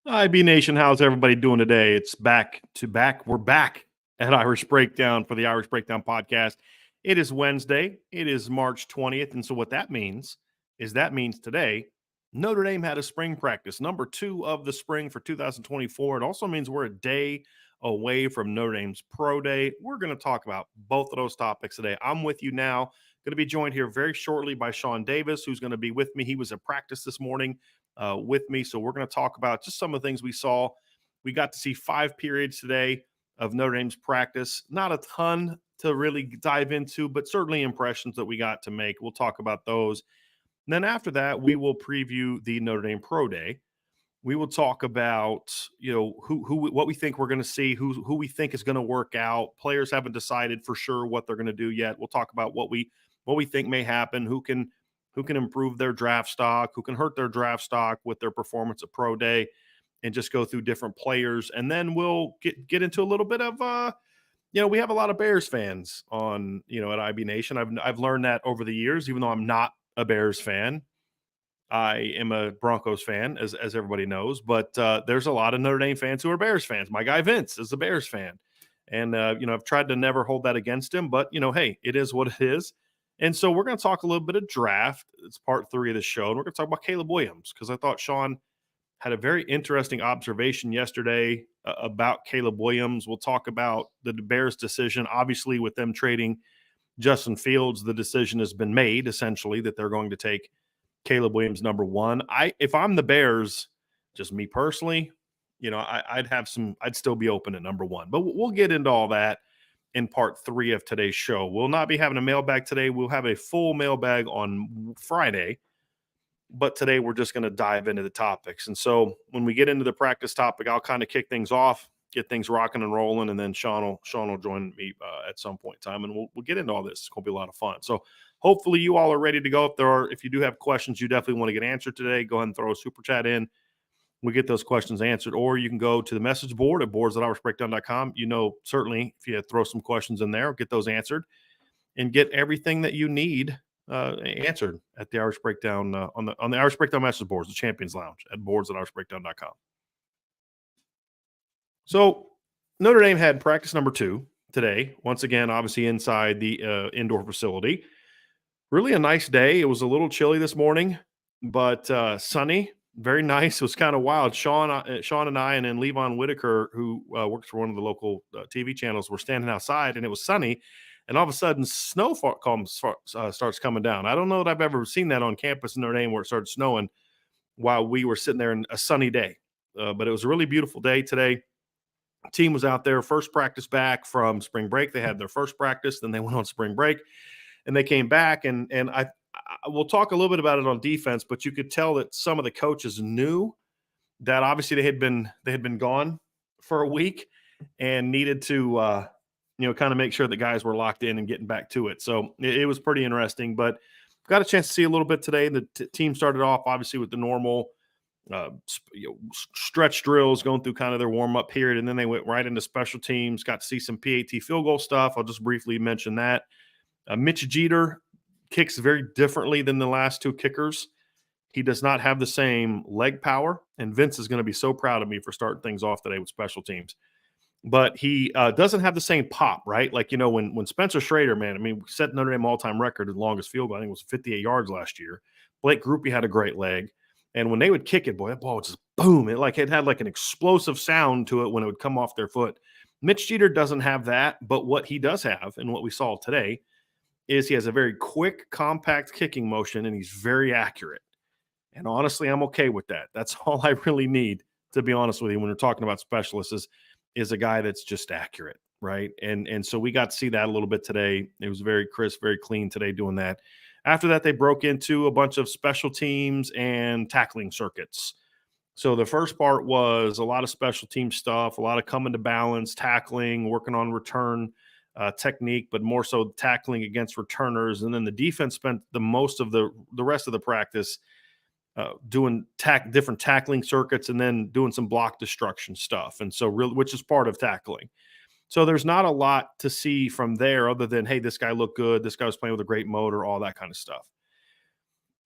IB Nation, how's everybody doing today? It's back to back. We're back at Irish Breakdown for the Irish Breakdown podcast. It is Wednesday. It is March 20th. And so what that means is today Notre Dame had a spring practice, number 2 of the spring for 2024. It also means we're a day away from Notre Dame's Pro Day. We're going to talk about both of those topics today. I'm with you now. Going to be joined here very shortly by Sean Davis, who's going to be with me. He was at practice this morning with me. So we're going to talk about just some of the things we saw. We got to see 5 periods today of Notre Dame's practice. Not a ton to really dive into, but certainly impressions that we got to make. We'll talk about those. And then after that, we will preview the Notre Dame Pro Day. We will talk about, who what we think we're going to see, who we think is going to work out. Players haven't decided for sure what they're going to do yet. We'll talk about what we think may happen, who can improve their draft stock, who can hurt their draft stock with their performance at Pro Day, and just go through different players. And then we'll get into a little bit of we have a lot of Bears fans on, at IB Nation. I've learned that over the years, even though I'm not a Bears fan. I am a Broncos fan, as everybody knows, but there's a lot of Notre Dame fans who are Bears fans. My guy Vince is a Bears fan. And, I've tried to never hold that against him, but, hey, it is what it is. And so we're going to talk a little bit of draft. It's part 3 of the show. And we're going to talk about Caleb Williams because I thought Sean had a very interesting observation yesterday about Caleb Williams. We'll talk about the Bears' decision. Obviously, with them trading Justin Fields, the decision has been made, essentially, that they're going to take Caleb Williams number 1. If I'm the Bears, just me personally, I'd still be open at number 1. But we'll get into all that in part 3 of today's show. We'll not be having a mailbag today. We'll have a full mailbag on Friday. But today we're just going to dive into the topics. And so when we get into the practice topic, I'll kind of kick things off, get things rocking and rolling, and then Sean will join me at some point in time, and we'll get into all this. It's going to be a lot of fun. So hopefully you all are ready to go. If you do have questions you definitely want to get answered today, go ahead and throw a super chat in. We'll get those questions answered, or you can go to the message board at boards@irishbreakdown.com. Certainly if you throw some questions in there, get those answered and get everything that you need answered at the Irish Breakdown on the Irish Breakdown message boards, the Champions Lounge at boards@irishbreakdown.com. So Notre Dame had practice number 2 today. Once again, obviously inside the indoor facility. Really a nice day. It was a little chilly this morning, but sunny, very nice. It was kind of wild. Sean and I, and then Levon Whitaker, who works for one of the local TV channels, were standing outside, and it was sunny. And all of a sudden, snow starts coming down. I don't know that I've ever seen that on campus in Notre Dame where it started snowing while we were sitting there in a sunny day. But it was a really beautiful day today. The team was out there, first practice back from spring break. They had their first practice, then they went on spring break, and they came back. And I we'll talk a little bit about it on defense, but you could tell that some of the coaches knew that obviously they had been gone for a week and needed to kind of make sure the guys were locked in and getting back to it. So it was pretty interesting, but got a chance to see a little bit today. The team started off obviously with the normal stretch drills, going through kind of their warm-up period, and then they went right into special teams. Got to see some PAT field goal stuff. I'll just briefly mention that. Mitch Jeter kicks very differently than the last 2 kickers. He does not have the same leg power, and Vince is going to be so proud of me for starting things off today with special teams. But he doesn't have the same pop, right? Like, when Spencer Schrader, we set Notre Dame all-time record, the longest field goal, I think it was 58 yards last year. Blake Grupe had a great leg. And when they would kick it, boy, that ball would just boom. It had like an explosive sound to it when it would come off their foot. Mitch Jeter doesn't have that, but what he does have, and what we saw today, is he has a very quick, compact kicking motion, and he's very accurate. And honestly, I'm okay with that. That's all I really need, to be honest with you, when we're talking about specialists, is a guy that's just accurate, right? And so we got to see that a little bit today. It was very crisp, very clean today doing that. After that, they broke into a bunch of special teams and tackling circuits. So the first part was a lot of special team stuff, a lot of coming to balance, tackling, working on return technique, but more so tackling against returners. And then the defense spent the most of the rest of the practice doing different tackling circuits and then doing some block destruction stuff. And so which is part of tackling. So there's not a lot to see from there other than, hey, this guy looked good. This guy was playing with a great motor, all that kind of stuff.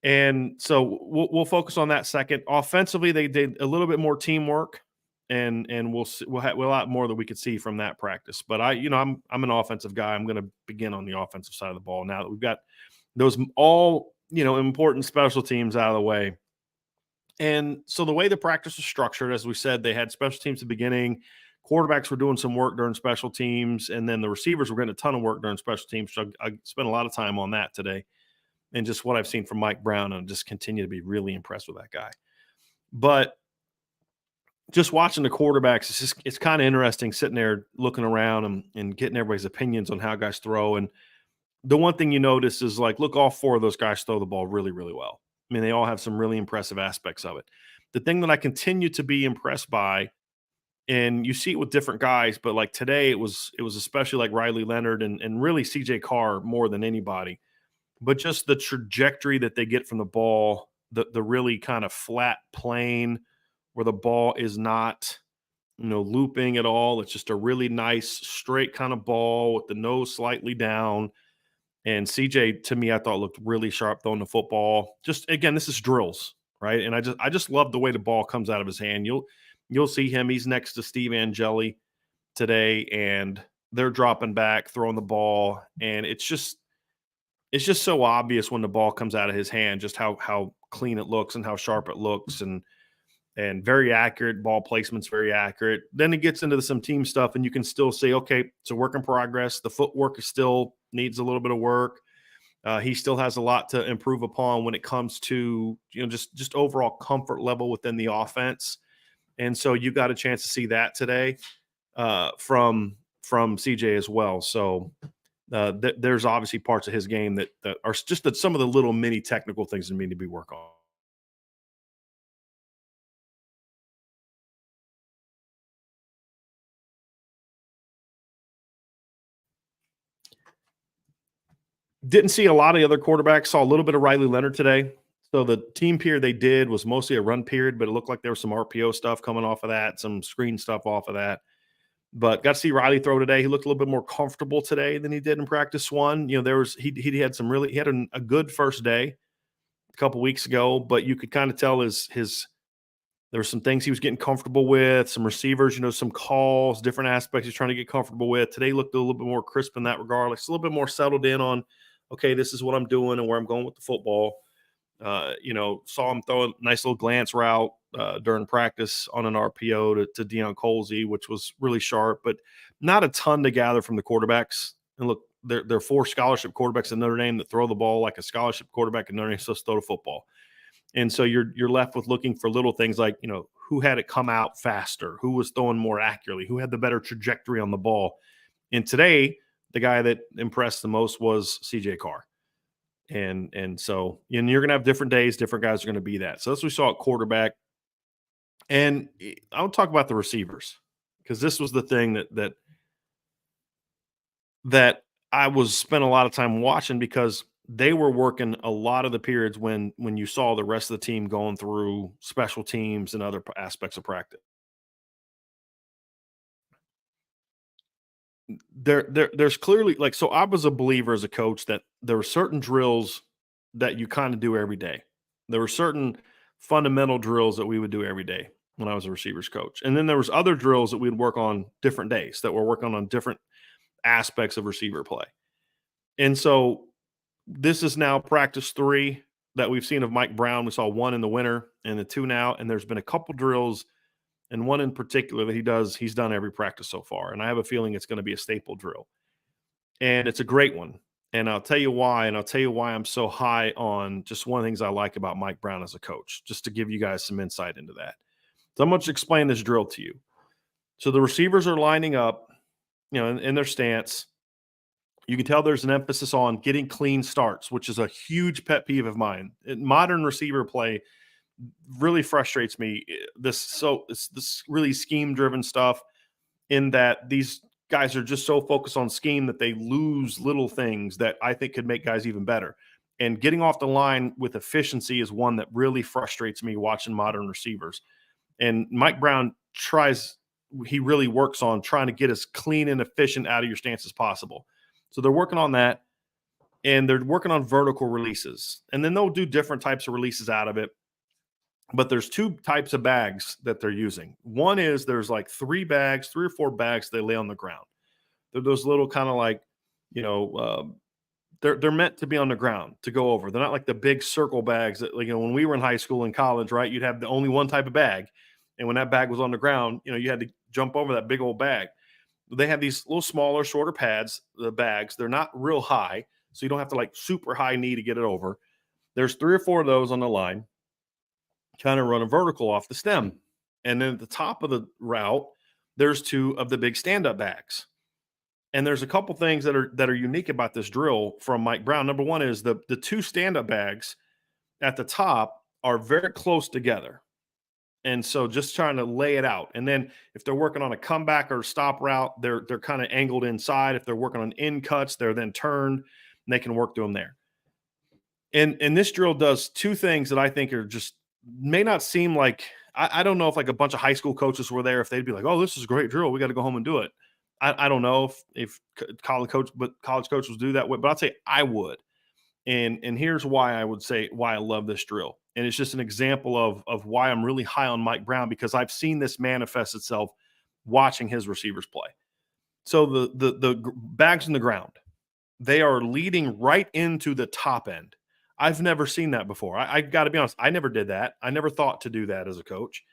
And so we'll focus on that second. Offensively, they did a little bit more teamwork, and we'll have a lot more that we could see from that practice. But I'm an offensive guy. I'm going to begin on the offensive side of the ball now that we've got those all important special teams out of the way. And so the way the practice was structured, as we said, they had special teams at the beginning. Quarterbacks were doing some work during special teams, and then the receivers were getting a ton of work during special teams. So I spent a lot of time on that today, and just what I've seen from Mike Brown, and just continue to be really impressed with that guy. But just watching the quarterbacks, it's kind of interesting sitting there looking around and getting everybody's opinions on how guys throw. And the one thing you notice is, like, look, all four of those guys throw the ball really, really well. I mean, they all have some really impressive aspects of it. The thing that I continue to be impressed by, and you see it with different guys, but like today it was especially like Riley Leonard and really CJ Carr more than anybody, but just the trajectory that they get from the ball, the really kind of flat plane where the ball is not looping at all. It's just a really nice straight kind of ball with the nose slightly down. And CJ, to me, I thought looked really sharp throwing the football. Just again, this is drills, right? And I just love the way the ball comes out of his hand. You'll see him. He's next to Steve Angeli today, and they're dropping back, throwing the ball, and it's just so obvious when the ball comes out of his hand, just how clean it looks and how sharp it looks, and very accurate. Ball placement's very accurate. Then it gets into some team stuff, and you can still say, okay, it's a work in progress. The footwork is still needs a little bit of work. He still has a lot to improve upon when it comes to just overall comfort level within the offense. And so you got a chance to see that today from CJ as well. So there's obviously parts of his game that are just some of the little mini technical things that need to be worked on. Didn't see a lot of the other quarterbacks. Saw a little bit of Riley Leonard today. So the team period they did was mostly a run period, but it looked like there was some RPO stuff coming off of that, some screen stuff off of that. But got to see Riley throw today. He looked a little bit more comfortable today than he did in practice one. He had a good first day a couple weeks ago, but you could kind of tell his there were some things he was getting comfortable with, some receivers, some calls, different aspects he's trying to get comfortable with. Today looked a little bit more crisp in that regard. Like, it's a little bit more settled in on, okay, this is what I'm doing and where I'm going with the football. Saw him throw a nice little glance route during practice on an RPO to Deion Colsey, which was really sharp, but not a ton to gather from the quarterbacks. And look, there are four scholarship quarterbacks at Notre Dame that throw the ball like a scholarship quarterback at Notre Dame supposed to throw the football. And so you're left with looking for little things like, who had it come out faster, who was throwing more accurately, who had the better trajectory on the ball. And today, the guy that impressed the most was CJ Carr. And so you're going to have different days, different guys are going to be that. So that's what we saw at quarterback. And I'll talk about the receivers, because this was the thing that I was spent a lot of time watching, because they were working a lot of the periods when you saw the rest of the team going through special teams and other aspects of practice. There's clearly, like, so I was a believer as a coach that there were certain drills that you kind of do every day. There were certain fundamental drills that we would do every day when I was a receivers coach. And then there was other drills that we'd work on different days, that we're working on different aspects of receiver play. And so this is now practice 3 that we've seen of Mike Brown. We saw one in the winter and the 2 now, and there's been a couple drills, and one in particular that he's done every practice so far. And I have a feeling it's going to be a staple drill. And it's a great one. And I'll tell you why. And I'll tell you why I'm so high on just one of the things I like about Mike Brown as a coach, just to give you guys some insight into that. So I'm going to explain this drill to you. So the receivers are lining up, in their stance. You can tell there's an emphasis on getting clean starts, which is a huge pet peeve of mine. Modern receiver play really frustrates me. It's this really scheme-driven stuff, in that these guys are just so focused on scheme that they lose little things that I think could make guys even better. And getting off the line with efficiency is one that really frustrates me watching modern receivers. And Mike Brown he really works on trying to get as clean and efficient out of your stance as possible. So they're working on that. and they're working on vertical releases. And then they'll do different types of releases out of it. But there's two types of bags that they're using. One is there's like three or four bags they lay on the ground. They're those little kind of like, you know, they're meant to be on the ground to go over. They're not like the big circle bags that, like, when we were in high school and college, right? You'd have the only one type of bag, and when that bag was on the ground, you had to jump over that big old bag. They have these little smaller, shorter pads, the bags. They're not real high, so you don't have to like super high knee to get it over. There's three or four of those on the line, kind of run a vertical off the stem. And then at the top of the route, there's two of the big stand-up bags. And there's a couple things that are unique about this drill from Mike Brown. Number one is the two stand-up bags at the top are very close together. And so just trying to lay it out. And then if they're working on a comeback or stop route, they're kind of angled inside. If they're working on in cuts, they're then turned and they can work through them there. And this drill does two things that I think are just may not seem like, I don't know if like a bunch of high school coaches were there, if they'd be like, oh, this is a great drill, we got to go home and do it. I don't know if college coaches do that way, but I'd say I would. And here's why I would say why I love this drill. And it's just an example of why I'm really high on Mike Brown, because I've seen this manifest itself watching his receivers play. So the bags in the ground, they are leading right into the top end. I've never seen that before. I got to be honest, I never did that. I never thought to do that as a coach.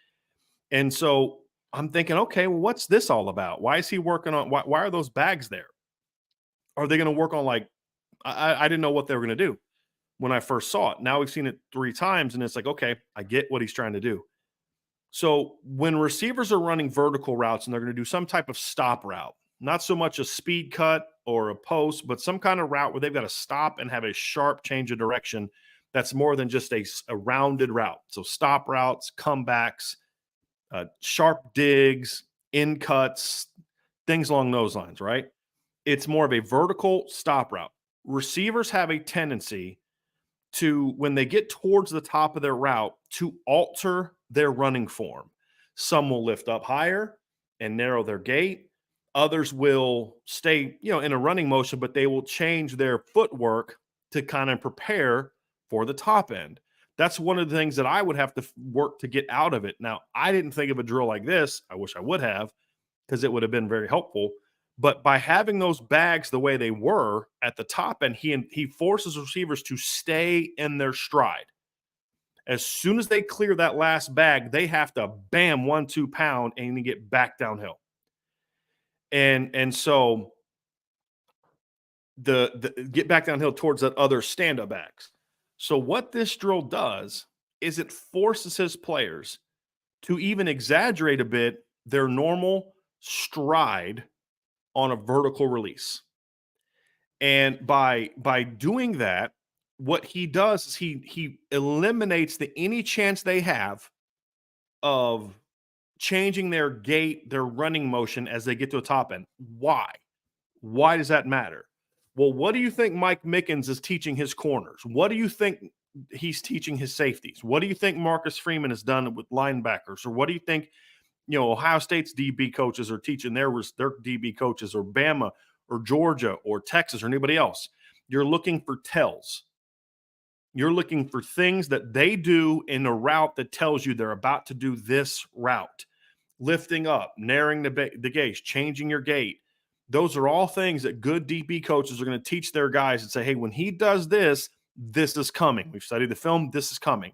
And so I'm thinking, okay, well, what's this all about? Why is he working on, why are those bags there? Are they going to work on like, I didn't know what they were going to do when I first saw it. Now we've seen it 3 times and it's like, okay, I get what he's trying to do. So when receivers are running vertical routes and they're going to do some type of stop route, not so much a speed cut or a post, but some kind of route where they've got to stop and have a sharp change of direction that's more than just a rounded route. So stop routes, comebacks, sharp digs, in cuts, things along those lines, right? It's more of a vertical stop route. Receivers have a tendency to, when they get towards the top of their route, to alter their running form. Some will lift up higher and narrow their gait. Others will stay, in a running motion, but they will change their footwork to kind of prepare for the top end. That's one of the things that I would have to work to get out of it. Now, I didn't think of a drill like this. I wish I would have, because it would have been very helpful. But by having those bags the way they were at the top end, he forces receivers to stay in their stride. As soon as they clear that last bag, they have to bam 1-2 pound and get back downhill. And so the get back downhill towards that other stand-up bags. So what this drill does is it forces his players to even exaggerate a bit their normal stride on a vertical release. And by doing that, what he does is he eliminates any chance they have of changing their gait, their running motion as they get to a top end. Why? Why does that matter? Well, what do you think Mike Mickens is teaching his corners? What do you think he's teaching his safeties? What do you think Marcus Freeman has done with linebackers? Or what do you think, Ohio State's DB coaches are teaching their DB coaches, or Bama or Georgia or Texas or anybody else? You're looking for tells. You're looking for things that they do in a route that tells you they're about to do this route. Lifting up, narrowing the gauge, changing your gait. Those are all things that good DB coaches are going to teach their guys and say, hey, when he does this, this is coming. We've studied the film, this is coming.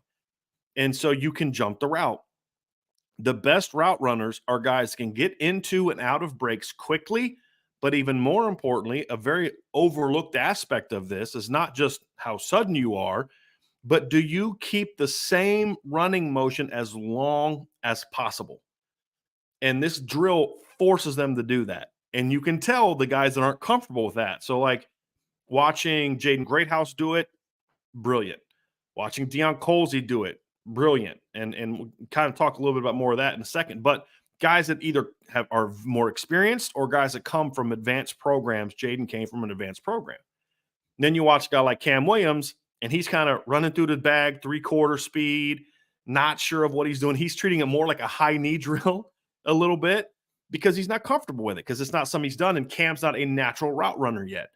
And so you can jump the route. The best route runners are guys who can get into and out of breaks quickly, but even more importantly, a very overlooked aspect of this is not just how sudden you are, but do you keep the same running motion as long as possible? And this drill forces them to do that. And you can tell the guys that aren't comfortable with that. So like watching Jaden Greathouse do it, brilliant. Watching Deion Colsey do it, brilliant. And we'll kind of talk a little bit about more of that in a second. But guys that either are more experienced or guys that come from advanced programs. Jaden came from an advanced program. And then you watch a guy like Cam Williams, and he's kind of running through the bag, 3/4 speed, not sure of what he's doing. He's treating it more like a high knee drill a little bit because he's not comfortable with it, because it's not something he's done, and Cam's not a natural route runner yet.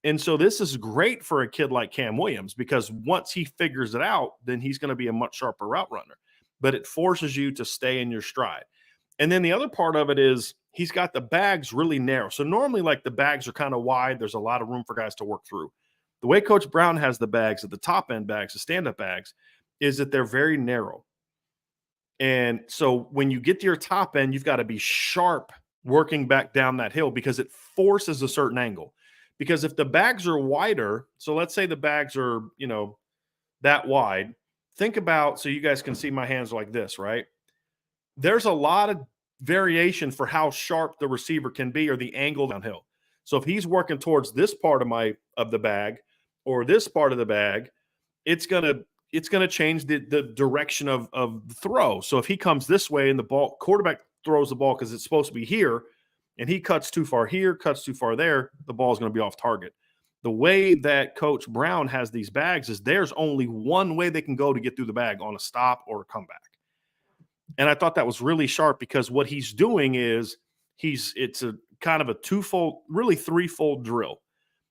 And so this is great for a kid like Cam Williams because once he figures it out, then he's going to be a much sharper route runner. But it forces you to stay in your stride. And then the other part of it is he's got the bags really narrow. So normally, like the bags are kind of wide. There's a lot of room for guys to work through. The way Coach Brown has the bags, at the top end bags, the stand up bags, is that they're very narrow. And so when you get to your top end, you've got to be sharp working back down that hill because it forces a certain angle. Because if the bags are wider, so let's say the bags are, that wide, think about, so you guys can see my hands like this, right? There's a lot of variation for how sharp the receiver can be or the angle downhill. So if he's working towards this part of the bag or this part of the bag, it's gonna change the direction of the throw. So if he comes this way and the quarterback throws the ball because it's supposed to be here, and he cuts too far here, cuts too far there, the ball is going to be off target. The way that Coach Brown has these bags is there's only one way they can go to get through the bag on a stop or a comeback. And I thought that was really sharp because what he's doing is it's a kind of a twofold, really threefold drill.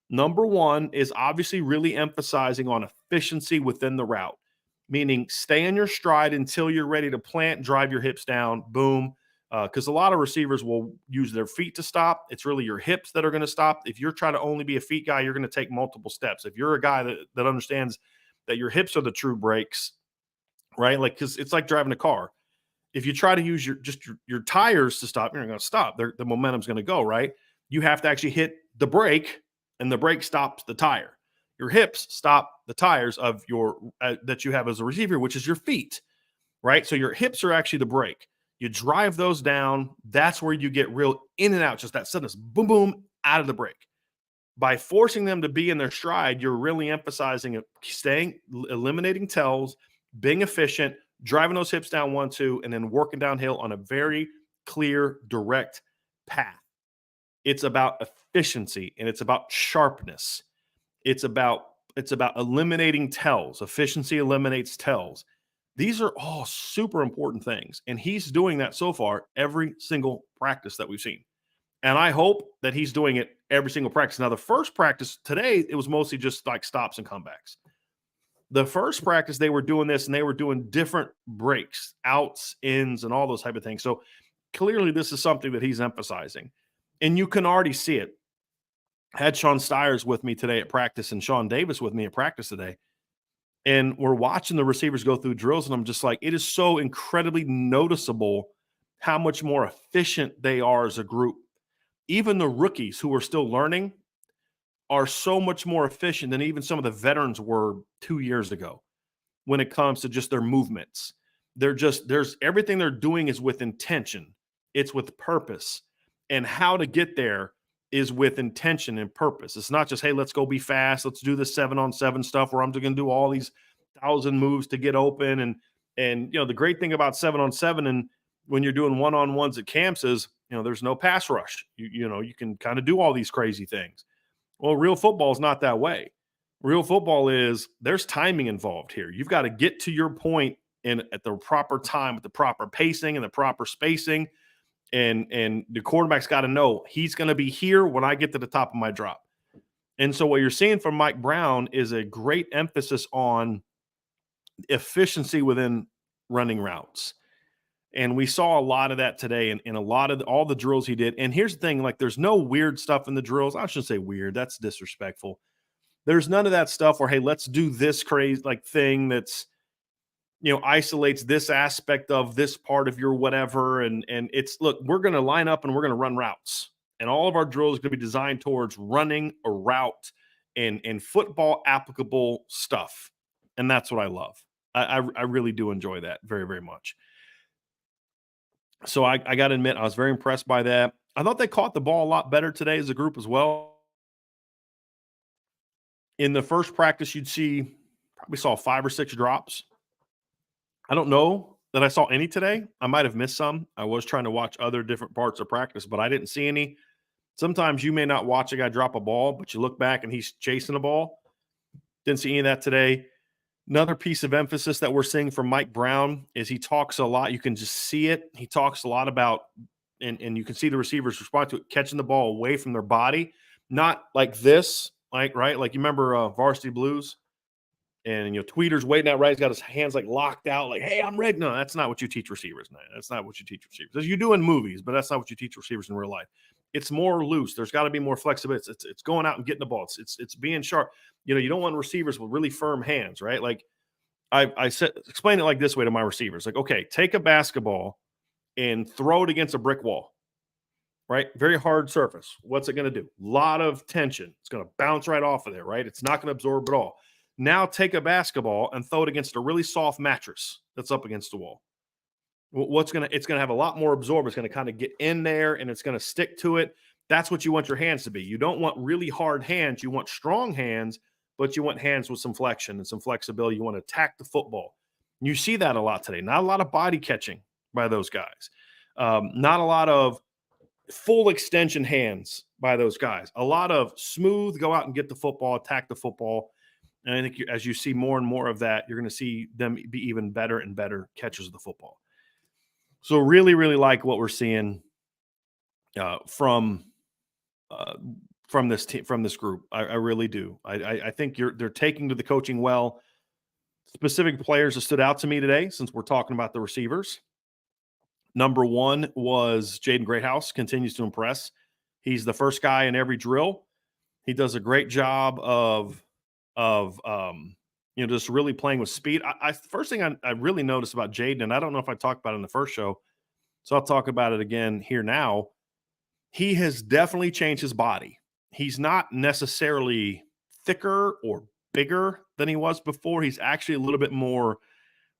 Number one is obviously really emphasizing on efficiency within the route, meaning stay in your stride until you're ready to plant, drive your hips down, boom. Because a lot of receivers will use their feet to stop. It's really your hips that are going to stop. If you're trying to only be a feet guy, you're going to take multiple steps. If you're a guy that understands that your hips are the true brakes, right? Like, because it's like driving a car. If you try to use your tires to stop, you're not going to stop. The momentum's going to go, right? You have to actually hit the brake, and the brake stops the tire. Your hips stop the tires of that you have as a receiver, which is your feet, right? So your hips are actually the brake. You drive those down. That's where you get real in and out, just that suddenness, boom, boom, out of the brake. By forcing them to be in their stride, you're really emphasizing eliminating tells, being efficient, driving those hips down 1-2, and then working downhill on a very clear, direct path. It's about efficiency and it's about sharpness. It's about eliminating tells. Efficiency eliminates tells. These are all super important things. And he's doing that so far every single practice that we've seen. And I hope that he's doing it every single practice. Now, the first practice today, it was mostly just like stops and comebacks. The first practice, they were doing this and they were doing different breaks, outs, ins, and all those type of things. So clearly this is something that he's emphasizing. And you can already see it. I had Sean Stiers with me today at practice and Sean Davis with me at practice today. And we're watching the receivers go through drills, and I'm just like, it is so incredibly noticeable how much more efficient they are as a group. Even the rookies who are still learning are so much more efficient than even some of the veterans were 2 years ago when it comes to just their movements. There's everything they're doing is with intention. It's with purpose. And how to get there is with intention and purpose. It's not just, hey, let's go be fast. Let's do this 7-on-7 stuff where I'm going to do all these 1,000 moves to get open. And the great thing about 7-on-7 and when you're doing one-on-ones at camps is, there's no pass rush. You can kind of do all these crazy things. Well, real football is not that way. Real football is there's timing involved here. You've got to get to your point at the proper time with the proper pacing and the proper spacing. And the quarterback's got to know he's going to be here when I get to the top of my drop. And so what you're seeing from Mike Brown is a great emphasis on efficiency within running routes. And we saw a lot of that today in a lot of all the drills he did. And here's the thing, like there's no weird stuff in the drills. I shouldn't say weird. That's disrespectful. There's none of that stuff where, hey, let's do this crazy thing that's, isolates this aspect of this part of your whatever. And it's, look, we're going to line up and we're going to run routes. And all of our drills are going to be designed towards running a route and football applicable stuff. And that's what I love. I really do enjoy that very, very much. So I got to admit, I was very impressed by that. I thought they caught the ball a lot better today as a group as well. In the first practice, probably saw 5 or 6 drops. I don't know that I saw any today. I might have missed some. I was trying to watch other different parts of practice, but I didn't see any. Sometimes you may not watch a guy drop a ball, but you look back and he's chasing a ball. Didn't see any of that today. Another piece of emphasis that we're seeing from Mike Brown is he talks a lot. You can just see it. He talks a lot about, and you can see the receivers respond to it, catching the ball away from their body, not like this, like, right? Like, you remember Varsity Blues? And, Tweeter's waiting out, right? He's got his hands like locked out, like, hey, I'm ready. No, that's not what you teach receivers, man. That's not what you teach receivers. As you do in movies, but that's not what you teach receivers in real life. It's more loose. There's got to be more flexibility. It's going out and getting the ball. It's being sharp. You don't want receivers with really firm hands, right? Like, I said, explain it like this way to my receivers. Like, okay, take a basketball and throw it against a brick wall, right? Very hard surface. What's it going to do? A lot of tension. It's going to bounce right off of there, right? It's not going to absorb at all. Now take a basketball and throw it against a really soft mattress that's up against the wall. It's going to have a lot more absorb. It's going to kind of get in there and it's going to stick to it. That's what you want your hands to be. You don't want really hard hands. You want strong hands, but you want hands with some flexion and some flexibility. You want to attack the football. You see that a lot today. Not a lot of body catching by those guys. Not a lot of full extension hands by those guys. A lot of smooth, go out and get the football, attack the football. And I think as you see more and more of that, you're going to see them be even better and better catchers of the football. So really, really like what we're seeing from this team, from this group. I really do. I think they're taking to the coaching well. Specific players that stood out to me today, since we're talking about the receivers. Number one was Jaden Greathouse, continues to impress. He's the first guy in every drill. He does a great job of just really playing with speed. First thing I really noticed about Jaden, and I don't know if I talked about it in the first show, so I'll talk about it again here now. He has definitely changed his body. He's not necessarily thicker or bigger than he was before. He's actually a little bit more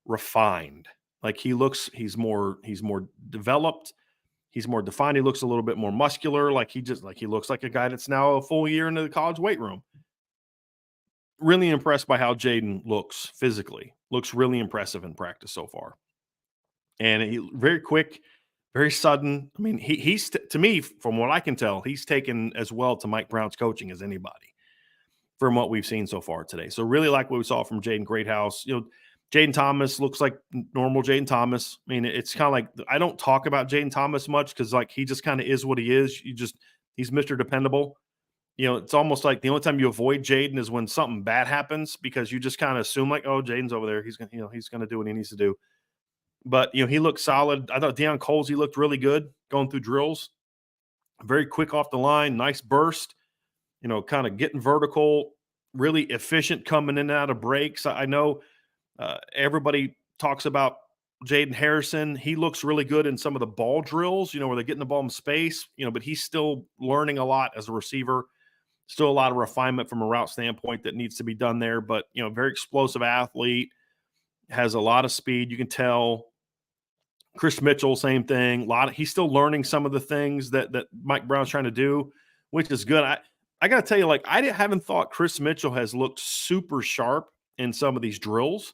refined. Like he's more developed. He's more defined. He looks a little bit more muscular. He looks like a guy that's now a full year into the college weight room. Really impressed by how Jaden looks physically. Looks really impressive in practice so far. And he very quick, very sudden. I mean, he's to me, from what I can tell, he's taken as well to Mike Brown's coaching as anybody from what we've seen so far today. So really like what we saw from Jaden Greathouse. Jaden Thomas looks like normal Jaden Thomas. I mean, it's kind of like, I don't talk about Jaden Thomas much because he just kind of is what he is. He's Mr. Dependable. It's almost like the only time you avoid Jaden is when something bad happens because you just kind of assume oh, Jaden's over there. He's going to do what he needs to do. But, he looked solid. I thought Deion Coles, he looked really good going through drills. Very quick off the line, nice burst, kind of getting vertical, really efficient coming in and out of breaks. I know everybody talks about Jaden Harrison. He looks really good in some of the ball drills, where they're getting the ball in space, but he's still learning a lot as a receiver. Still a lot of refinement from a route standpoint that needs to be done there, but very explosive athlete, has a lot of speed. You can tell. Chris Mitchell, same thing. He's still learning some of the things that Mike Brown's trying to do, which is good. I got to tell you, I haven't thought Chris Mitchell has looked super sharp in some of these drills,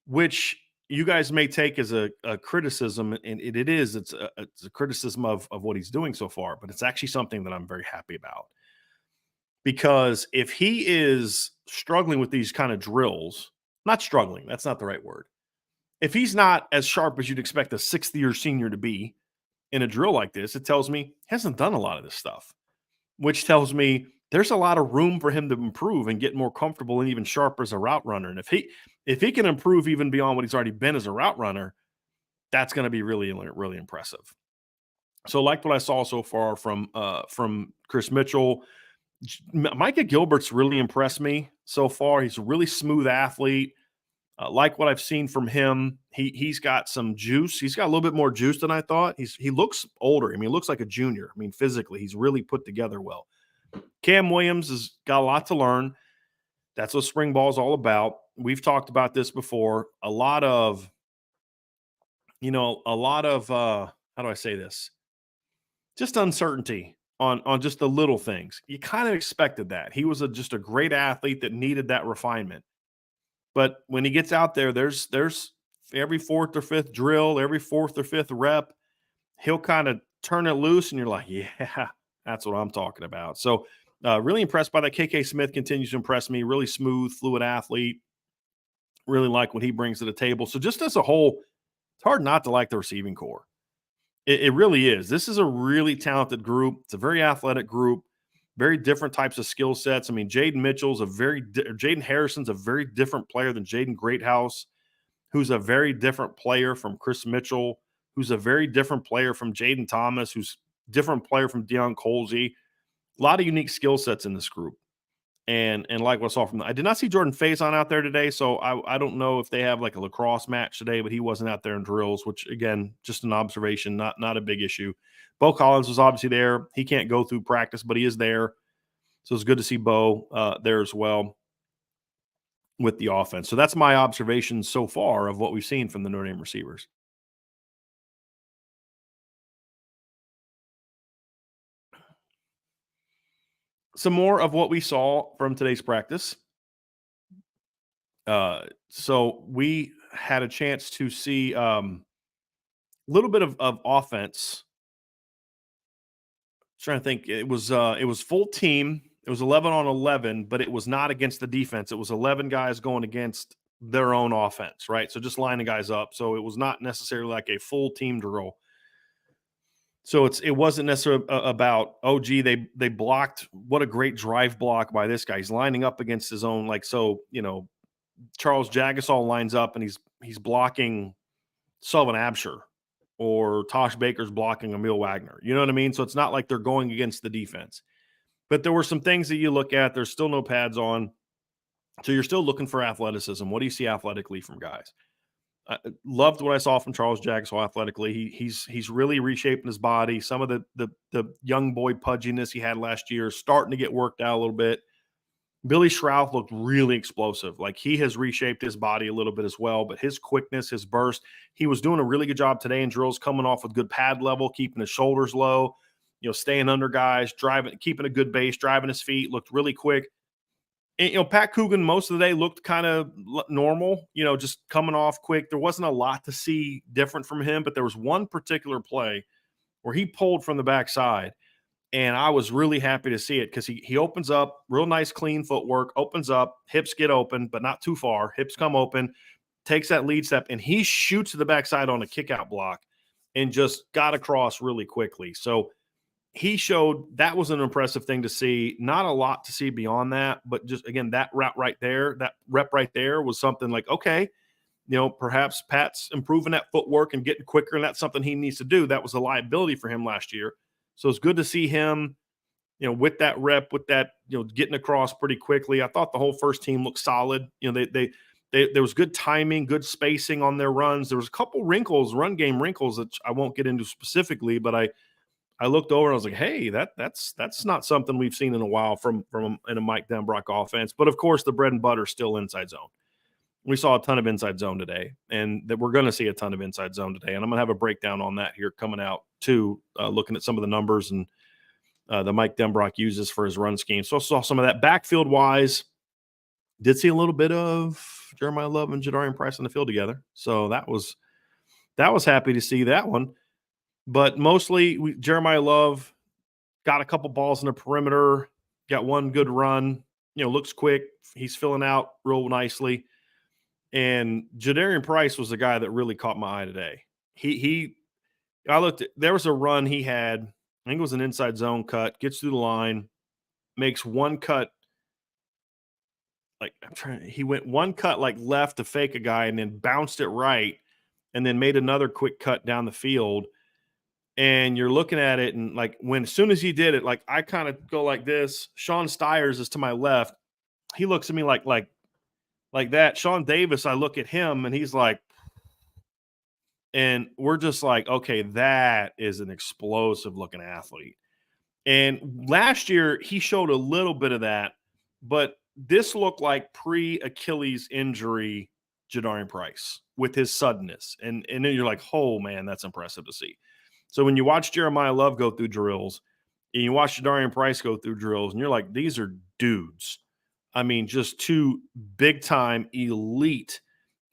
which you guys may take as a criticism, and it is. It's a criticism of what he's doing so far, but it's actually something that I'm very happy about. Because if he is struggling with these kind of drills, not struggling, that's not the right word. If he's not as sharp as you'd expect a sixth-year senior to be in a drill like this, it tells me he hasn't done a lot of this stuff, which tells me there's a lot of room for him to improve and get more comfortable and even sharper as a route runner. And if he can improve even beyond what he's already been as a route runner, that's going to be really, really impressive. So like what I saw so far from Chris Mitchell. Micah Gilbert's really impressed me so far. He's a really smooth athlete. Like what I've seen from him, he's got some juice. He's got a little bit more juice than I thought. He looks older. I mean, he looks like a junior. I mean, physically, he's really put together well. Cam Williams has got a lot to learn. That's what spring ball is all about. We've talked about this before. A lot of how do I say this? Just uncertainty on just the little things. You kind of expected that. He was just a great athlete that needed that refinement. But when he gets out there, there's every fourth or fifth drill, every fourth or fifth rep, he'll kind of turn it loose, and you're like, yeah, that's what I'm talking about. So really impressed by that. KK Smith continues to impress me. Really smooth, fluid athlete. Really like what he brings to the table. So just as a whole, it's hard not to like the receiving corps. It really is. This is a really talented group. It's a very athletic group. very different types of skill sets. I mean, Jaden Harrison's a very different player than Jaden Greathouse, who's a very different player from Chris Mitchell, who's a very different player from Jaden Thomas, who's a different player from Deion Colsey. A lot of unique skill sets in this group. And like what I saw from I did not see Jordan Faison out there today, so I don't know if they have like a lacrosse match today, but he wasn't out there in drills, which again, just an observation, not a big issue. Bo Collins was obviously there. He can't go through practice, but he is there. So it's good to see Bo there as well with the offense. So that's my observation so far of what we've seen from the Notre Dame receivers. Some more of what we saw from today's practice. So we had a chance to see a little bit of offense. Trying to think, it was full team. It was 11 on 11, but it was not against the defense. It was 11 guys going against their own offense, right? So just lining guys up. So it was not necessarily like a full team drill. So it wasn't necessarily about, oh, gee, they blocked. What a great drive block by this guy. He's lining up against his own, like, so, Charles Jagasol lines up and he's blocking Sullivan Absher, or Tosh Baker's blocking Emil Wagner. You know what I mean? So it's not like they're going against the defense. But there were some things that you look at. There's still no pads on. So you're still looking for athleticism. What do you see athletically from guys? I loved what I saw from Charles Jackson athletically. He's really reshaping his body. Some of the young boy pudginess he had last year is starting to get worked out a little bit. Billy Schrauth looked really explosive. Like, he has reshaped his body a little bit as well, but his quickness, his burst, he was doing a really good job today in drills, coming off with good pad level, keeping his shoulders low, staying under guys, driving, keeping a good base, driving his feet, looked really quick. And, Pat Coogan most of the day looked kind of normal, just coming off quick. There wasn't a lot to see different from him, but there was one particular play where he pulled from the backside, and I was really happy to see it because he opens up, real nice, clean footwork, opens up, hips get open, but not too far. Hips come open, takes that lead step, and he shoots to the backside on a kick-out block and just got across really quickly. So he showed that was an impressive thing to see. Not a lot to see beyond that, but just, again, that rep right there was something like, okay, perhaps Pat's improving that footwork and getting quicker, and that's something he needs to do. That was a liability for him last year. So it's good to see him, with that rep, with that, getting across pretty quickly. I thought the whole first team looked solid. There was good timing, good spacing on their runs. There was a couple wrinkles, run game wrinkles, that I won't get into specifically, but I looked over and I was like, hey, that's not something we've seen in a while from in a Mike Denbrock offense. But of course, the bread and butter is still inside zone. We saw a ton of inside zone today, and that we're going to see a ton of inside zone today. And I'm going to have a breakdown on that here coming out too, looking at some of the numbers and the Mike Denbrock uses for his run scheme. So I saw some of that. Backfield wise, did see a little bit of Jeremiah Love and Jadarian Price on the field together. So that was happy to see that one. But mostly Jeremiah Love got a couple balls in the perimeter, got one good run, looks quick. He's filling out real nicely. And Jadarian Price was the guy that really caught my eye today. There was a run he had, I think it was an inside zone cut, gets through the line, makes one cut. He went one cut like left to fake a guy and then bounced it right and then made another quick cut down the field. And you're looking at it, and as soon as he did it, I kind of go like this. Sean Stiers is to my left. He looks at me like that. Sean Davis, I look at him and he's like, and we're just like, okay, that is an explosive looking athlete. And last year he showed a little bit of that, but this looked like pre-Achilles injury Jadarian Price with his suddenness. And then you're like, oh man, that's impressive to see. So when you watch Jeremiah Love go through drills and you watch Jadarian Price go through drills, and you're like, these are dudes. I mean, just two big-time, elite,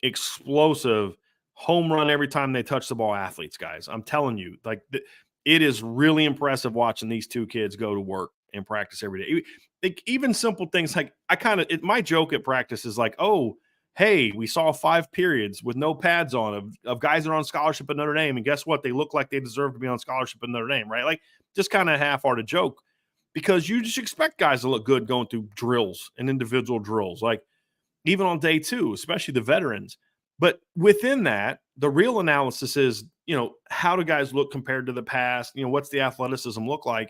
explosive, home run every time they touch the ball athletes, guys. I'm telling you, it is really impressive watching these two kids go to work and practice every day. Even simple things like my joke at practice is like, oh, hey, we saw 5 periods with no pads on of guys that are on scholarship at Notre Dame, and guess what? They look like they deserve to be on scholarship at Notre Dame, right? Just kind of half-hearted joke. because you just expect guys to look good going through drills and individual drills, like even on day two, especially the veterans. But within that, the real analysis is, how do guys look compared to the past? What's the athleticism look like?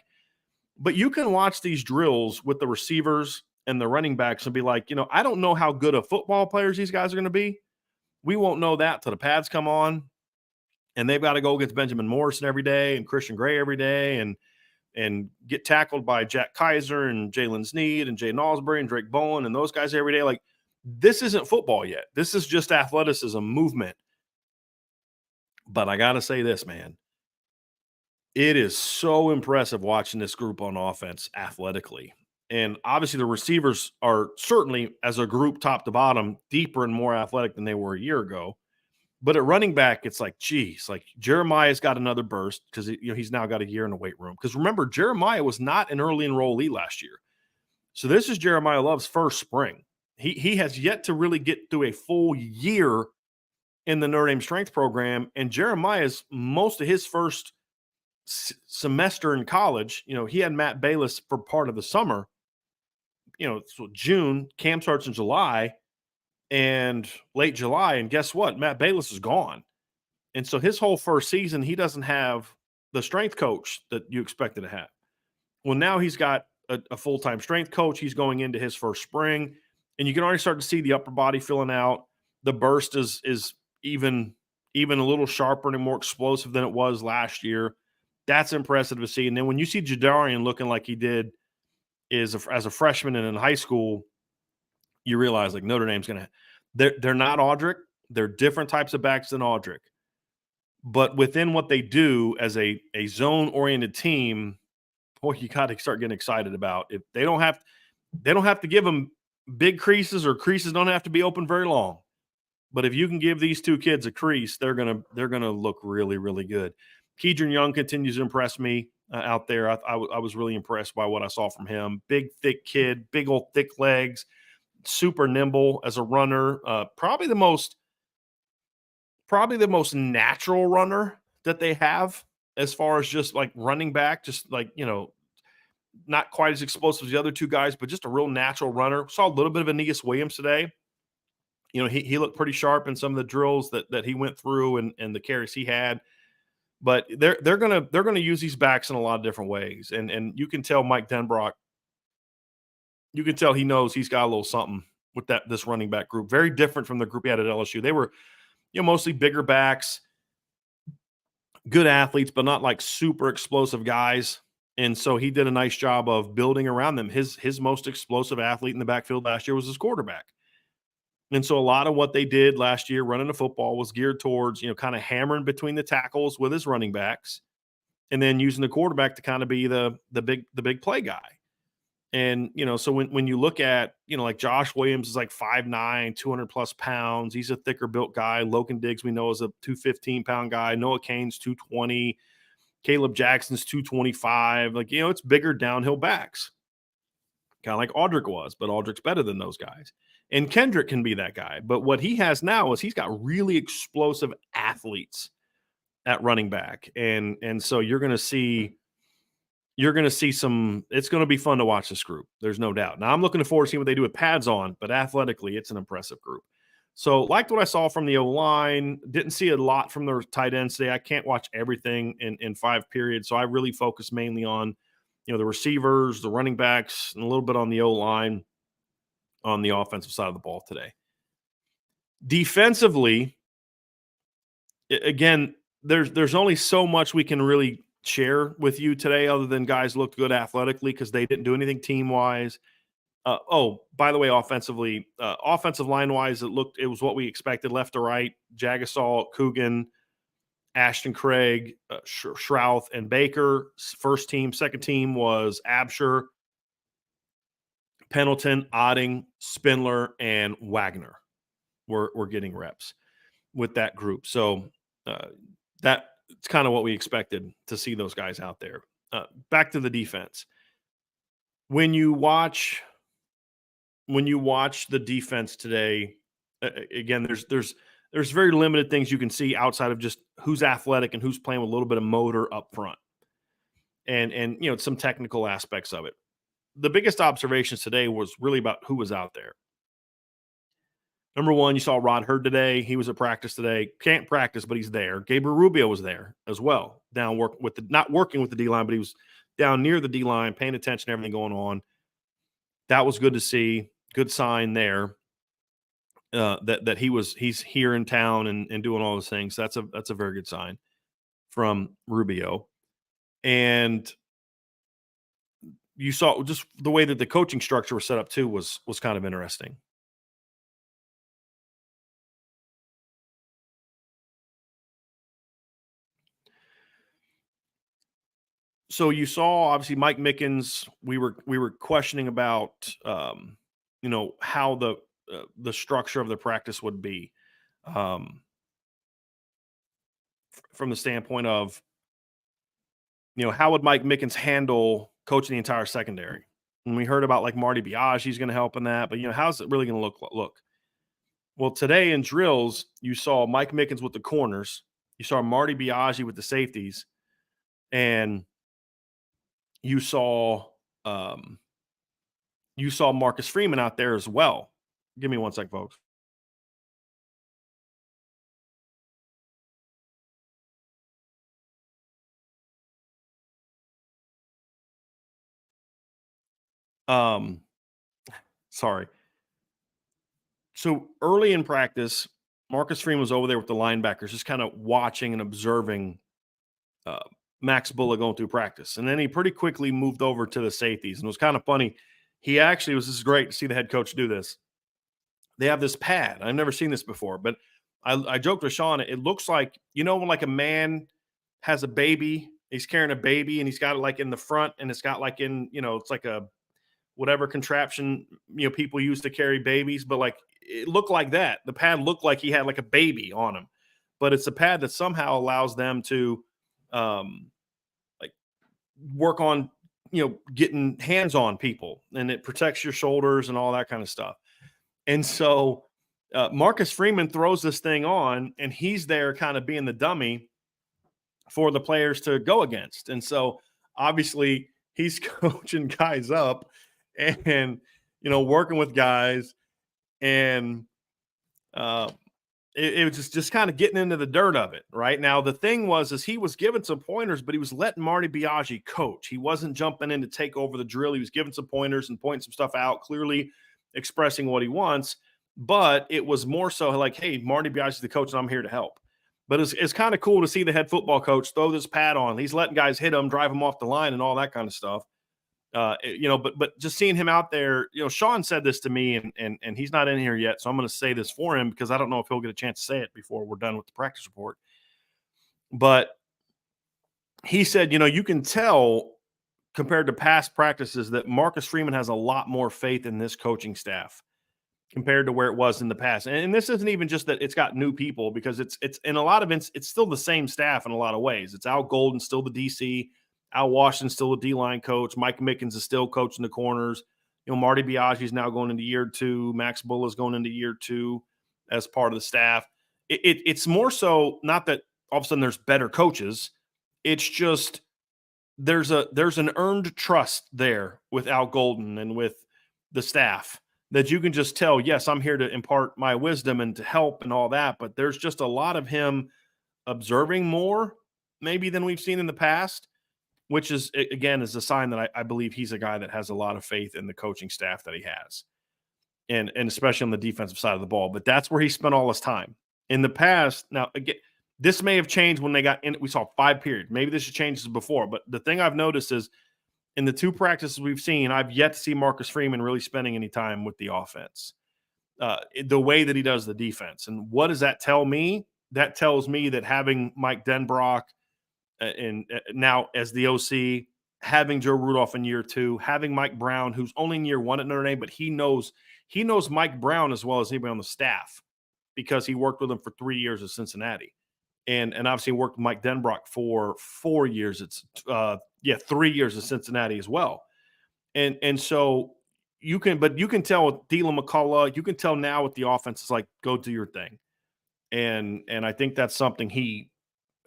But you can watch these drills with the receivers and the running backs and be like, I don't know how good of football players these guys are going to be. We won't know that till the pads come on, and they've got to go against Benjamin Morrison every day and Christian Gray every day and get tackled by Jack Kaiser and Jalen Sneed and Jay Osbury and Drake Bowen and those guys every day. Like, this isn't football yet. This is just athleticism, movement. But I got to say this, man. It is so impressive watching this group on offense athletically. And obviously the receivers are certainly, as a group top to bottom, deeper and more athletic than they were a year ago. But at running back, it's like, geez, like Jeremiah's got another burst because he's now got a year in the weight room. Because remember, Jeremiah was not an early enrollee last year. So this is Jeremiah Love's first spring. He has yet to really get through a full year in the Notre Dame strength program. And Jeremiah's most of his first semester in college, he had Matt Bayless for part of the summer, so June, camp starts in July and late July. And guess what? Matt Bayless is gone. And so his whole first season, he doesn't have the strength coach that you expected to have. Well, now he's got a full-time strength coach. He's going into his first spring, and you can already start to see the upper body filling out. The burst is even a little sharper and more explosive than it was last year. That's impressive to see. And then when you see Jadarian looking like he did as a freshman and in high school, you realize like Notre Dame's going to – they're not Audric. They're different types of backs than Audric. But within what they do as a zone-oriented team, boy, you got to start getting excited about. If they don't have to give them big creases, or creases don't have to be open very long. But if you can give these two kids a crease, they're gonna look really, really good. Keidron Young continues to impress me out there. I was really impressed by what I saw from him. Big, thick kid, big old thick legs, super nimble as a runner. Probably the most natural runner that they have as far as just like running back, just like, not quite as explosive as the other two guys, but just a real natural runner. Saw a little bit of Aeneas Williams today. He looked pretty sharp in some of the drills that he went through and the carries he had. But they're gonna use these backs in a lot of different ways. And you can tell Mike Denbrock, you can tell he knows he's got a little something with this running back group. Very different from the group he had at LSU. They were, mostly bigger backs, good athletes, but not like super explosive guys. And so he did a nice job of building around them. His most explosive athlete in the backfield last year was his quarterback. And so a lot of what they did last year running the football was geared towards, kind of hammering between the tackles with his running backs and then using the quarterback to kind of be the big play guy. And, so when you look at, like Josh Williams is like 5'9", 200 plus pounds. He's a thicker built guy. Logan Diggs, we know, is a 215-pound guy. Noah Cain's 220. Caleb Jackson's 225. Like, it's bigger downhill backs. Kind of like Audric was, but Audric's better than those guys. And Kendrick can be that guy. But what he has now is he's got really explosive athletes at running back. And so you're going to see some – it's going to be fun to watch this group. There's no doubt. Now, I'm looking forward to seeing what they do with pads on, but athletically, it's an impressive group. So liked what I saw from the O-line. Didn't see a lot from the tight ends today. I can't watch everything in 5 periods, so I really focus mainly on, the receivers, the running backs, and a little bit on the O-line on the offensive side of the ball today. Defensively, again, there's only so much we can really share with you today other than guys looked good athletically because they didn't do anything team-wise. By the way, offensively, offensive line-wise, it was what we expected left to right. Jagasol, Coogan, Ashton Craig, Shrouth, and Baker. First team. Second team was Absher, Pendleton, Otting, Spindler, and Wagner were getting reps with that group. So that's kind of what we expected to see those guys out there. Back to the defense. When you watch the defense today, again, there's very limited things you can see outside of just who's athletic and who's playing with a little bit of motor up front. and some technical aspects of it. The biggest observations today was really about who was out there. Number one, you saw Rod Hurd today. He was at practice today. Can't practice, but he's there. Gabriel Rubio was there as well, down work with the not working with the D line, but he was down near the D line, paying attention to everything going on. That was good to see. Good sign there. That he's here in town and doing all those things. That's a very good sign from Rubio. And you saw just the way that the coaching structure was set up too was kind of interesting. So you saw obviously Mike Mickens. We were questioning about how the structure of the practice would be um, from the standpoint of how would Mike Mickens handle coaching the entire secondary. And we heard about like Marty Biagi's going to help in that, but how's it really going to look? Well, today in drills you saw Mike Mickens with the corners, you saw Marty Biagi with the safeties, and you saw um, you saw Marcus Freeman out there as well. Give me one sec, folks. Um, Sorry. So early in practice, Marcus Freeman was over there with the linebackers, just kind of watching and observing uh, Max Bullough going through practice. And then he pretty quickly moved over to the safeties. And it was kind of funny. He actually was, this is great to see the head coach do this. They have this pad. I've never seen this before, but I joked with Sean. It looks like, when like a man has a baby, he's carrying a baby and he's got it like in the front and it's got like it's like a whatever contraption people use to carry babies, but like it looked like that. The pad looked like he had like a baby on him, but it's a pad that somehow allows them to um, like work on getting hands on people, and it protects your shoulders and all that kind of stuff. And so Marcus Freeman throws this thing on, and he's there kind of being the dummy for the players to go against. And so obviously he's coaching guys up and working with guys, and uh, it was just kind of getting into the dirt of it. Right now, the thing was is he was giving some pointers, but he was letting Marty Biagi coach. He wasn't jumping in to take over the drill. He was giving some pointers and pointing some stuff out, clearly expressing what he wants. But it was more so like, hey, Marty Biagi's the coach, and I'm here to help. But it's kind of cool to see the head football coach throw this pad on. He's letting guys hit him, drive him off the line, and all that kind of stuff. But just seeing him out there, Sean said this to me, and he's not in here yet, so I'm going to say this for him because I don't know if he'll get a chance to say it before we're done with the practice report. But he said, you can tell compared to past practices that Marcus Freeman has a lot more faith in this coaching staff compared to where it was in the past. And this isn't even just that it's got new people, because it's in a lot of it's still the same staff in a lot of ways. It's Al Golden, still the DC. Al Washington, still a D-line coach. Mike Mickens is still coaching the corners. Marty Biagi is now going into year 2. Max Bullough is going into year 2 as part of the staff. It's more so not that all of a sudden there's better coaches. It's just there's an earned trust there with Al Golden and with the staff that you can just tell, yes, I'm here to impart my wisdom and to help and all that. But there's just a lot of him observing more maybe than we've seen in the past, which is, again, is a sign that I believe he's a guy that has a lot of faith in the coaching staff that he has, and especially on the defensive side of the ball. But that's where he spent all his time in the past. Now, again, this may have changed when they got in. We saw 5 periods. Maybe this has changed before. But the thing I've noticed is in the 2 practices we've seen, I've yet to see Marcus Freeman really spending any time with the offense, the way that he does the defense. And what does that tell me? That tells me that having Mike Denbrock and now as the OC, having Joe Rudolph in year 2, having Mike Brown, who's only in year 1 at Notre Dame, but he knows Mike Brown as well as anybody on the staff because he worked with him for 3 years at Cincinnati, and obviously worked with Mike Denbrock for 4 years. It's 3 years at Cincinnati as well, and so you can tell with Dylan McCullough, you can tell now with the offense, it's like go do your thing, and I think that's something he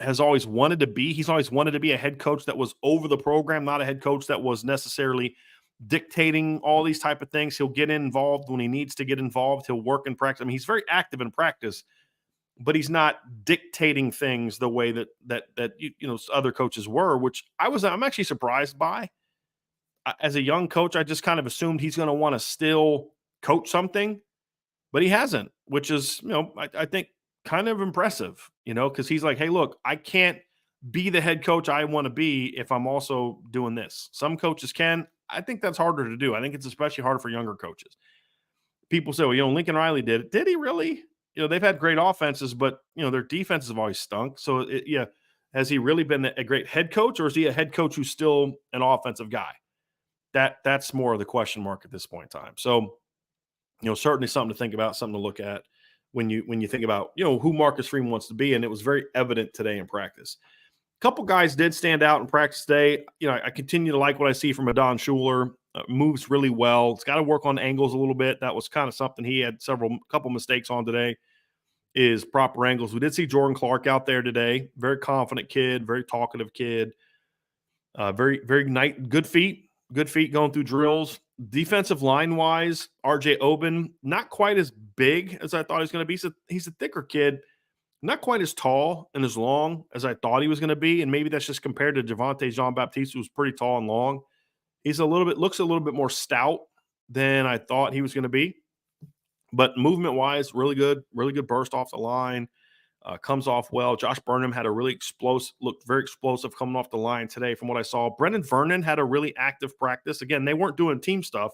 has always wanted to be. He's always wanted to be a head coach that was over the program, not a head coach that was necessarily dictating all these type of things. He'll get involved when he needs to get involved. He'll work in practice. I mean, he's very active in practice, but he's not dictating things the way that other coaches were, which I'm actually surprised by. As a young coach, I just kind of assumed he's going to want to still coach something, but he hasn't, which is, I think kind of impressive, because he's like, hey, look, I can't be the head coach I want to be if I'm also doing this. Some coaches can. I think that's harder to do. I think it's especially hard for younger coaches. People say, well, Lincoln Riley did it. Did he really? They've had great offenses, but, their defenses have always stunk. So, has he really been a great head coach, or is he a head coach who's still an offensive guy? That's more of the question mark at this point in time. So, certainly something to think about, something to look at when you think about, who Marcus Freeman wants to be. And it was very evident today in practice. A couple guys did stand out in practice today. I continue to like what I see from Adon Schuler. Moves really well. It's got to work on angles a little bit. That was kind of something he had couple mistakes on today, is proper angles. We did see Jordan Clark out there today. Very confident kid, very talkative kid. Very, very good feet going through drills. Defensive line wise, RJ Oben, not quite as big as I thought he was going to be. He's a thicker kid, not quite as tall and as long as I thought he was going to be. And maybe that's just compared to Javonte Jean-Baptiste, who's pretty tall and long. He's looks a little bit more stout than I thought he was going to be. But movement wise, really good burst off the line. Comes off well. Josh Burnham had a really looked very explosive coming off the line today from what I saw. Brendan Vernon had a really active practice. Again, they weren't doing team stuff,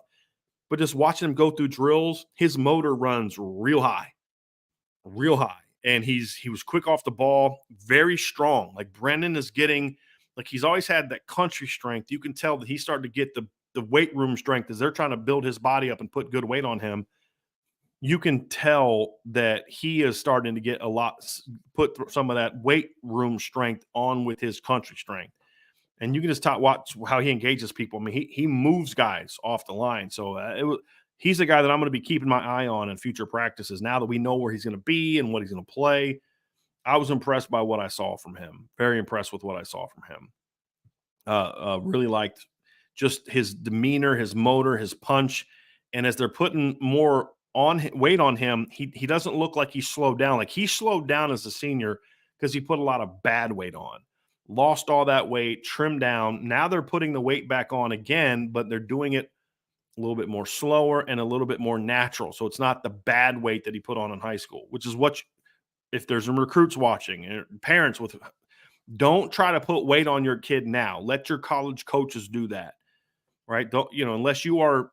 but just watching him go through drills, his motor runs real high. And he was quick off the ball, very strong. Like Brendan is getting, like he's always had that country strength. You can tell that he's starting to get the weight room strength as they're trying to build his body up and put good weight on him. You can tell that he is starting to get put some of that weight room strength on with his country strength. And you can just watch how he engages people. I mean, he moves guys off the line. So he's a guy that I'm going to be keeping my eye on in future practices now that we know where he's going to be and what he's going to play. I was impressed by what I saw from him. Very impressed with what I saw from him. Really liked just his demeanor, his motor, his punch. And as they're putting more weight on him, he doesn't look like he's slowed down. Like he slowed down as a senior because he put a lot of bad weight on. Lost all that weight, trimmed down. Now they're putting the weight back on again, but they're doing it a little bit more slower and a little bit more natural. So it's not the bad weight that he put on in high school, which is if there's some recruits watching and parents don't try to put weight on your kid now. Let your college coaches do that. Right. Don't, unless you are,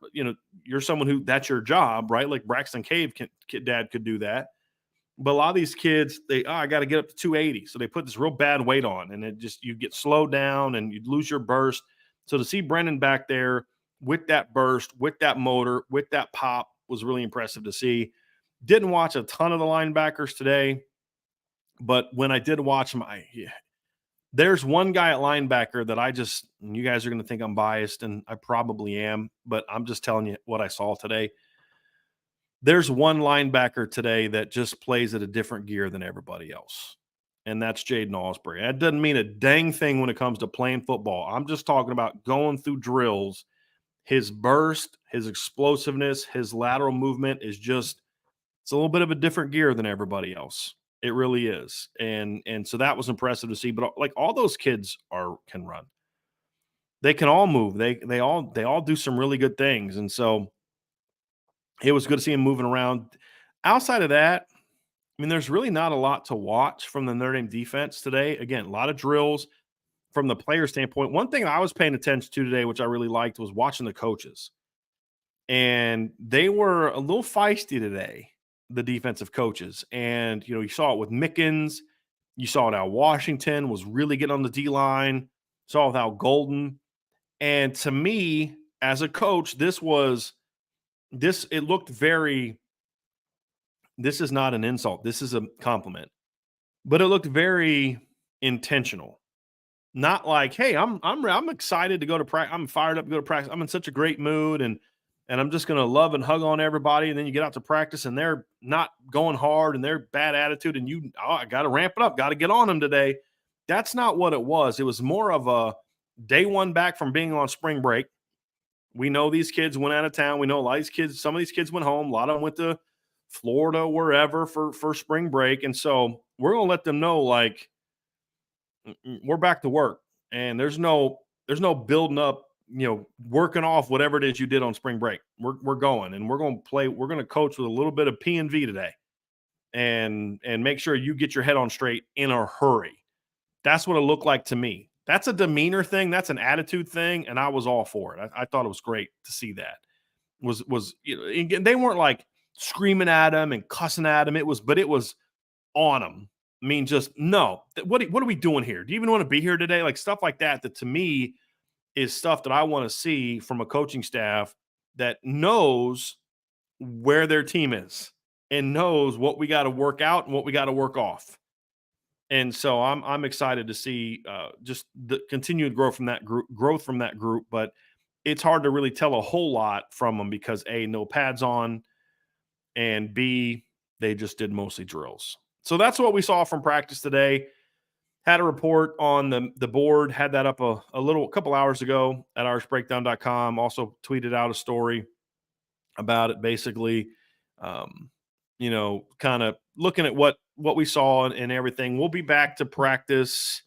you're someone who that's your job, right? Like Braxton Cave dad could do that. But a lot of these kids, I got to get up to 280. So they put this real bad weight on and you get slowed down and you lose your burst. So to see Brendan back there with that burst, with that motor, with that pop was really impressive to see. Didn't watch a ton of the linebackers today, but when I did watch them, there's one guy at linebacker that you guys are going to think I'm biased, and I probably am, but I'm just telling you what I saw today. There's one linebacker today that just plays at a different gear than everybody else, and that's Jaden Osbury. That doesn't mean a dang thing when it comes to playing football. I'm just talking about going through drills. His burst, his explosiveness, his lateral movement is it's a little bit of a different gear than everybody else. It really is. And so that was impressive to see. But like all those kids can run. They can all move. They all do some really good things. And so it was good to see him moving around. Outside of that, I mean, there's really not a lot to watch from the Notre Dame defense today. Again, a lot of drills from the player standpoint. One thing I was paying attention to today, which I really liked, was watching the coaches. And they were a little feisty today, the defensive coaches. And, you saw it with Mickens. You saw it how Washington was really getting on the D-line. Saw it with Al Golden. And to me, as a coach, this is not an insult. This is a compliment. But it looked very intentional. Not like, hey, I'm excited to go to practice. I'm fired up to go to practice. I'm in such a great mood and I'm just going to love and hug on everybody. And then you get out to practice and they're not going hard and they're bad attitude. And I got to ramp it up, got to get on them today. That's not what it was. It was more of a day one back from being on spring break. We know these kids went out of town. We know a lot of these kids, some of these kids went home. A lot of them went to Florida, wherever for spring break. And so we're gonna let them know, like, we're back to work. And there's no building up, working off whatever it is you did on spring break. We're going and we're gonna play, we're gonna coach with a little bit of P&V today and make sure you get your head on straight in a hurry. That's what it looked like to me. That's a demeanor thing. That's an attitude thing. And I was all for it. I thought it was great to see that. Again, they weren't like screaming at him and cussing at him. It was on him. I mean, just no. What are we doing here? Do you even want to be here today? Like stuff like that. That to me is stuff that I want to see from a coaching staff that knows where their team is and knows what we got to work out and what we got to work off. And so I'm excited to see just the continued growth from that group. But it's hard to really tell a whole lot from them because A, no pads on, and B, they just did mostly drills. So that's what we saw from practice today. Had a report on the board, had that up a couple hours ago at irishbreakdown.com. Also tweeted out a story about it, basically, kind of looking at what we saw and everything. We'll be back to practice.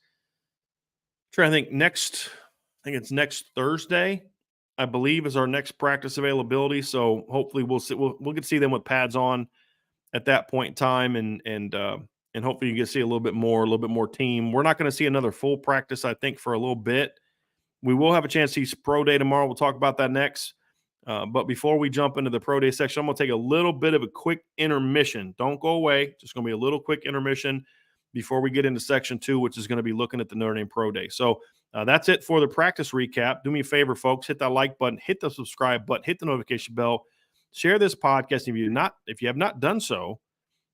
I think it's next Thursday, I believe, is our next practice availability. So hopefully we'll get to see them with pads on at that point in time, and hopefully you get to see a little bit more team. We're not going to see another full practice, I think, for a little bit. We will have a chance to see pro day tomorrow. We'll talk about that next. But before we jump into the pro day section, I'm going to take a little bit of a quick intermission. Don't go away. Just going to be a little quick intermission before we get into section 2, which is going to be looking at the Notre Dame pro day. So that's it for the practice recap. Do me a favor, folks. Hit that like button, hit the subscribe button, hit the notification bell, share this podcast. If you have not done so,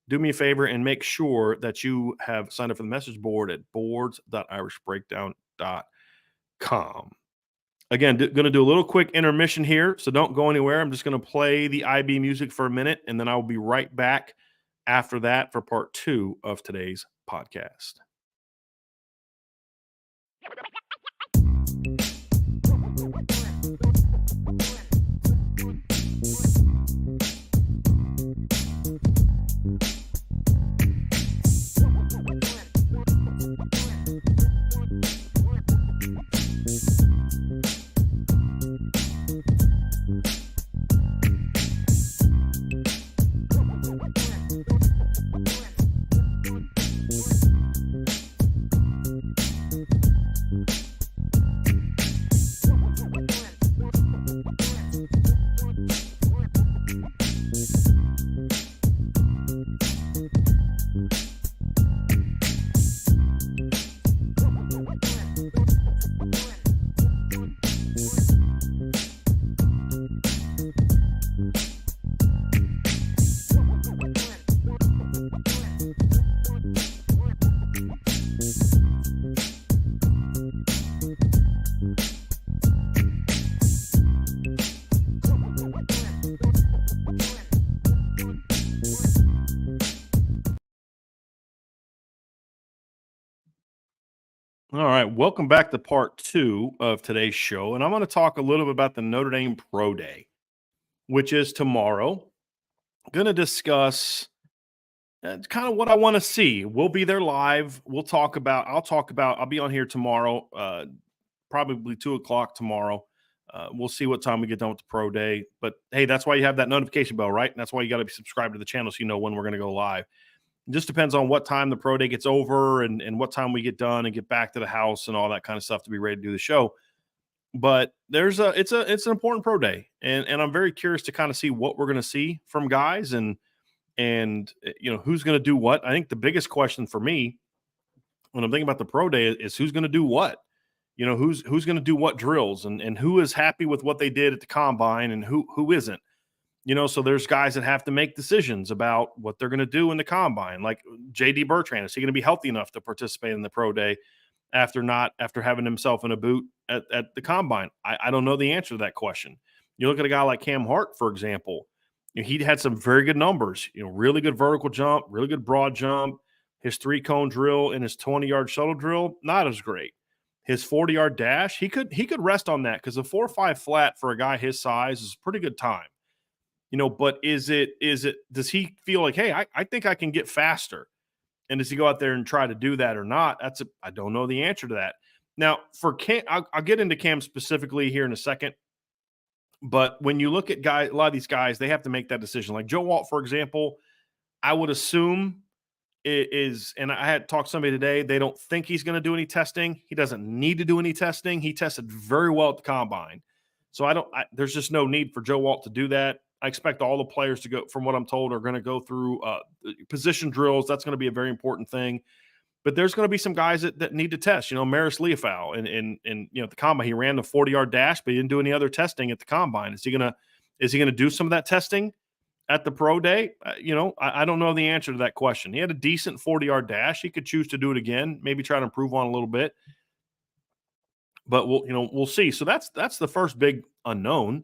do me a favor and make sure that you have signed up for the message board at boards.irishbreakdown.com. Again, going to do a little quick intermission here, so don't go anywhere. I'm just going to play the IB music for a minute, and then I will be right back after that for part 2 of today's podcast. All right, welcome back to part 2 of today's show, and I'm going to talk a little bit about the Notre Dame Pro Day, which is tomorrow. I'm going to discuss kind of what I want to see. We'll be there live. I'll be on here tomorrow, probably 2 o'clock tomorrow. We'll see what time we get done with the Pro Day. But, hey, that's why you have that notification bell, right? And that's why you got to be subscribed to the channel so you know when we're going to go live. It just depends on what time the pro day gets over and what time we get done and get back to the house and all that kind of stuff to be ready to do the show. But it's an important pro day, and I'm very curious to kind of see what we're going to see from guys and who's going to do what. I think the biggest question for me when I'm thinking about the pro day is who's going to do what. Who's going to do what drills and who is happy with what they did at the combine and who isn't. So there's guys that have to make decisions about what they're going to do in the combine. Like J.D. Bertrand, is he going to be healthy enough to participate in the pro day after having himself in a boot at the combine? I don't know the answer to that question. You look at a guy like Cam Hart, for example. He had some very good numbers. Really good vertical jump, really good broad jump. His 3-cone drill and his 20-yard shuttle drill, not as great. His 40-yard dash, he could rest on that because a 4.5 flat for a guy his size is a pretty good time. But is it does he feel like, hey, I think I can get faster? And does he go out there and try to do that or not? I don't know the answer to that. Now, for Cam, I'll get into Cam specifically here in a second. But when you look at a lot of these guys, they have to make that decision. Like Joe Alt, for example, I would assume is, and I had talked to somebody today, they don't think he's going to do any testing. He doesn't need to do any testing. He tested very well at the combine. So there's just no need for Joe Alt to do that. I expect all the players to go, from what I'm told, are going to go through position drills. That's going to be a very important thing. But there's going to be some guys that need to test. Maris Leofau, and at the combine, he ran the 40-yard dash, but he didn't do any other testing at the combine. Is he gonna do some of that testing at the pro day? I don't know the answer to that question. He had a decent 40-yard dash. He could choose to do it again, maybe try to improve on a little bit. But we'll see. So that's the first big unknown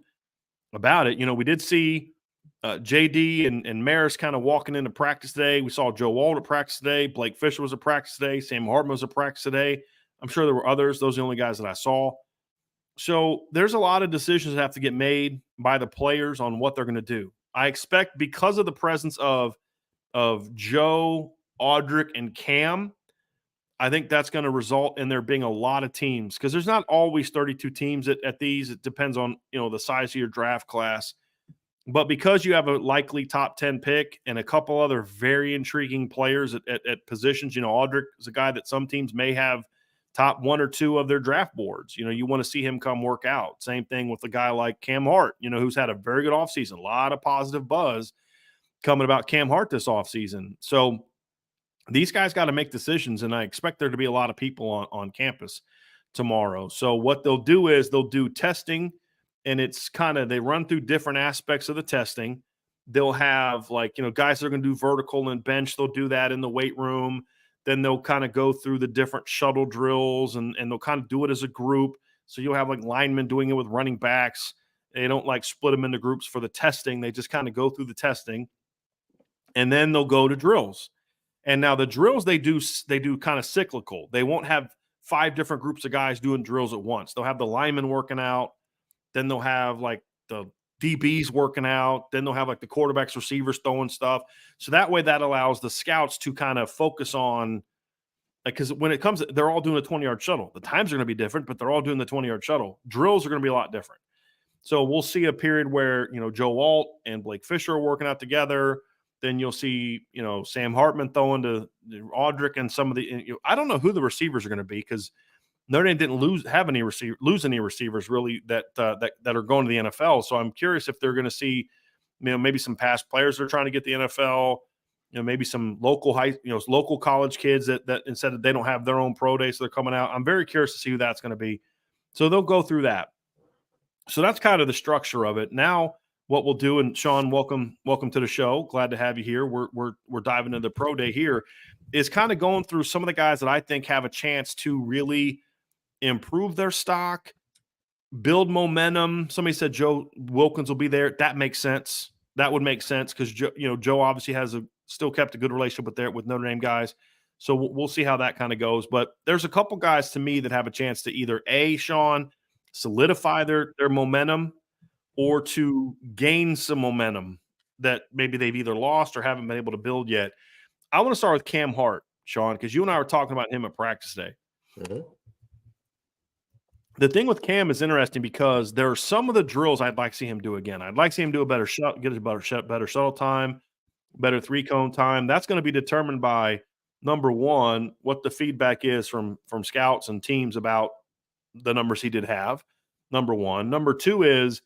about it. We did see JD and Maris kind of walking into practice today. We saw Joe Wald at practice today. Blake Fisher was at practice today. Sam Hartman was at practice today. I'm sure there were others. Those are the only guys that I saw. So there's a lot of decisions that have to get made by the players on what they're going to do. I expect, because of the presence of Joe, Audric, and Cam, I think that's going to result in there being a lot of teams, because there's not always 32 teams at these. It depends on the size of your draft class. But because you have a likely top 10 pick and a couple other very intriguing players at positions, Audric is a guy that some teams may have top 1 or 2 of their draft boards. You want to see him come work out. Same thing with a guy like Cam Hart, who's had a very good offseason. A lot of positive buzz coming about Cam Hart this offseason. So these guys got to make decisions, and I expect there to be a lot of people on campus tomorrow. So what they'll do is they'll do testing. And it's they run through different aspects of the testing. They'll have guys that are going to do vertical and bench. They'll do that in the weight room. Then they'll kind of go through the different shuttle drills, and they'll kind of do it as a group. So you'll have linemen doing it with running backs. They don't split them into groups for the testing. They just kind of go through the testing. And then they'll go to drills. And now the drills they do kind of cyclical. They won't have 5 different groups of guys doing drills at once. They'll have the linemen working out. Then they'll have the DBs working out. Then they'll have the quarterbacks, receivers throwing stuff. So that way that allows the scouts to kind of focus on, because when it comes, they're all doing a 20-yard shuttle. The times are going to be different, but they're all doing the 20-yard shuttle. Drills are going to be a lot different. So we'll see a period where, Joe Walt and Blake Fisher are working out together. Then you'll see, Sam Hartman throwing to Audric and some of the, I don't know who the receivers are going to be, because Notre Dame didn't lose any receivers really that are going to the NFL. So I'm curious if they're going to see, maybe some past players that are trying to get the NFL, maybe some local local college kids that instead of, they don't have their own pro day, so they're coming out. I'm very curious to see who that's going to be. So they'll go through that. So that's kind of the structure of it. Now, what we'll do, and Sean, welcome to the show. Glad to have you here. We're diving into the pro day here, is kind of going through some of the guys that I think have a chance to really improve their stock, build momentum. Somebody said Joe Wilkins will be there. That makes sense. That would make sense, because Joe obviously has still kept a good relationship with Notre Dame guys. So we'll see how that kind of goes. But there's a couple guys to me that have a chance to either Sean, solidify their momentum, or to gain some momentum that maybe they've either lost or haven't been able to build yet. I want to start with Cam Hart, Sean, because you and I were talking about him at practice day. Mm-hmm. The thing with Cam is interesting because there are some of the drills I'd like to see him do again. I'd like to see him do a better shot, get a better shuttle time, better 3-cone time. That's going to be determined by, number one, what the feedback is from scouts and teams about the numbers he did have, number one. Number two is,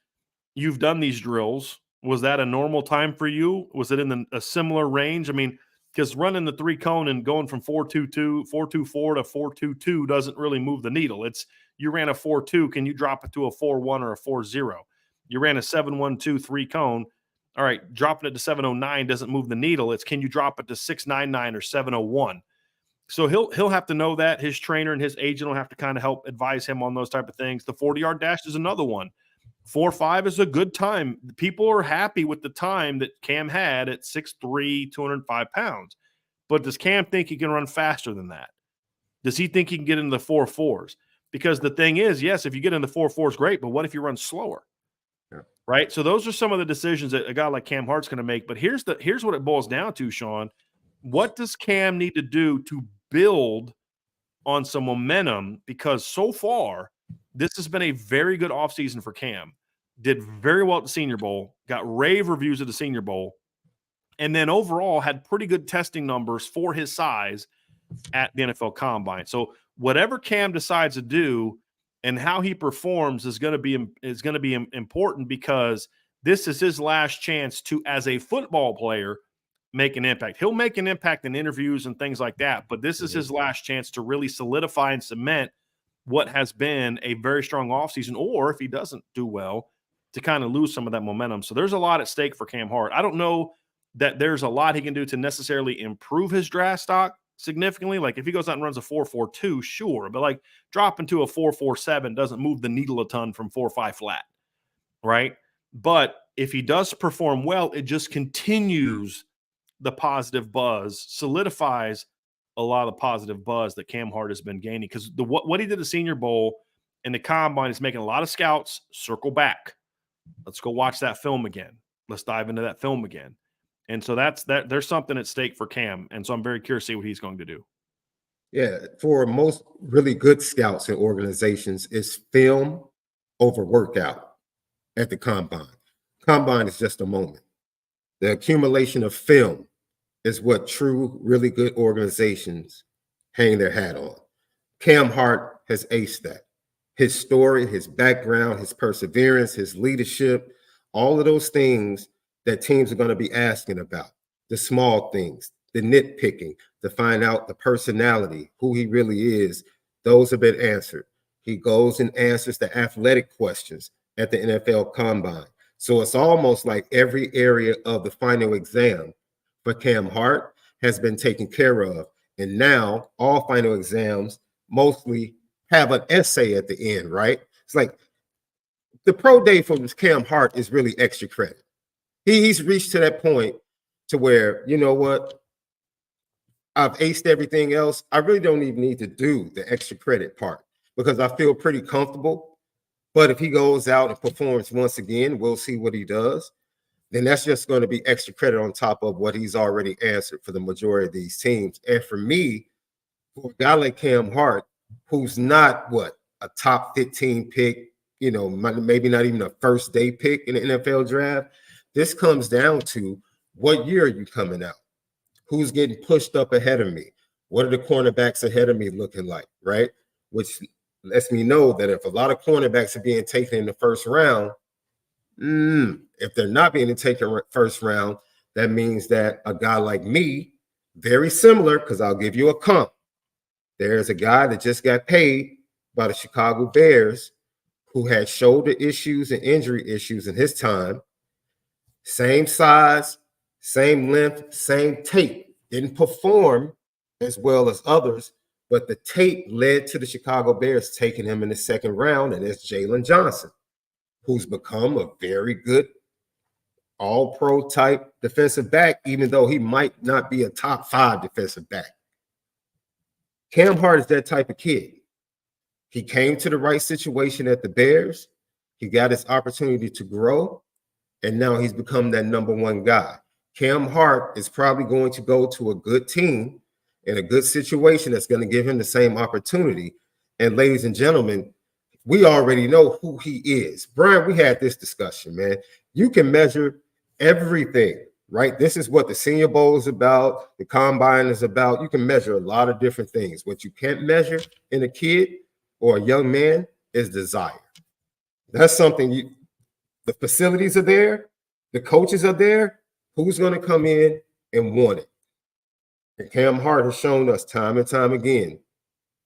you've done these drills. Was that a normal time for you? Was it in a similar range? I mean, because running the 3-cone and going from 4.22, 4.24 to 4.22 doesn't really move the needle. It's, you ran a 4.2, can you drop it to a 4.1 or a 4.0? You ran a 7.12 3-cone. All right, dropping it to 7.09 doesn't move the needle. It's, can you drop it to 6.99 or 7.01? So he'll have to know that. His trainer and his agent will have to kind of help advise him on those type of things. The 40-yard dash is another one. 4.5 is a good time. People are happy with the time that Cam had at 6'3", 205 pounds. But does Cam think he can run faster than that? Does he think he can get into the 4.4s? Because the thing is, yes, if you get in the 4.4s, great, but what if you run slower? Yeah. Right? So those are some of the decisions that a guy like Cam Hart's going to make. But here's what it boils down to, Sean. What does Cam need to do to build on some momentum? Because so far, this has been a very good offseason for Cam. Did very well at the Senior Bowl, got rave reviews at the Senior Bowl, and then overall had pretty good testing numbers for his size at the NFL Combine. So whatever Cam decides to do and how he performs is going to be important, because this is his last chance to, as a football player, make an impact. He'll make an impact in interviews and things like that, but this is his last chance to really solidify and cement what has been a very strong offseason, or if he doesn't do well, to kind of lose some of that momentum. So there's a lot at stake for Cam Hart. I don't know that there's a lot he can do to necessarily improve his draft stock significantly. Like if he goes out and runs a 4.42, sure, but like dropping to a 4.47 doesn't move the needle a ton from 4.5 flat, right? But if he does perform well, it just continues the positive buzz, solidifies a lot of the positive buzz that Cam Hart has been gaining, because what he did at Senior Bowl and the Combine is making a lot of scouts circle back. Let's go watch that film again. Let's dive into that film again. And so there's something at stake for Cam. And so I'm very curious to see what he's going to do. Yeah, for most really good scouts and organizations, it's film over workout at the Combine. Combine is just a moment. The accumulation of film is what true, really good organizations hang their hat on. Cam Hart has aced that. His story, his background, his perseverance, his leadership, all of those things that teams are going to be asking about. The small things, the nitpicking, to find out the personality, who he really is, those have been answered. He goes and answers the athletic questions at the NFL Combine. So it's almost like every area of the final exam for Cam Hart has been taken care of. And now all final exams mostly have an essay at the end, right? It's like the pro day for Cam Hart is really extra credit. He's reached to that point to where, you know what, I've aced everything else. I really don't even need to do the extra credit part because I feel pretty comfortable. But if he goes out and performs once again, we'll see what he does. Then that's just going to be extra credit on top of what he's already answered for the majority of these teams. And for me, for a guy like Cam Hart, who's not a top 15 pick, maybe not even a first day pick in the NFL draft, this comes down to what year are you coming out? Who's getting pushed up ahead of me? What are the cornerbacks ahead of me looking like, right? Which lets me know that if a lot of cornerbacks are being taken in the first round, if they're not being taken first round, that means that a guy like me, very similar, because I'll give you a comp. There's a guy that just got paid by the Chicago Bears who had shoulder issues and injury issues in his time. Same size, same length, same tape. Didn't perform as well as others, but the tape led to the Chicago Bears taking him in the second round, and it's Jalen Johnson, who's become a very good all-pro type defensive back, even though he might not be a top 5 defensive back. Cam Hart is that type of kid. He came to the right situation at the Bears. He got his opportunity to grow, and now he's become that number one guy. Cam Hart is probably going to go to a good team in a good situation that's going to give him the same opportunity. And ladies and gentlemen, we already know who he is. Brian, we had this discussion, man. You can measure everything, right? This is what the Senior Bowl is about. The Combine is about. You can measure a lot of different things. What you can't measure in a kid or a young man is desire. That's something the facilities are there. The coaches are there. Who's going to come in and want it? And Cam Hart has shown us time and time again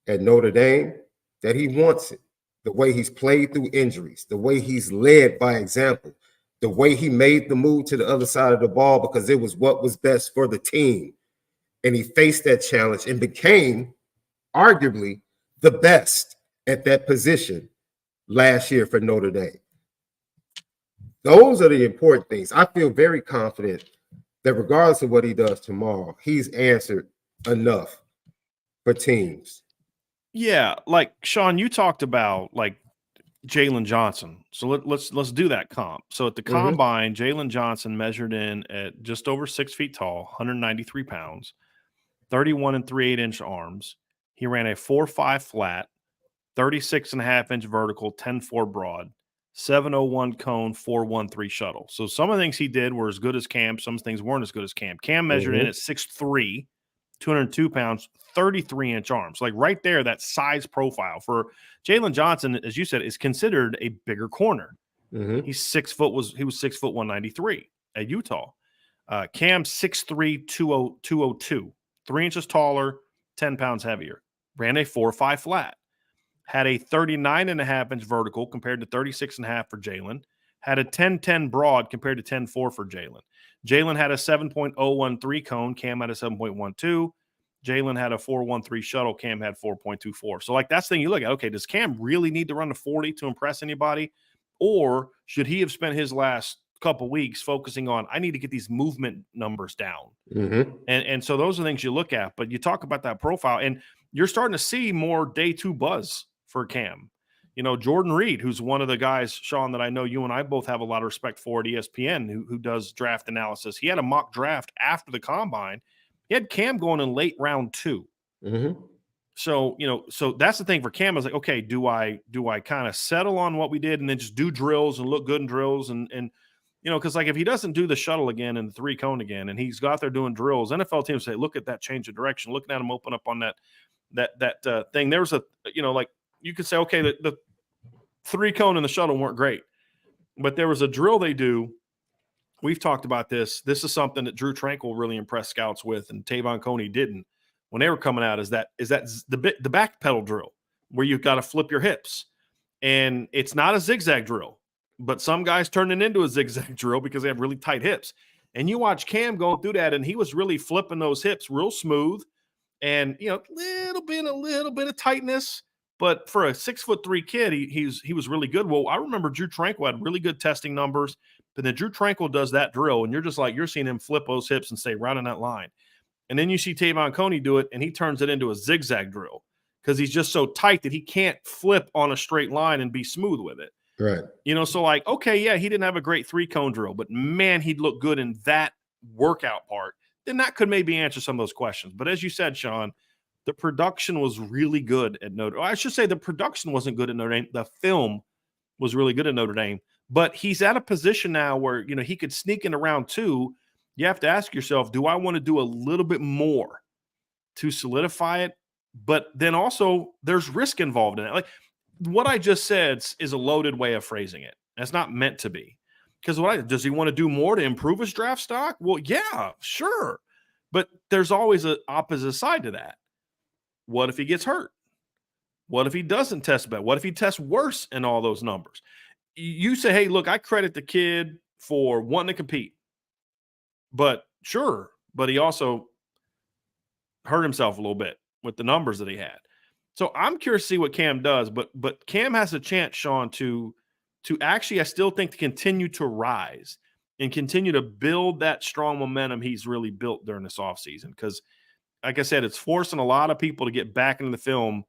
at Notre Dame that he wants it. The way he's played through injuries, the way he's led by example, the way he made the move to the other side of the ball because it was what was best for the team. And he faced that challenge and became arguably the best at that position last year for Notre Dame. Those are the important things. I feel very confident that regardless of what he does tomorrow, he's answered enough for teams. Yeah, like Sean, you talked about like Jalen Johnson. So let's do that comp. So at the combine, Jalen Johnson measured in at just over 6 feet tall, 193 pounds, 31 and 3/8 inch arms. He ran a 4.5 flat, 36.5 inch vertical, 10.4 broad, 701 cone, 413 shuttle. So some of the things he did were as good as Cam. Some things weren't as good as Cam. Cam measured in at 6'3", 202 pounds, 33-inch arms. Like right there, that size profile for Jalen Johnson, as you said, is considered a bigger corner. He's 6 foot. He was 6 foot 193 at Utah. Cam 6'3", 202, 3 inches taller, 10 pounds heavier. Ran a 4.5 flat. Had a 39.5-inch vertical compared to 36.5 for Jalen. Had a 10.10 broad compared to 10.4 for Jalen. Jalen had a 7.013 cone. Cam had a 7.12. Jalen had a 4.13 shuttle. Cam had 4.24. So, like, that's the thing you look at. Okay, does Cam really need to run the 40 to impress anybody? Or should he have spent his last couple weeks focusing on, I need to get these movement numbers down? And so those are things you look at. But you talk about that profile, and you're starting to see more day two buzz for Cam. You know, Jordan Reed, who's one of the guys, Sean, that I know you and I both have a lot of respect for at ESPN, who does draft analysis. He had a mock draft after the combine. He had Cam going in late round 2. So, you know, so that's the thing for Cam. I was like, okay, do I kind of settle on what we did and then just do drills and look good in drills and you know, because like if he doesn't do the shuttle again and the 3 cone again, and he's got there doing drills, NFL teams say, look at that change of direction, looking at him open up on that thing. There was a, you know, like you could say, okay, the 3 cone and the shuttle weren't great, but there was a drill they do. We've talked about this. This is something that Drew Tranquil really impressed scouts with, and Tavon Coney didn't when they were coming out. Is that the back pedal drill where you've got to flip your hips, and it's not a zigzag drill, but some guys turn it into a zigzag drill because they have really tight hips. And you watch Cam going through that, and he was really flipping those hips real smooth, and you know, a little bit of tightness. But for a 6'3" kid, he was really good. Well, I remember Drew Tranquil had really good testing numbers. But then Drew Tranquil does that drill, and you're just like, you're seeing him flip those hips and stay right on that line. And then you see Tavon Coney do it, and he turns it into a zigzag drill because he's just so tight that he can't flip on a straight line and be smooth with it. Right. You know, so like, okay, yeah, he didn't have a great 3 cone drill, but man, he'd look good in that workout part. Then that could maybe answer some of those questions. But as you said, Sean, the production was really good at Notre Dame. I should say the production wasn't good at Notre Dame. The film was really good at Notre Dame. But he's at a position now where, you know, he could sneak into round 2. You have to ask yourself, do I want to do a little bit more to solidify it? But then also there's risk involved in it. Like what I just said is a loaded way of phrasing it. That's not meant to be. Because does he want to do more to improve his draft stock? Well, yeah, sure. But there's always an opposite side to that. What if he gets hurt? What if he doesn't test better? What if he tests worse in all those numbers? You say, hey, look, I credit the kid for wanting to compete. But sure, but he also hurt himself a little bit with the numbers that he had. So I'm curious to see what Cam does, but Cam has a chance, Sean, to actually, I still think, to continue to rise and continue to build that strong momentum he's really built during this offseason. Because, like I said, it's forcing a lot of people to get back into the film.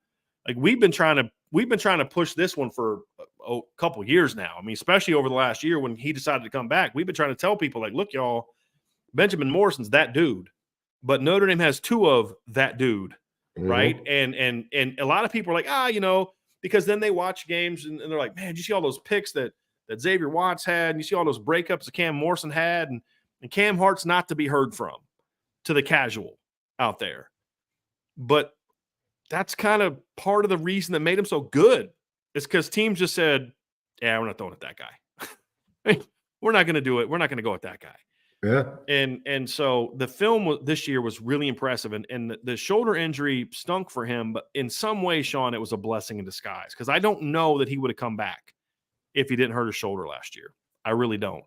Like we've been trying to push this one for a couple of years now. I mean, especially over the last year when he decided to come back, we've been trying to tell people like, look, y'all, Benjamin Morrison's that dude, but Notre Dame has 2 of that dude, right? And a lot of people are like, you know, because then they watch games and they're like, man, did you see all those picks that Xavier Watts had, and you see all those breakups that Cam Morrison had, and Cam Hart's not to be heard from to the casual out there. But that's kind of part of the reason that made him so good. It's because teams just said, yeah, we're not throwing at that guy. We're not going to do it. We're not going to go at that guy. Yeah. And so the film this year was really impressive. And the shoulder injury stunk for him. But in some way, Sean, it was a blessing in disguise. Because I don't know that he would have come back if he didn't hurt his shoulder last year. I really don't.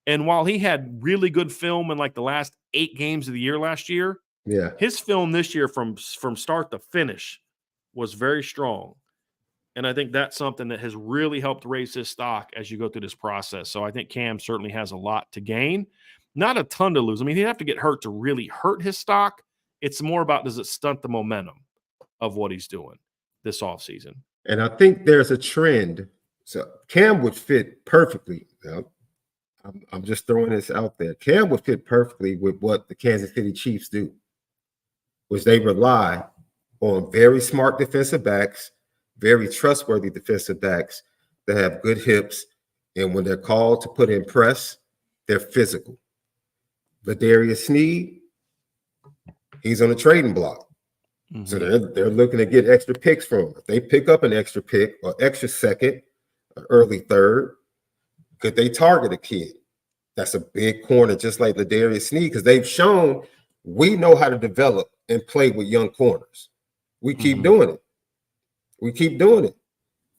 And while he had really good film in like the last 8 games of the year last year, yeah, his film this year from start to finish was very strong. And I think that's something that has really helped raise his stock as you go through this process. So I think Cam certainly has a lot to gain. Not a ton to lose. I mean, he'd have to get hurt to really hurt his stock It's more about, does it stunt the momentum of what he's doing this offseason? And I think there's a trend. So Cam would fit perfectly. I'm just throwing this out there. Cam would fit perfectly with what the Kansas City Chiefs do, which they rely on very smart defensive backs, very trustworthy defensive backs that have good hips. And when they're called to put in press, they're physical. Ladarius Sneed, he's on the trading block. Mm-hmm. So they're looking to get extra picks from him. If they pick up an extra pick or extra second, or early third, could they target a kid? That's a big corner, just like Ladarius Sneed, because they've shown we know how to develop and play with young corners. We keep doing it. We keep doing it.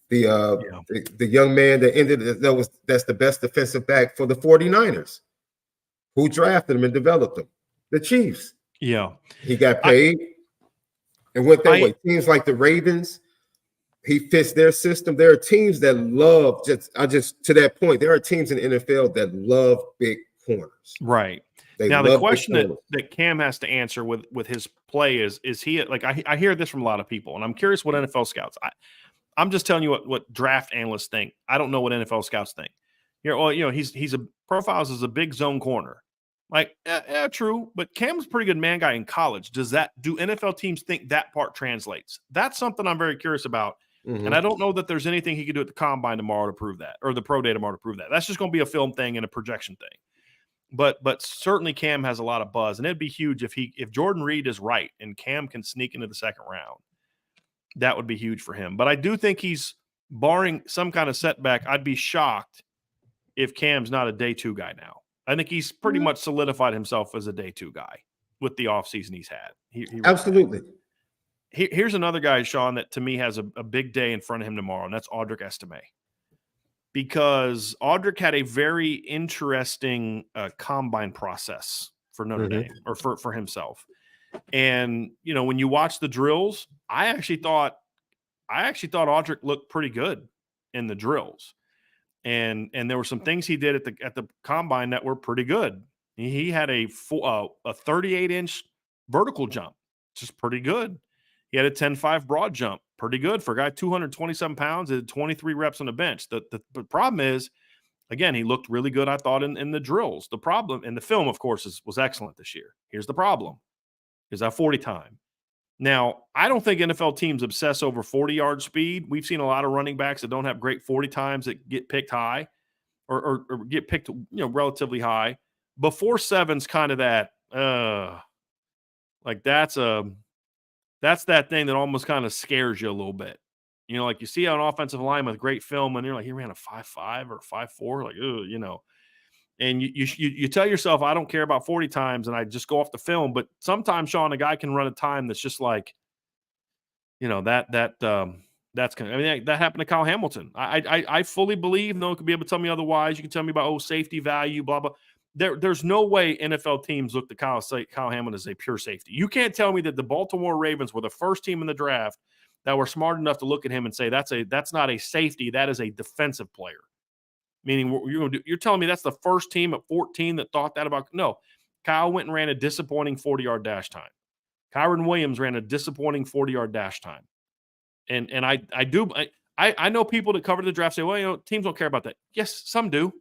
The young man that ended that's the best defensive back for the 49ers. Who drafted him and developed him? The Chiefs. Yeah. He got paid and went that way. Teams like the Ravens, he fits their system. There are teams that love to that point. There are teams in the NFL that love big corners. Right. Now the question that Cam has to answer with his play is he, like, I hear this from a lot of people, and I'm curious what NFL scouts. I'm just telling you what draft analysts think. I don't know what NFL scouts think. He's profiles as a big zone corner. Like, yeah, true, but Cam's a pretty good man guy in college. Do NFL teams think that part translates? That's something I'm very curious about. Mm-hmm. And I don't know that there's anything he could do at the combine tomorrow to prove that, or the pro day tomorrow to prove that. That's just going to be a film thing and a projection thing. But certainly Cam has a lot of buzz, and it'd be huge if Jordan Reed is right and Cam can sneak into the second round. That would be huge for him. But I do think he's, barring some kind of setback, I'd be shocked if Cam's not a day 2 guy now. I think he's pretty much solidified himself as a day 2 guy with the offseason he's had. He Absolutely. Here's another guy, Sean, that to me has a big day in front of him tomorrow, and that's Audric Estime. Because Audric had a very interesting combine process for Notre Dame, or for himself. And, when you watch the drills, I actually thought Audric looked pretty good in the drills. And there were some things he did at the combine that were pretty good. He had a 38-inch vertical jump, which is pretty good. He had a 10.5 broad jump, pretty good for a guy 227 pounds, did 23 reps on the bench. The problem is, again, he looked really good, I thought, in the drills. The problem, and the film, of course, was excellent this year. Here's the problem. Is that 40 time. Now, I don't think NFL teams obsess over 40-yard speed. We've seen a lot of running backs that don't have great 40 times that get picked high or get picked, relatively high. But 4.7's kind of that, like that's that thing that almost kind of scares you a little bit. Like you see an offensive line with great film and you're like, he ran a 5.5 or 5.4, like, And you tell yourself, I don't care about 40 times, and I just go off the film. But sometimes, Sean, a guy can run a time that's just like, that's kind of, that happened to Kyle Hamilton. I fully believe, no one could be able to tell me otherwise. You can tell me about, safety value, blah, blah. There's no way NFL teams look to Kyle Hamilton as a pure safety. You can't tell me that the Baltimore Ravens were the first team in the draft that were smart enough to look at him and say, that's not a safety, that is a defensive player. Meaning you're telling me that's the first team at 14 that thought that about? No. Kyle went and ran a disappointing 40-yard dash time. Kyron Williams ran a disappointing 40-yard dash time. And I know people that cover the draft say, well, teams don't care about that. Yes, some do.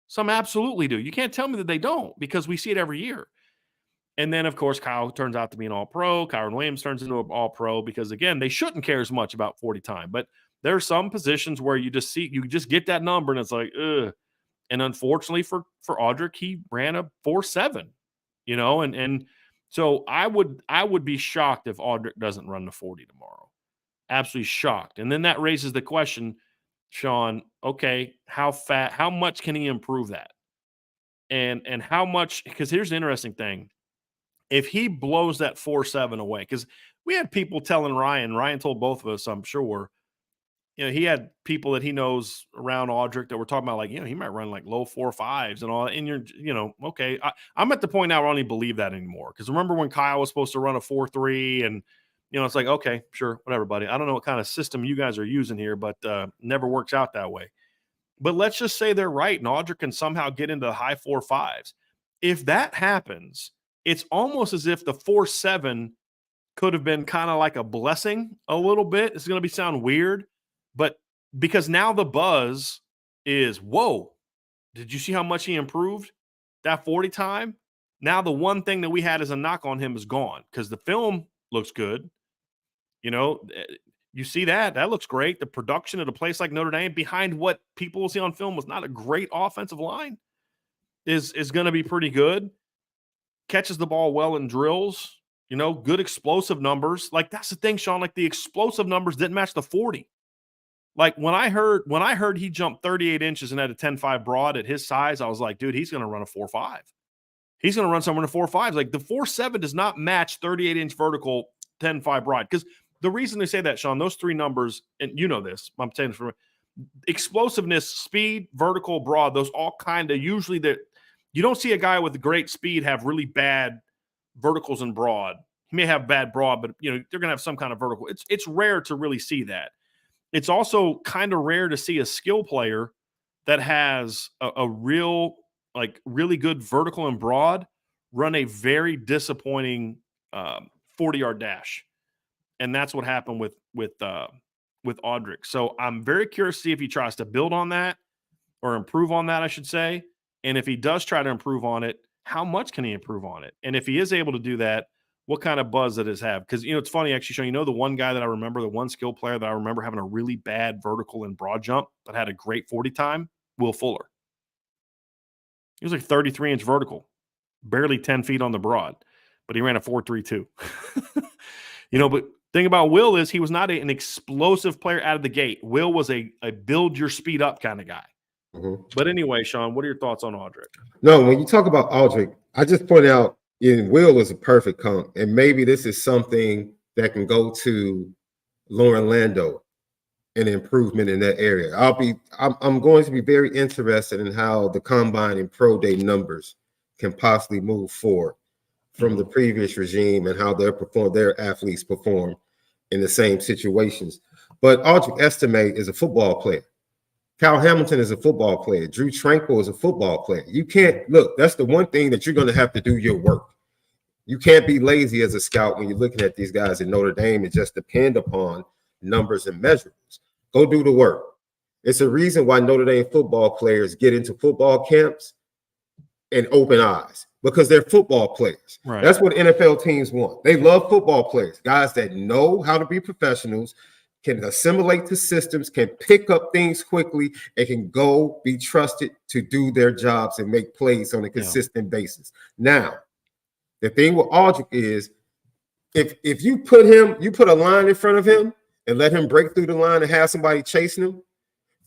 Some absolutely do. You can't tell me that they don't, because we see it every year. And then, of course, Kyle turns out to be an all-pro. Kyron Williams turns into an all-pro because, again, they shouldn't care as much about 40 time. But there are some positions where you just get that number and it's like, ugh. And unfortunately for Audric, he ran a 4.7, and so I would be shocked if Audric doesn't run the 40 tomorrow. Absolutely shocked. And then that raises the question, Sean, okay, how much can he improve that? And how much, because here's the interesting thing. If he blows that 4.7 away, because we had people telling Ryan told both of us, I'm sure, he had people that he knows around Audric that were talking about, like, he might run like low 4.5s and all that. And you're, okay. I'm at the point now where I don't even believe that anymore. Because remember when Kyle was supposed to run a 4.3 and, it's like, okay, sure, whatever, buddy. I don't know what kind of system you guys are using here, but never works out that way. But let's just say they're right and Audric can somehow get into the high 4.5s. If that happens, it's almost as if the 4.7 could have been kind of like a blessing a little bit. It's going to sound weird, but because now the buzz is, whoa, did you see how much he improved that 40 time? Now the one thing that we had as a knock on him is gone because the film looks good. You see that looks great. The production at a place like Notre Dame behind what people will see on film was not a great offensive line is going to be pretty good. Catches the ball well in drills, good explosive numbers. Like that's the thing, Sean, like the explosive numbers didn't match the 40. Like when I heard he jumped 38 inches and had a 10.5 broad at his size, I was like, dude, he's going to run a 4.5. He's going to run somewhere in the 4.5s. Like the 4.7 does not match 38-inch vertical 10.5 broad. Because the reason they say that, Sean, those three numbers, and you know this, I'm saying this for explosiveness, speed, vertical, broad, those all kind of usually that you don't see a guy with great speed have really bad verticals and broad. He may have bad broad, but they're going to have some kind of vertical. It's rare to really see that. It's also kind of rare to see a skill player that has a real, like really good vertical and broad run a very disappointing 40-yard dash. And that's what happened with Audric. So I'm very curious to see if he tries to build on that or improve on that, I should say. And if he does try to improve on it, how much can he improve on it? And if he is able to do that, what kind of buzz does it have? Because, it's funny, actually, Sean, the one guy that I remember, the one skill player that I remember having a really bad vertical and broad jump but had a great 40 time, Will Fuller. He was like 33-inch vertical, barely 10 feet on the broad, but he ran a 4.32. But thing about Will is he was not an explosive player out of the gate. Will was a build your speed up kind of guy. Mm-hmm. But anyway, Sean, what are your thoughts on Audric? No, when you talk about Audric, I just point out Will is a perfect comp, and maybe this is something that can go to Lauren Lando, an improvement in that area. I'm going to be very interested in how the combine and pro day numbers can possibly move forward from the previous regime and how their athletes perform in the same situations. But Audric Estime is a football player. Kyle Hamilton is a football player. Drew Tranquil is a football player. You can't look. That's the one thing that you're going to have to do your work. You can't be lazy as a scout when you're looking at these guys in Notre Dame and just depend upon numbers and measurables. Go do the work. It's a reason why Notre Dame football players get into football camps and open eyes because they're football players. Right. That's what NFL teams want. They love football players, guys that know how to be professionals, can assimilate to systems, can pick up things quickly, and can go be trusted to do their jobs and make plays on a consistent basis. Now, the thing with Audric is if you put a line in front of him and let him break through the line and have somebody chasing him,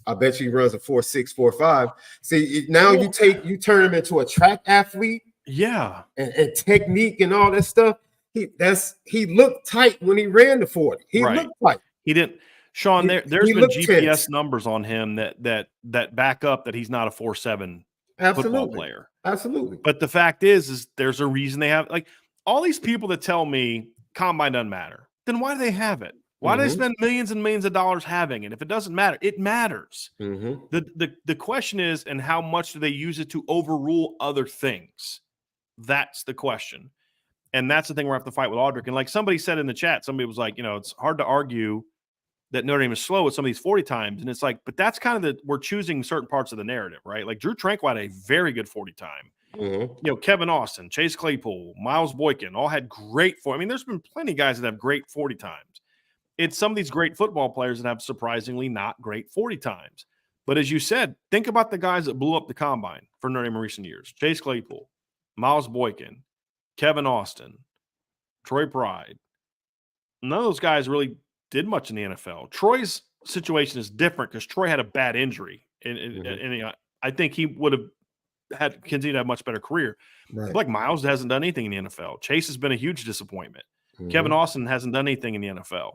I bet you he runs a 4.6, 4.5. See, now you turn him into a track athlete. Yeah. And technique and all that stuff. He looked tight when he ran the 40. He looked tight. He didn't. Sean, there's been GPS numbers on him that back up that he's not a 4.7 football player. Absolutely. But the fact is there's a reason they have, like, all these people that tell me combine doesn't matter. Then why do they have it? Why do they spend millions and millions of dollars having it? If it doesn't matter, it matters. Mm-hmm. The question is, and how much do they use it to overrule other things? That's the question. And that's the thing we're going to have to fight with Audric. And like somebody said in the chat, somebody was like, it's hard to argue that Notre Dame is slow with some of these 40 times. And it's like, but that's kind of we're choosing certain parts of the narrative, right? Like Drew Tranquil had a very good 40 time. Mm-hmm. Kevin Austin, Chase Claypool, Miles Boykin all had great 40. I mean, there's been plenty of guys that have great 40 times. It's some of these great football players that have surprisingly not great 40 times. But as you said, think about the guys that blew up the combine for Notre Dame in recent years. Chase Claypool, Miles Boykin, Kevin Austin, Troy Pride. None of those guys really did much in the NFL. Troy's situation is different because Troy had a bad injury. And I think he would have continued to have a much better career. Right. Like Miles hasn't done anything in the NFL. Chase has been a huge disappointment. Mm-hmm. Kevin Austin hasn't done anything in the NFL.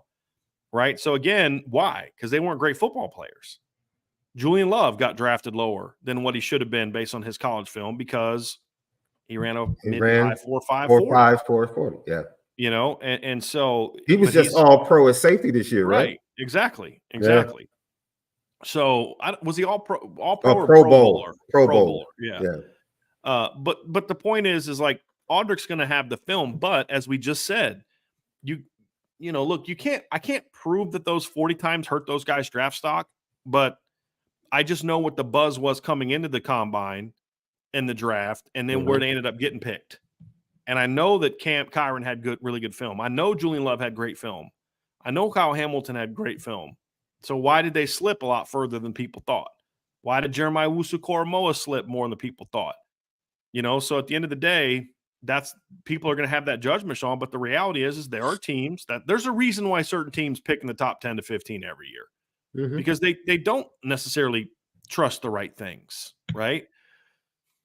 Right? So again, why? Because they weren't great football players. Julian Love got drafted lower than what he should have been based on his college film because he ran a mid-high 4.5 40. Yeah. And so he was just all pro at safety this year, right? Exactly. Yeah. So was he all pro or Pro Bowler? Pro Bowler. Yeah. But the point is like Audric's going to have the film, but as we just said, look, I can't prove that those 40 times hurt those guys' draft stock, but I just know what the buzz was coming into the combine and the draft, and then where they ended up getting picked. And I know that Kyron had really good film. I know Julian Love had great film. I know Kyle Hamilton had great film. So why did they slip a lot further than people thought? Why did Jeremiah Wusu-Koramoah slip more than people thought? So at the end of the day, people are going to have that judgment, Sean. But the reality is there are teams that there's a reason why certain teams pick in the top 10 to 15 every year, because they don't necessarily trust the right things, right?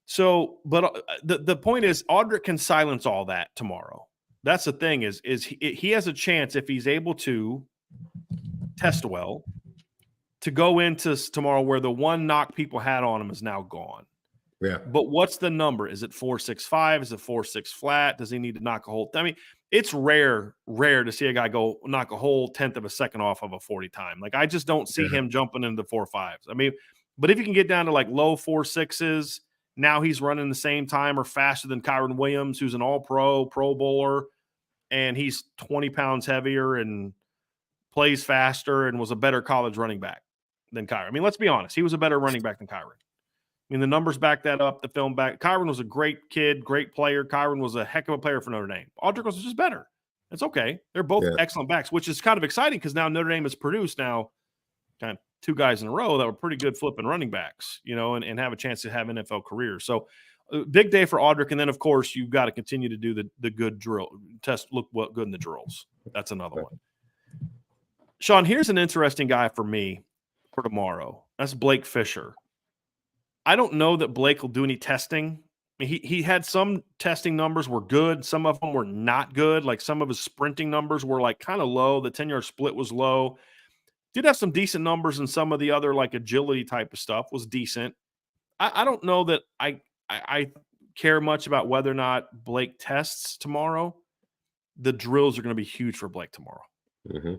So, but the point is, Audric can silence all that tomorrow. That's the thing is he has a chance, if he's able to test well, to go into tomorrow where the one knock people had on him is now gone. Yeah. But what's the number? Is it 4.65? Is it 4.6 flat? Does he need to knock a whole? I mean, it's rare to see a guy go knock a whole 1/10 of a second off of a 40 time. Like, I just don't see him jumping into 4.5s. I mean, but if you can get down to like low 4.6s, now he's running the same time or faster than Kyron Williams, who's an all-pro, Pro Bowler, and he's 20 pounds heavier and plays faster and was a better college running back than Kyron. I mean, let's be honest. He was a better running back than Kyron. I mean, the numbers back that up, the film back. Kyron was a great kid, great player. Kyron was a heck of a player for Notre Dame. Audric was just better. It's okay. They're both excellent backs, which is kind of exciting because now Notre Dame has produced now kind of two guys in a row that were pretty good flipping running backs, and have a chance to have NFL careers. So big day for Audric. And then, of course, you've got to continue to do the good drill test. Look what good in the drills. That's another one. Sean, here's an interesting guy for me for tomorrow. That's Blake Fisher. I don't know that Blake will do any testing. I mean, he had some testing numbers were good. Some of them were not good. Like some of his sprinting numbers were like kind of low. The 10-yard split was low. Did have some decent numbers, and some of the other like agility type of stuff was decent. I don't know that I care much about whether or not Blake tests tomorrow. The drills are going to be huge for Blake tomorrow.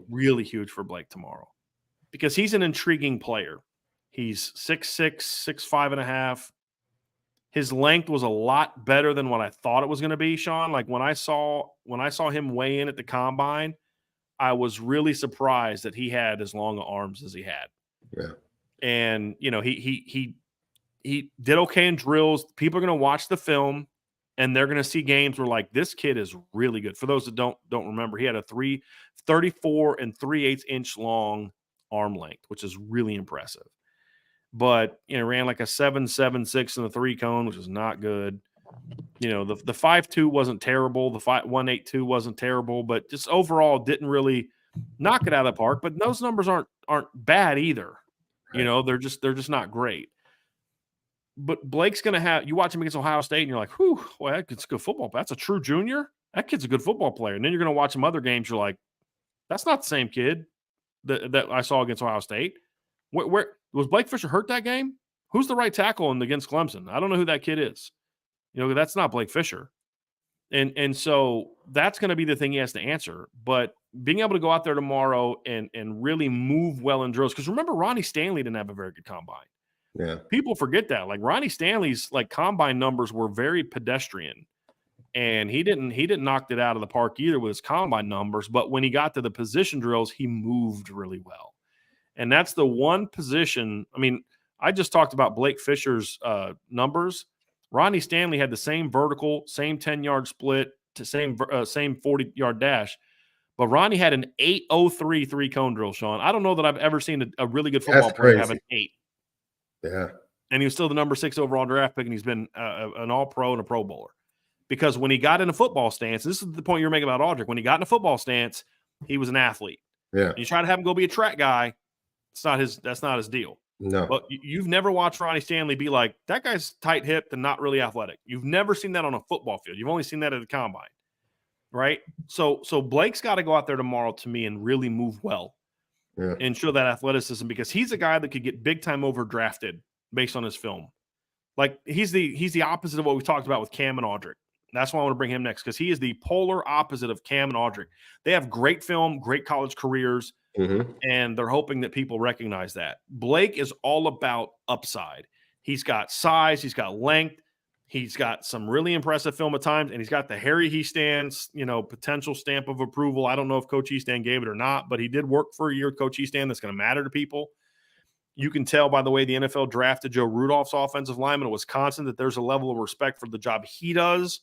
Really huge for Blake tomorrow because he's an intriguing player. He's 6'6", 6'5.5". His length was a lot better than what I thought it was going to be, Sean. Like when I saw him weigh in at the combine, I was really surprised that he had as long arms as he had. Yeah. And he did okay in drills. People are going to watch the film and they're going to see games where like this kid is really good. For those that don't remember, he had a 34 3/8 inch long arm length, which is really impressive. But ran like a 7.76 in the 3 cone, which is not good. The 5.2 wasn't terrible. The 1.82 wasn't terrible, but just overall didn't really knock it out of the park. But those numbers aren't bad either. Right. They're just not great. But Blake's going to have – you watch him against Ohio State, and you're like, whew, well, that kid's a good football player. That's a true junior? That kid's a good football player. And then you're going to watch some other games, you're like, that's not the same kid that I saw against Ohio State. Where was Blake Fisher hurt that game? Who's the right tackle against Clemson? I don't know who that kid is. That's not Blake Fisher. And so that's going to be the thing he has to answer. But being able to go out there tomorrow and really move well in drills, because remember, Ronnie Stanley didn't have a very good combine. Yeah. People forget that. Like Ronnie Stanley's like combine numbers were very pedestrian. And he didn't knock it out of the park either with his combine numbers. But when he got to the position drills, he moved really well. And that's the one position. I mean, I just talked about Blake Fisher's numbers. Ronnie Stanley had the same vertical, same 10-yard split, to same 40-yard dash. But Ronnie had an 8.03 3-cone drill, Sean. I don't know that I've ever seen a really good football player have an 8. Yeah. And he was still the number 6 overall draft pick, and he's been an all-pro and a Pro Bowler. Because when he got in a football stance, this is the point you're making about Audric, when he got in a football stance, he was an athlete. Yeah. And you try to have him go be a track guy, that's not his deal. No. But you've never watched Ronnie Stanley be like, that guy's tight-hipped and not really athletic. You've never seen that on a football field. You've only seen that at the combine, right? So Blake's got to go out there tomorrow to me and really move well and show that athleticism, because he's a guy that could get big-time overdrafted based on his film. Like he's the opposite of what we talked about with Cam and Audric. That's why I want to bring him next, because he is the polar opposite of Cam and Audric. They have great film, great college careers, and they're hoping that people recognize that. Blake is all about upside. He's got size. He's got length. He's got some really impressive film at times, and he's got the Harry Heastan's, potential stamp of approval. I don't know if Coach Heastan gave it or not, but he did work for a year with Coach Heastan. That's going to matter to people. You can tell by the way the NFL drafted Joe Rudolph's offensive lineman at Wisconsin that there's a level of respect for the job he does,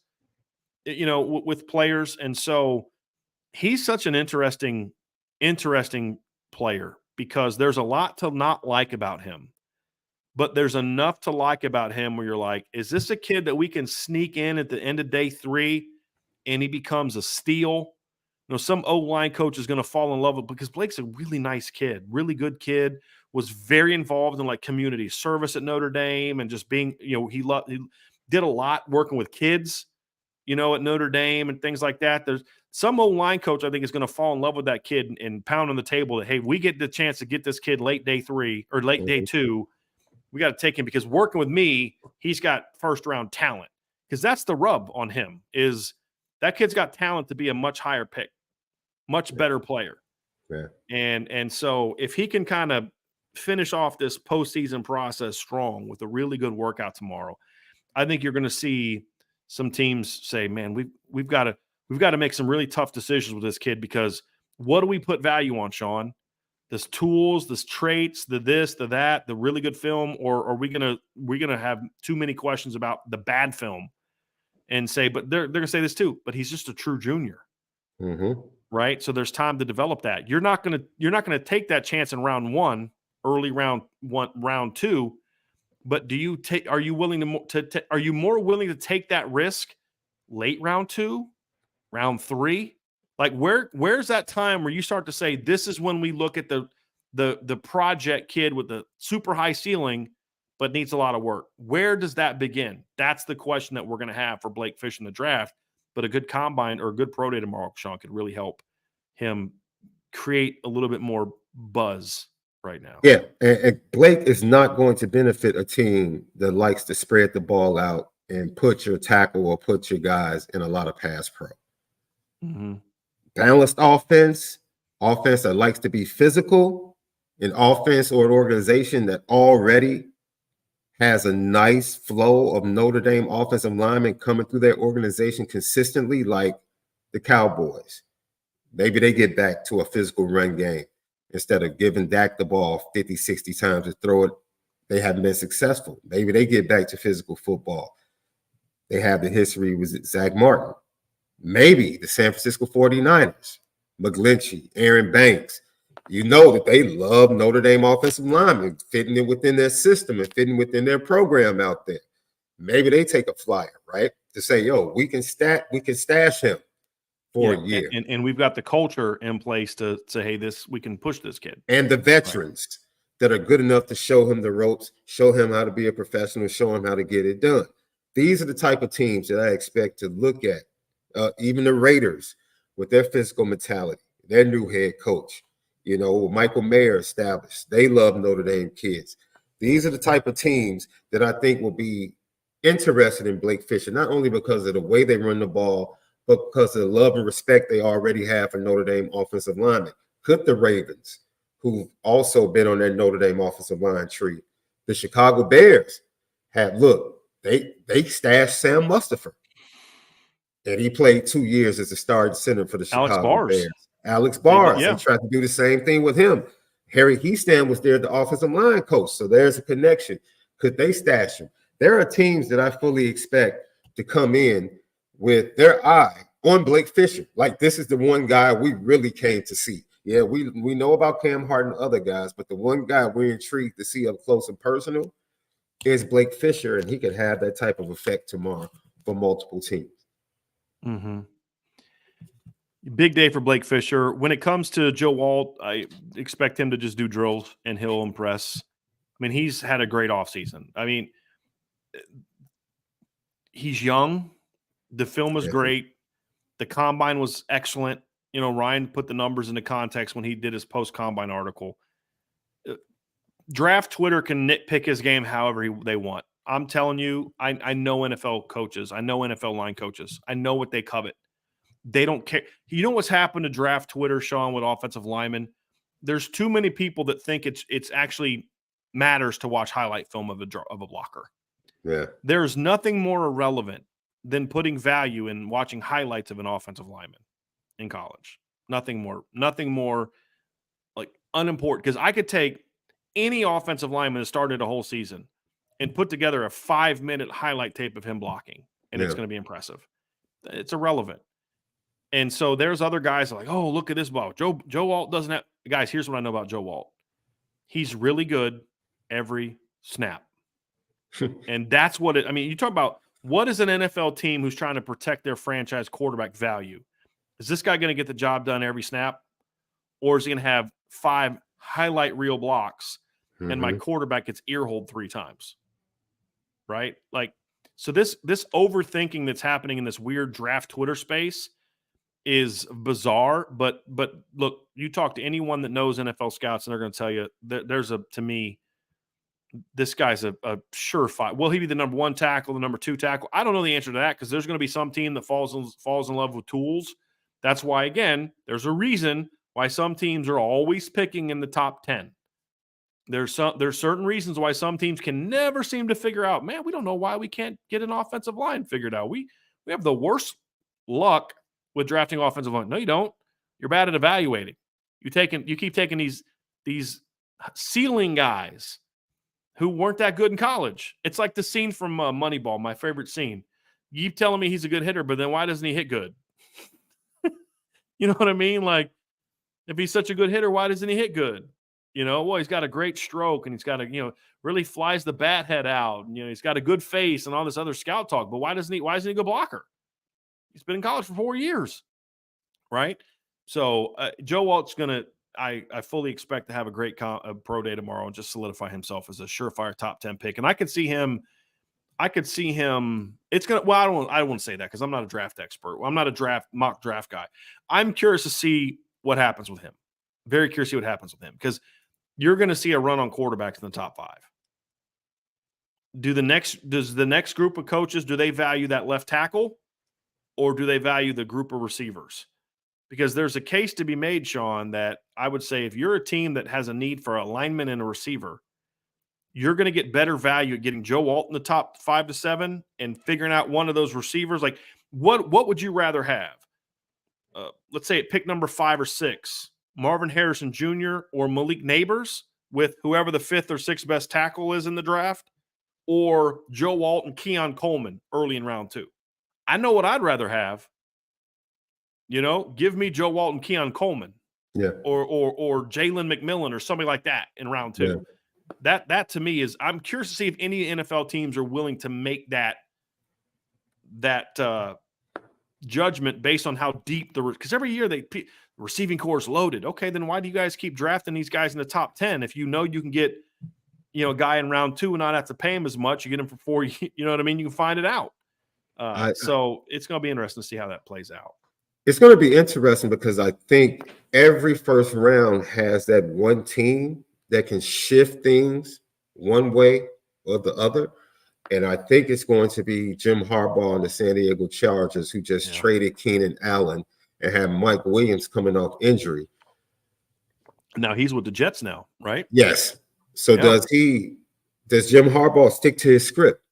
with players. And so he's such an interesting player because there's a lot to not like about him. But there's enough to like about him where you're like, is this a kid that we can sneak in at the end of day 3 and he becomes a steal? Some O-line coach is going to fall in love with, because Blake's a really nice kid, really good kid, was very involved in like community service at Notre Dame and just being, he did a lot working with kids, at Notre Dame and things like that. There's some O-line coach I think is going to fall in love with that kid and pound on the table that, hey, we get the chance to get this kid late day 3 or late day 2. We got to take him because working with me, he's got first-round talent. Because that's the rub on him is that kid's got talent to be a much higher pick, much better player. Yeah. And so if he can kind of finish off this postseason process strong with a really good workout tomorrow, I think you're going to see some teams say, man, we've got to make some really tough decisions with this kid, because what do we put value on, Sean? This tools, this traits, the this, the that, the really good film, or are we gonna have too many questions about the bad film and say, but they're gonna say this too, but he's just a true junior, right? So there's time to develop that. You're not gonna take that chance in round 1, early round 2, but are you more willing to take that risk late round 2, round 3? Like where's that time where you start to say, this is when we look at the project kid with the super high ceiling, but needs a lot of work? Where does that begin? That's the question that we're going to have for Blake Fish in the draft. But a good combine or a good pro day tomorrow, Sean, could really help him create a little bit more buzz right now. Yeah, and Blake is not going to benefit a team that likes to spread the ball out and put your tackle or put your guys in a lot of pass pro. Balanced offense that likes to be physical, an offense or an organization that already has a nice flow of Notre Dame offensive linemen coming through their organization consistently, like the Cowboys. Maybe they get back to a physical run game instead of giving Dak the ball 50, 60 times to throw it. They haven't been successful. Maybe they get back to physical football. They have the history with Zach Martin. Maybe the San Francisco 49ers, McGlinchey, Aaron Banks. You know that they love Notre Dame offensive linemen, fitting it within their system and fitting within their program out there. Maybe they take a flyer, right? To say, yo, we can stash him for a year. And we've got the culture in place to say, hey, we can push this kid. And the veterans that are good enough to show him the ropes, show him how to be a professional, show him how to get it done. These are the type of teams that I expect to look at. Even the Raiders with their physical mentality, their new head coach, Michael Mayer established. They love Notre Dame kids. These are the type of teams that I think will be interested in Blake Fisher, not only because of the way they run the ball, but because of the love and respect they already have for Notre Dame offensive linemen. Could the Ravens, who've also been on their Notre Dame offensive line tree, the Chicago Bears they stashed Sam Mustipher. And he played 2 years as a starting center for the Chicago Bears. Alex Bars. They tried to do the same thing with him. Harry Heastan was there, the offensive line coach. So there's a connection. Could they stash him? There are teams that I fully expect to come in with their eye on Blake Fisher. Like, this is the one guy we really came to see. Yeah, we know about Cam Hart and other guys, but the one guy we're intrigued to see up close and personal is Blake Fisher, and he could have that type of effect tomorrow for multiple teams. Big day for Blake Fisher. When it comes to Joe Alt, I expect him to just do drills and he'll impress. I mean, he's had a great offseason. I mean, he's young. The film was great. The combine was excellent. Ryan put the numbers into context when he did his post-combine article. Draft Twitter can nitpick his game however they want. I'm telling you, I know NFL coaches. I know NFL line coaches. I know what they covet. They don't care. You know what's happened to draft Twitter, Sean, with offensive linemen? There's too many people that think it's actually matters to watch highlight film of a blocker. Yeah. There's nothing more irrelevant than putting value in watching highlights of an offensive lineman in college. Nothing more like unimportant. Because I could take any offensive lineman that started a whole season and put together a 5-minute highlight tape of him blocking, and it's going to be impressive. It's irrelevant. And so there's other guys that are like, oh, look at this ball. Joe Alt doesn't have – guys, here's what I know about Joe Alt. He's really good every snap. And that's what it – I mean, you talk about what is an NFL team who's trying to protect their franchise quarterback value? Is this guy going to get the job done every snap? Or is he going to have 5 highlight reel blocks and my quarterback gets ear-holed 3 times? Right? Like, so this overthinking that's happening in this weird draft Twitter space is bizarre. But look, you talk to anyone that knows NFL scouts and they're going to tell you to me, this guy's a surefire. Will he be the number 1 tackle, the number 2 tackle? I don't know the answer to that because there's going to be some team that falls in love with tools. That's why, again, there's a reason why some teams are always picking in the top 10. There's certain reasons why some teams can never seem to figure out, man, we don't know why we can't get an offensive line figured out. We have the worst luck with drafting offensive line. No, you don't. You're bad at evaluating. You keep taking these ceiling guys who weren't that good in college. It's like the scene from Moneyball, my favorite scene. You keep telling me he's a good hitter, but then why doesn't he hit good? You know what I mean? Like, if he's such a good hitter, why doesn't he hit good? Well, he's got a great stroke and he's got really flies the bat head out. And, he's got a good face and all this other scout talk. But why isn't he a good blocker? He's been in college for 4 years, right? So Joe Alt's I fully expect to have a great pro day tomorrow and just solidify himself as a surefire top 10 pick. And I could see him. It's going to, well, I don't want to say that because I'm not a draft expert. I'm not a mock draft guy. I'm curious to see what happens with him. Very curious to see what happens with him because you're going to see a run on quarterbacks in the top 5. Does the next group of coaches, do they value that left tackle or do they value the group of receivers? Because there's a case to be made, Sean, that I would say if you're a team that has a need for a lineman and a receiver, you're going to get better value at getting Joe Alt in the top 5 to 7 and figuring out one of those receivers. Like, what would you rather have? Let's say at pick number 5 or 6, Marvin Harrison Jr. or Malik Neighbors with whoever the 5th or 6th best tackle is in the draft, or Joe Alt and Keon Coleman early in round 2. I know what I'd rather have. Give me Joe Alt and Keon Coleman, or Jalen McMillan or somebody like that in round 2. Yeah. That to me is, I'm curious to see if any NFL teams are willing to make that judgment based on how deep because every year the receiving core is loaded. Okay, then why do you guys keep drafting these guys in the top 10 if you can get a guy in round 2 and not have to pay him as much? You get him for 4. You know what I mean? You can find it out. So it's going to be interesting to see how that plays out. It's going to be interesting because I think every first round has that one team that can shift things one way or the other. And I think it's going to be Jim Harbaugh and the San Diego Chargers, who just traded Keenan Allen and have Mike Williams coming off injury. Now he's with the Jets now, right? Yes. So does Jim Harbaugh stick to his script,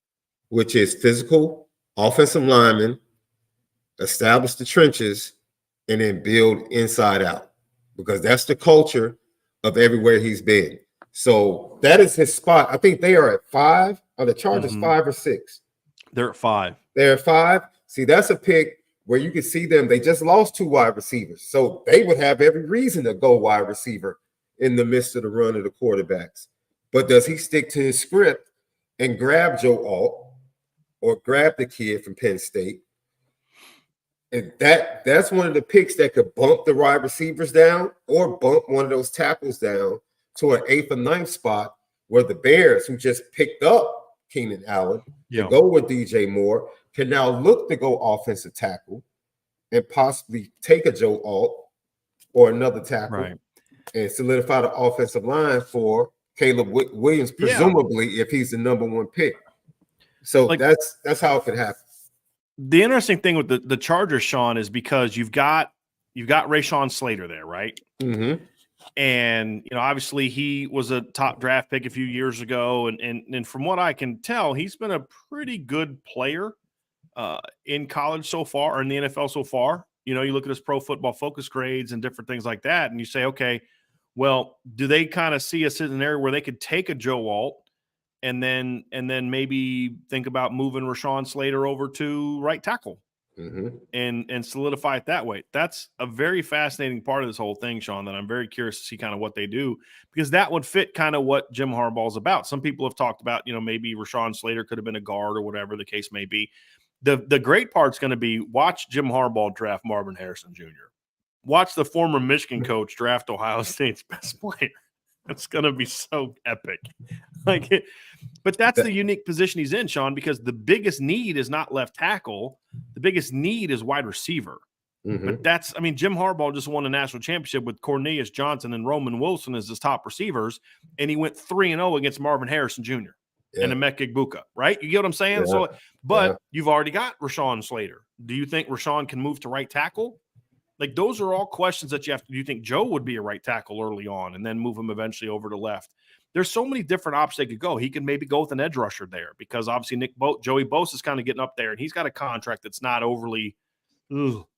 which is physical, offensive lineman, establish the trenches, and then build inside out? Because that's the culture of everywhere he's been. So that is his spot. I think they are at 5. Are the Chargers 5 or 6? They're at 5. They're at 5. See, that's a pick where you can see them. They just lost 2 wide receivers. So they would have every reason to go wide receiver in the midst of the run of the quarterbacks. But does he stick to his script and grab Joe Alt or grab the kid from Penn State? And that's one of the picks that could bump the wide receivers down or bump one of those tackles down to an 8th or 9th spot, where the Bears, who just picked up Keenan Allen to go with DJ Moore, can now look to go offensive tackle and possibly take a Joe Alt or another tackle and solidify the offensive line for Caleb Williams, presumably, if he's the number 1 pick. So that's how it could happen. The interesting thing with the Chargers, Sean, is because you've got Rashawn Slater there, right? Mm-hmm. And, obviously he was a top draft pick a few years ago. And from what I can tell, he's been a pretty good player in college so far, or in the NFL so far. You look at his Pro Football Focus grades and different things like that, and you say, okay, well, do they kind of see a scenario where they could take a Joe Alt and then maybe think about moving Rashawn Slater over to right tackle and solidify it that way? That's a very fascinating part of this whole thing, Sean, that I'm very curious to see kind of what they do, because that would fit kind of what Jim Harbaugh's about. Some people have talked about, maybe Rashawn Slater could have been a guard or whatever the case may be. The great part's going to be watch Jim Harbaugh draft Marvin Harrison Jr. Watch the former Michigan coach draft Ohio State's best player. It's going to be so epic. But that's the unique position he's in, Sean, because the biggest need is not left tackle. The biggest need is wide receiver. But Jim Harbaugh just won a national championship with Cornelius Johnson and Roman Wilson as his top receivers, and he went 3-0 against Marvin Harrison Jr. And Emeka Egbuka, right? You get what I'm saying? Yeah. So, but you've already got Rashawn Slater. Do you think Rashawn can move to right tackle? Like, those are all questions that you have to. Do you think Joe would be a right tackle early on and then move him eventually over to left? There's so many different options they could go. He could maybe go with an edge rusher there, because obviously Joey Bosa is kind of getting up there, and he's got a contract that's not overly. Well,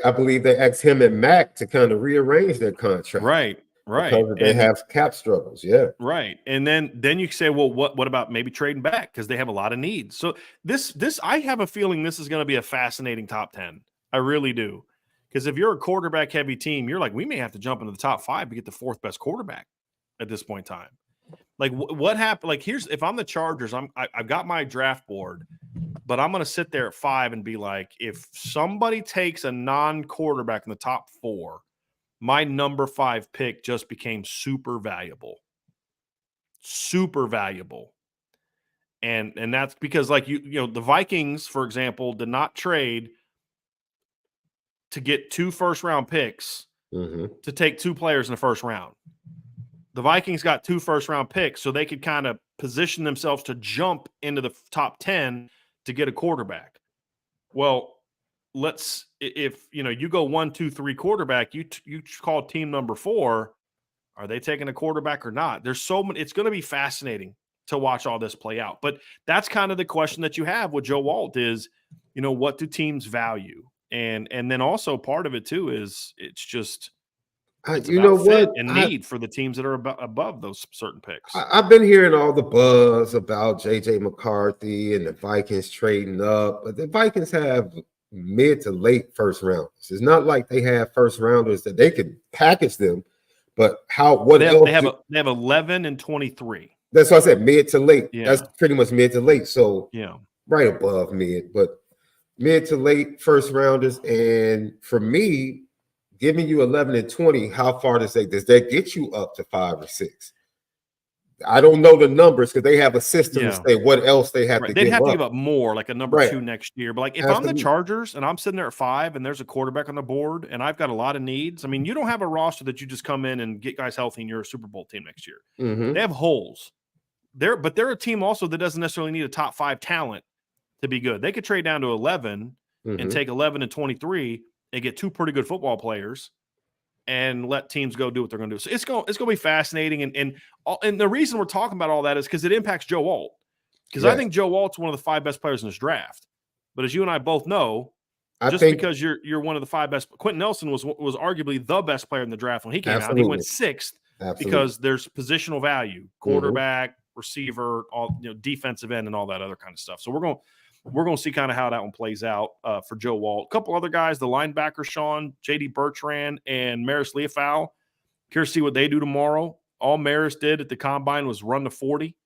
I believe they asked him and Mac to kind of rearrange their contract. Right. Because they have cap struggles. Yeah. Right. And then you say, well, what about maybe trading back? Because they have a lot of needs. So this I have a feeling this is going to be a fascinating top 10. I really do. Because if you're a quarterback heavy team, you're like, we may have to jump into the top 5 to get the 4th best quarterback at this point in time. Like, what happened? Like, if I'm the Chargers, I've got my draft board, but I'm going to sit there at 5 and be like, if somebody takes a non-quarterback in the top 4, my number 5 pick just became super valuable. Super valuable. And that's because, like, the Vikings, for example, did not trade to get 2 first-round picks to take 2 players in the first round. The Vikings got 2 first-round picks so they could kind of position themselves to jump into the top 10 to get a quarterback. Well, if you go 1, 2, 3 quarterback, you call team number 4, are they taking a quarterback or not? There's so many. It's going to be fascinating to watch all this play out. But that's kind of the question that you have with Joe Alt is, what do teams value? And then also part of it too is it's just fit and need for the teams that are above those certain picks. I've been hearing all the buzz about J.J. McCarthy and the Vikings trading up, but the Vikings have mid to late first rounders. It's not like they have first rounders that they could package them, but they have 11 and 23. That's what I said, mid to late. Yeah. That's pretty much mid to late. So right above mid, but mid to late first rounders. And for me, giving you 11 and 20, how far does that get you up to 5 or 6? I don't know the numbers because they have a system to say what else they have to give up. They'd have to give up more, like a number 2 next year. But like if I'm the Chargers and I'm sitting there at 5 and there's a quarterback on the board and I've got a lot of needs, you don't have a roster that you just come in and get guys healthy and you're a Super Bowl team next year. They have holes. But they're a team also that doesn't necessarily need a top 5 talent to be good. They could trade down to 11 and take 11 and 23 and get 2 pretty good football players and let teams go do what they're going to do. So it's going to be fascinating. And the reason we're talking about all that is because it impacts Joe Alt. Because I think Joe Alt's one of the 5 best players in this draft. But as you and I both know, because you're one of the 5 best, Quentin Nelson was arguably the best player in the draft when he came out. He went 6th because there's positional value, quarterback, receiver, all defensive end, and all that other kind of stuff. So we're going to see kind of how that one plays out for Joe Alt. A couple other guys, the linebacker, Sean, J.D. Bertrand, and Maris Leofau. Curious to see what they do tomorrow. All Maris did at the combine was run the 40.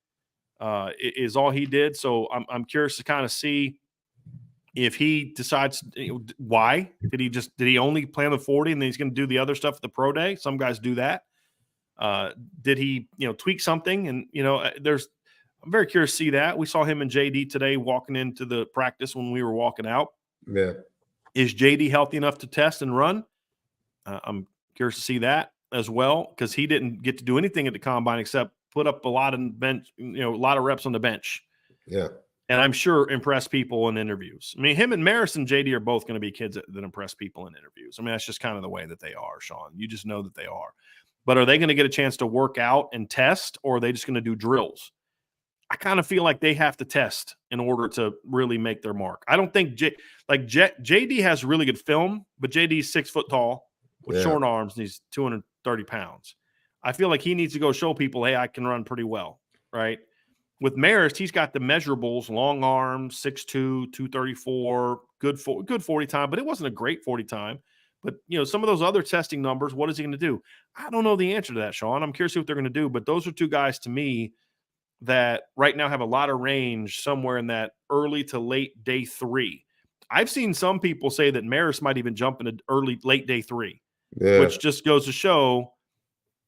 Is all he did. So I'm curious to kind of see if he decides why. Did he only plan the 40 and then he's going to do the other stuff at the pro day? Some guys do that. Did he tweak something? And I'm very curious to see that. We saw him and JD today walking into the practice when we were walking out. Yeah. Is JD healthy enough to test and run? I'm curious to see that as well, because he didn't get to do anything at the combine except put up a lot of reps on the bench. Yeah. And I'm sure impress people in interviews. Him and Maris and JD are both going to be kids that impress people in interviews. That's just kind of the way that they are, Sean. You just know that they are. but are they going to get a chance to work out and test, or are they just going to do drills? I kind of feel like they have to test in order to really make their mark. I don't think JD has really good film, but JD's 6 foot tall with short arms and he's 230 pounds. I feel like he needs to go show people, hey, I can run pretty well, right? With Marist, he's got the measurables, long arms, 6'2", 234, good 40 time, but it wasn't a great 40 time. But, some of those other testing numbers, what is he going to do? I don't know the answer to that, Sean. I'm curious what they're going to do, but those are two guys to me that right now have a lot of range somewhere in that early to late day 3. I've seen some people say that Marist might even jump into late day 3, which just goes to show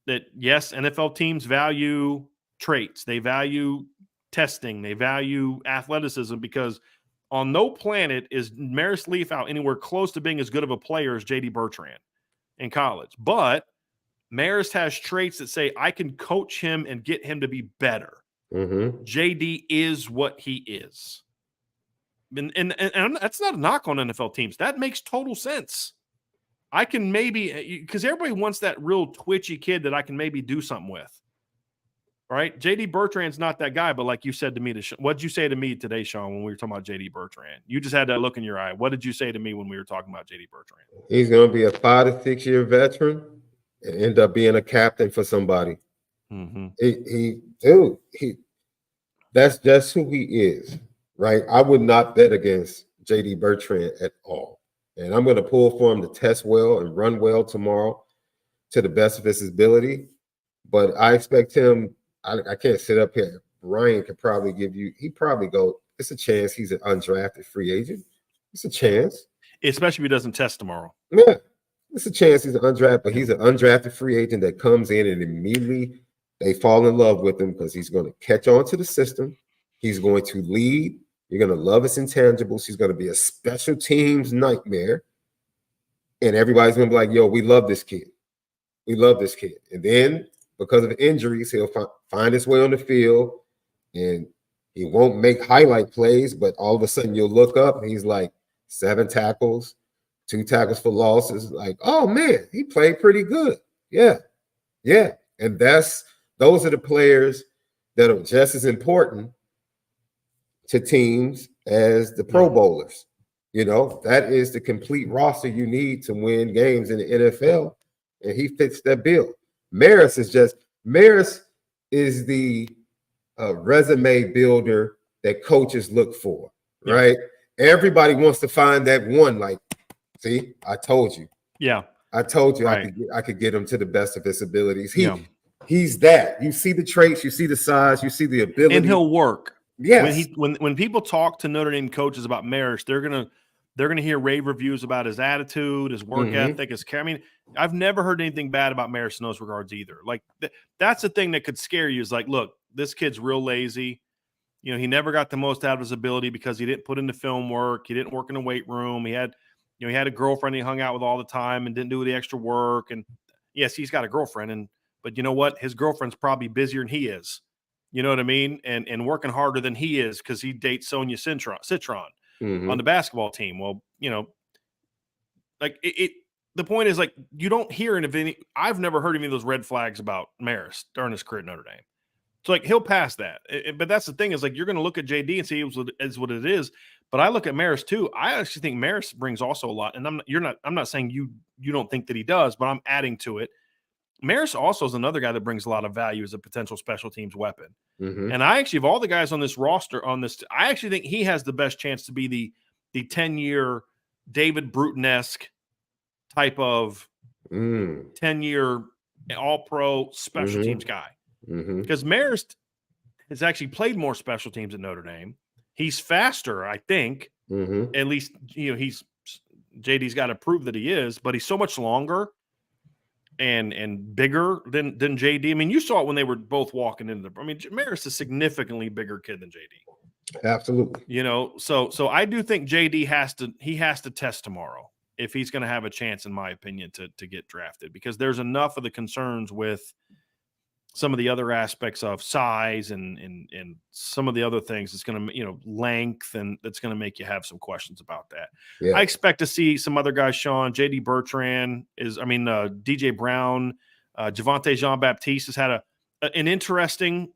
that, yes, NFL teams value traits. They value testing. They value athleticism, because on no planet is Marist Leaf out anywhere close to being as good of a player as J.D. Bertrand in college. But Marist has traits that say, I can coach him and get him to be better. JD is what he is. And that's not a knock on NFL teams. That makes total sense. I can maybe, because everybody wants that real twitchy kid that I can maybe do something with. Right? JD Bertrand's not that guy, but like you said to me, what'd you say to me today, Sean, when we were talking about JD Bertrand? You just had that look in your eye. What did you say to me when we were talking about JD Bertrand? He's going to be a 5 to 6 year veteran and end up being a captain for somebody. That's just who he is, right? I would not bet against JD Bertrand at all. And I'm going to pull for him to test well and run well tomorrow to the best of his ability. But I expect him, I can't sit up here. Ryan could probably it's a chance he's an undrafted free agent. It's a chance. Especially if he doesn't test tomorrow. Yeah, it's a chance he's an undrafted, but he's an undrafted free agent that comes in and immediately they fall in love with him because he's going to catch on to the system. He's going to lead. You're going to love his intangibles. He's going to be a special teams nightmare. And everybody's going to be like, yo, we love this kid. We love this kid. And then because of injuries, he'll find his way on the field and he won't make highlight plays, but all of a sudden you'll look up and he's like 7 tackles, 2 tackles for losses. Like, oh man, he played pretty good. Yeah. And those are the players that are just as important to teams as the Pro Bowlers. That is the complete roster you need to win games in the NFL, and he fits that bill. Marist is the resume builder that coaches look for, right? Everybody wants to find that one, like, see, I told you. Yeah. I told you right. I could get him to the best of his abilities. He's that. You see the traits, you see the size, you see the ability. And he'll work. Yes. When people talk to Notre Dame coaches about Marist, they're gonna hear rave reviews about his attitude, his work ethic, his care. I mean, I've never heard anything bad about Marist in those regards either. Like that's the thing that could scare you is like, look, this kid's real lazy. He never got the most out of his ability because he didn't put in the film work. He didn't work in the weight room. He had a girlfriend he hung out with all the time and didn't do the extra work. And yes, he's got a girlfriend, but you know what? His girlfriend's probably busier than he is. You know what I mean? And working harder than he is because he dates Sonia Citron on the basketball team. Well, the point is, like, you don't hear any. I've never heard any of those red flags about Marist during his career at Notre Dame. So, like, he'll pass that. But that's the thing is, like, you're going to look at JD and see it's what it is. But I look at Marist too. I actually think Marist brings also a lot. And I'm not saying you don't think that he does, but I'm adding to it. Marist also is another guy that brings a lot of value as a potential special teams weapon. And I actually, of all the guys on this roster, I actually think he has the best chance to be the 10-year David Bruton-esque type of 10-year all-pro special teams guy. Because Marist has actually played more special teams at Notre Dame. He's faster, I think. At least, JD's got to prove that he is, but he's so much longer and bigger than JD. I mean, you saw it when they were both walking into Marist is a significantly bigger kid than JD. Absolutely. So I do think JD has to test tomorrow if he's going to have a chance, in my opinion, to get drafted, because there's enough of the concerns with some of the other aspects of size and some of the other things that's going to, length, and that's going to make you have some questions about that. Yeah. I expect to see some other guys, Sean. JD Bertrand DJ Brown, Javonte Jean-Baptiste has had an interesting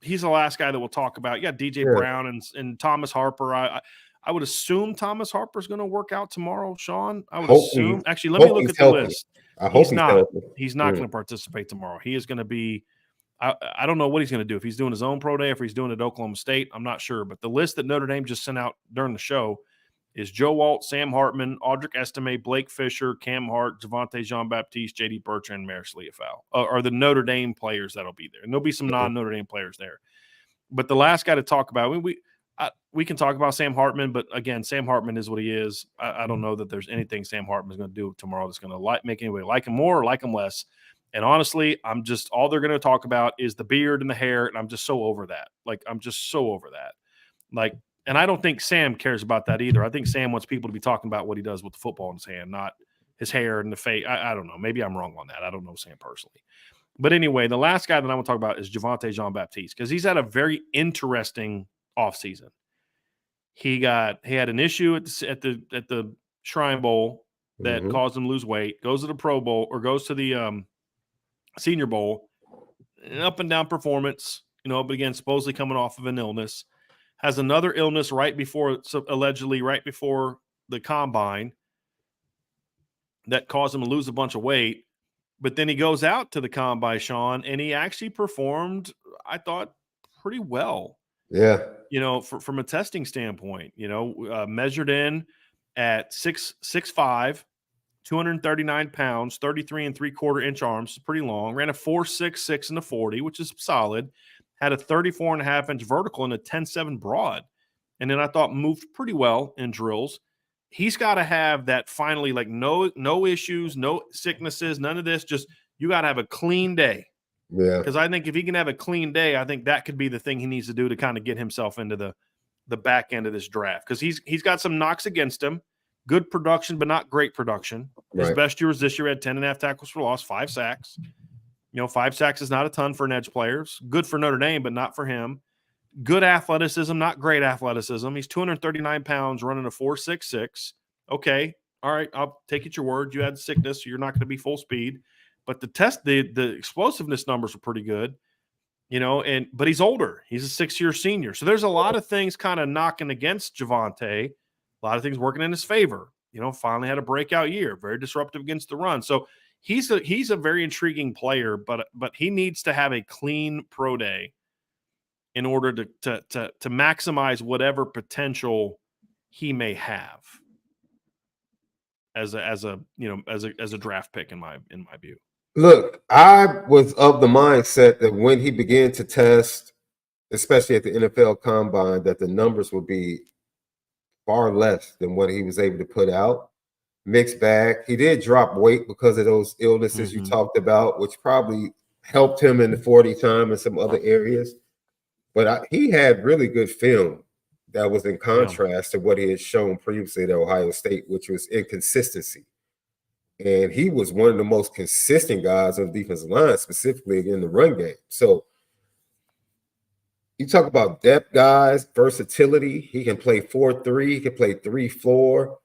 he's the last guy that we'll talk about. You got DJ Brown and Thomas Harper. I would assume Thomas Harper's going to work out tomorrow, Sean. I would assume. Actually, let me look at the list. He's not going to participate tomorrow. He is going to be I don't know what he's going to do. If he's doing his own pro day, if he's doing it at Oklahoma State, I'm not sure. But the list that Notre Dame just sent out during the show is Joe Alt, Sam Hartman, Audric Estime, Blake Fisher, Cam Hart, Javonte Jean-Baptiste, J.D. Bertrand, and Maris Leofau are the Notre Dame players that'll be there. And there'll be some non-Notre Dame players there. But the last guy to talk about, we can talk about Sam Hartman, but again, Sam Hartman is what he is. I don't know that there's anything Sam Hartman is going to do tomorrow that's going to make anybody like him more or like him less. And honestly, all they're going to talk about is the beard and the hair, and I'm just so over that. I'm just so over that. And I don't think Sam cares about that either. I think Sam wants people to be talking about what he does with the football in his hand, not his hair and the face. I don't know. Maybe I'm wrong on that. I don't know Sam personally. But anyway, the last guy that I want to talk about is Javonte Jean-Baptiste because he's had a very interesting offseason. He had an issue at the Shrine Bowl that caused him to lose weight, goes to the Pro Bowl or goes to the Senior Bowl, an up and down performance, but again, supposedly coming off of an illness, has another illness allegedly right before the combine that caused him to lose a bunch of weight. But then he goes out to the combine, Sean, and he actually performed, I thought, pretty well. Yeah. From a testing standpoint, measured in at 6'5", 239 pounds, 33 3/4-inch arms, pretty long. Ran a 4.66 in the 40, which is solid. Had a 34.5-inch vertical and a 10.7 broad. And then I thought moved pretty well in drills. He's got to have that finally, no issues, no sicknesses, none of this. Just you got to have a clean day. Yeah. Because I think if he can have a clean day, I think that could be the thing he needs to do to kind of get himself into the back end of this draft. Because he's got some knocks against him. Good production, but not great production. His best year was this year. Had 10.5 tackles for loss, 5 sacks. 5 sacks is not a ton for an edge player. Good for Notre Dame, but not for him. Good athleticism, not great athleticism. He's 239 pounds, running a 4.66. Okay, all right, I'll take it your word. You had sickness, so you're not going to be full speed. But the explosiveness numbers are pretty good. But he's older. He's a 6-year senior. So there's a lot of things kind of knocking against Javonte. A lot of things working in his favor. Finally had a breakout year, very disruptive against the run. So he's a very intriguing player, but he needs to have a clean pro day in order to maximize whatever potential he may have as a draft pick in my view. Look, I was of the mindset that when he began to test, especially at the NFL Combine, that the numbers would be far less than what he was able to put out. Mixed bag. He did drop weight because of those illnesses you talked about, which probably helped him in the 40 time and some other areas. But he had really good film that was in contrast to what he had shown previously at Ohio State, which was inconsistency. And he was one of the most consistent guys on the defensive line, specifically in the run game. So you talk about depth guys, versatility. He can play 4-3. He can play 3-4,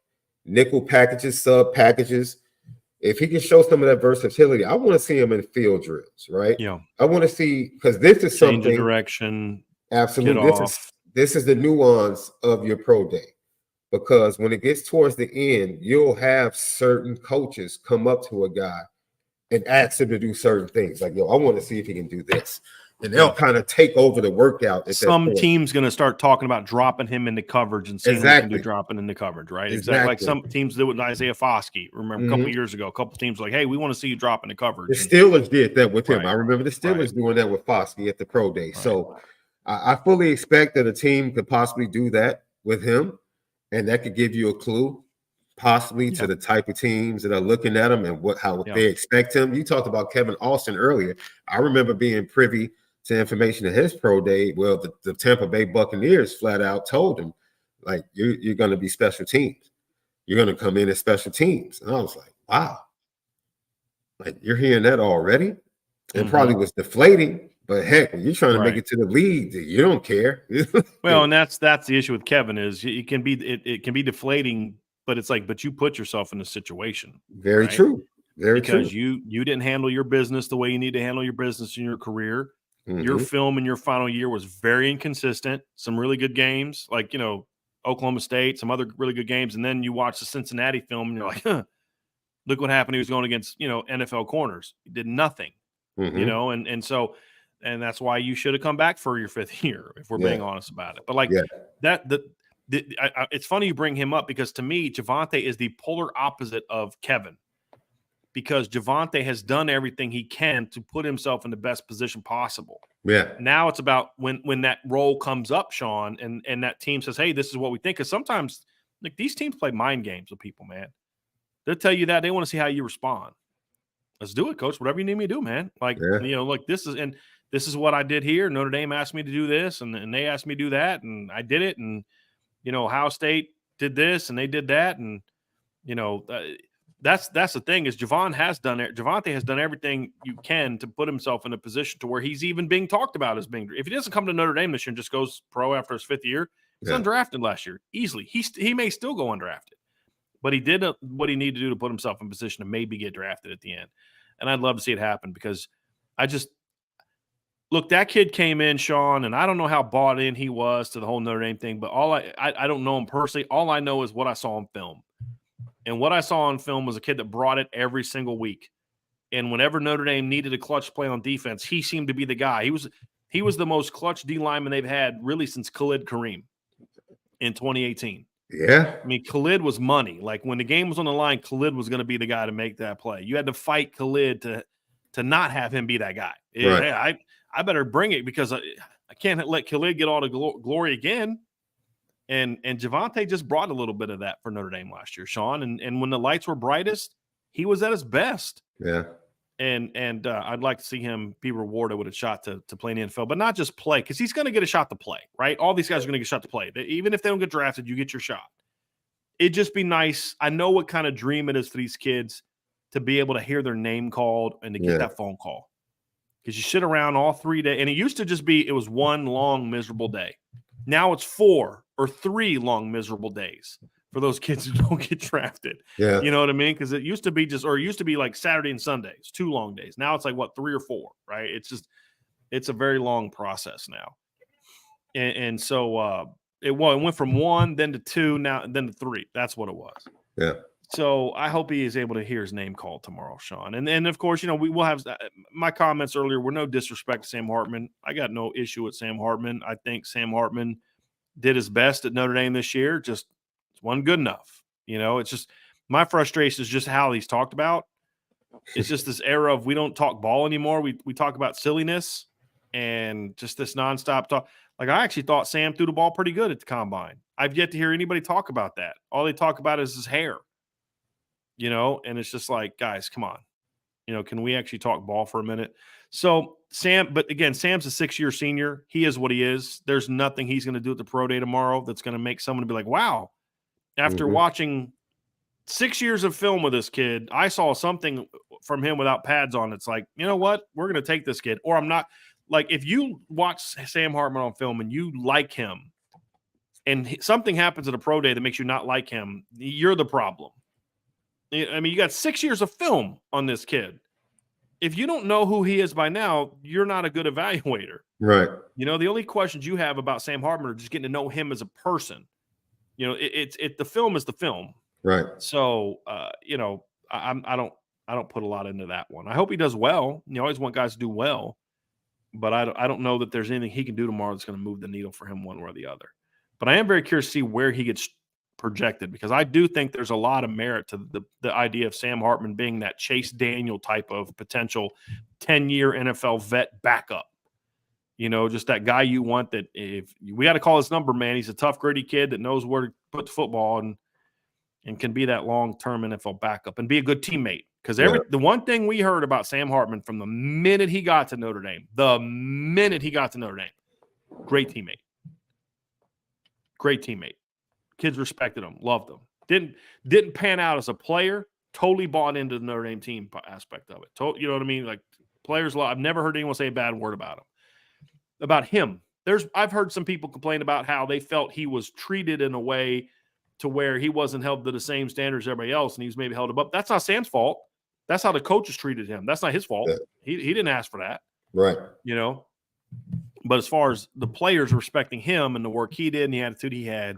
nickel packages, sub packages. If he can show some of that versatility, I want to see him in field drills, right? Yeah. I want to see, because this is change something. The direction. Absolutely. This is the nuance of your pro day. Because when it gets towards the end, you'll have certain coaches come up to a guy and ask him to do certain things. Like, I want to see if he can do this. And they'll kind of take over the workout. Some team's going to start talking about dropping him into coverage and seeing what he can do dropping into coverage, right? Exactly. Like some teams did with Isaiah Foskey. Remember a couple of years ago, a couple teams were like, hey, we want to see you drop into coverage. The Steelers did that with him. I remember the Steelers doing that with Foskey at the pro day. So I fully expect that a team could possibly do that with him. And that could give you a clue possibly to the type of teams that are looking at him and how they expect him. You talked about Kevin Austin earlier. I remember being privy to information at his pro day. Well, the Tampa Bay Buccaneers flat out told him, like, you're going to be special teams. You're going to come in as special teams. And I was like, wow. Like, you're hearing that already? It probably was deflating. But heck, when you're trying to make it to the league, you don't care. Well, and that's the issue with Kevin is it can be deflating, but it's like, but you put yourself in a situation. Very true. Very because true. you didn't handle your business the way you need to handle your business in your career. Your film in your final year was very inconsistent. Some really good games, like, Oklahoma State, some other really good games. And then you watch the Cincinnati film and you're like, look what happened. He was going against, NFL corners. He did nothing, and that's why you should have come back for your 5th year, if we're being honest about it. But like Yeah. it's funny you bring him up, because to me, Javonte is the polar opposite of Kevin, because Javonte has done everything he can to put himself in the best position possible. Yeah. Now it's about when that role comes up, Sean, and that team says, hey, this is what we think. Because sometimes, like, these teams play mind games with people, man. They'll tell you that they want to see how you respond. Let's do it, coach. Whatever you need me to do, man. Like, like this is what I did here. Notre Dame asked me to do this, and they asked me to do that, and I did it. And, Ohio State did this, and they did that. And, that's the thing, is Javonte has done everything you can to put himself in a position to where he's even being talked about as being. If he doesn't come to Notre Dame this year and just goes pro after his 5th year, he's undrafted last year easily. He may still go undrafted, but he did what he needed to do to put himself in position to maybe get drafted at the end. And I'd love to see it happen, because look, that kid came in, Sean, and I don't know how bought in he was to the whole Notre Dame thing, but I don't know him personally. All I know is what I saw on film. And what I saw on film was a kid that brought it every single week. And whenever Notre Dame needed a clutch play on defense, he seemed to be the guy. He was the most clutch D lineman they've had really since Khalid Kareem in 2018. Yeah. I mean, Khalid was money. Like, when the game was on the line, Khalid was going to be the guy to make that play. You had to fight Khalid to not have him be that guy. Right. Hey, I better bring it, because I can't let Khalid get all the glory again. And Javonte just brought a little bit of that for Notre Dame last year, Sean. And when the lights were brightest, he was at his best. Yeah. And I'd like to see him be rewarded with a shot to play in the NFL, but not just play, because he's going to get a shot to play, right? All these guys are going to get a shot to play. Even if they don't get drafted, you get your shot. It'd just be nice. I know what kind of dream it is for these kids to be able to hear their name called and to get that phone call. Because you sit around all 3 days, and it used to just be, it was one long miserable day. Now it's 4 or 3 long miserable days for those kids who don't get drafted. Yeah. You know what I mean? Because it used to be like Saturday and Sundays, 2 long days. Now it's like, 3 or 4, right? It's a very long process now. And so it went from 1, then to 2, now then to 3. That's what it was. Yeah. So I hope he is able to hear his name called tomorrow, Sean. And then, of course, we will have my comments earlier were no disrespect to Sam Hartman. I got no issue with Sam Hartman. I think Sam Hartman did his best at Notre Dame this year. Just wasn't good enough. It's just my frustration is just how he's talked about. It's just this era of we don't talk ball anymore. We talk about silliness and just this nonstop talk. Like, I actually thought Sam threw the ball pretty good at the combine. I've yet to hear anybody talk about that. All they talk about is his hair. And it's just like, guys, come on. Can we actually talk ball for a minute? So but again, Sam's a 6-year senior. He is what he is. There's nothing he's going to do at the pro day tomorrow that's going to make someone be like, wow, after watching 6 years of film with this kid, I saw something from him without pads on. It's like, you know what? We're going to take this kid. Or I'm not. Like, if you watch Sam Hartman on film and you like him and something happens at a pro day that makes you not like him, you're the problem. I mean, you got 6 years of film on this kid. If you don't know who he is by now, you're not a good evaluator. Right. The only questions you have about Sam Hartman are just getting to know him as a person. The film is the film. Right. So, I don't put a lot into that one. I hope he does well. You always want guys to do well, but I don't know that there's anything he can do tomorrow that's going to move the needle for him one way or the other. But I am very curious to see where he gets projected, because I do think there's a lot of merit to the idea of Sam Hartman being that Chase Daniel type of potential 10-year NFL vet backup. Just that guy you want, that if we got to call his number, man, he's a tough, gritty kid that knows where to put the football and can be that long-term NFL backup and be a good teammate. Because the one thing we heard about Sam Hartman from the minute he got to Notre Dame, great teammate. Great teammate. Kids respected him, loved him. Didn't pan out as a player. Totally bought into the Notre Dame team aspect of it. You know what I mean? Like, players love. I've never heard anyone say a bad word about him. I've heard some people complain about how they felt he was treated in a way to where he wasn't held to the same standards as everybody else, and he was maybe held above. That's not Sam's fault. That's how the coaches treated him. That's not his fault. Yeah. He didn't ask for that, Right. you know. But as far as the players respecting him and the work he did and the attitude he had,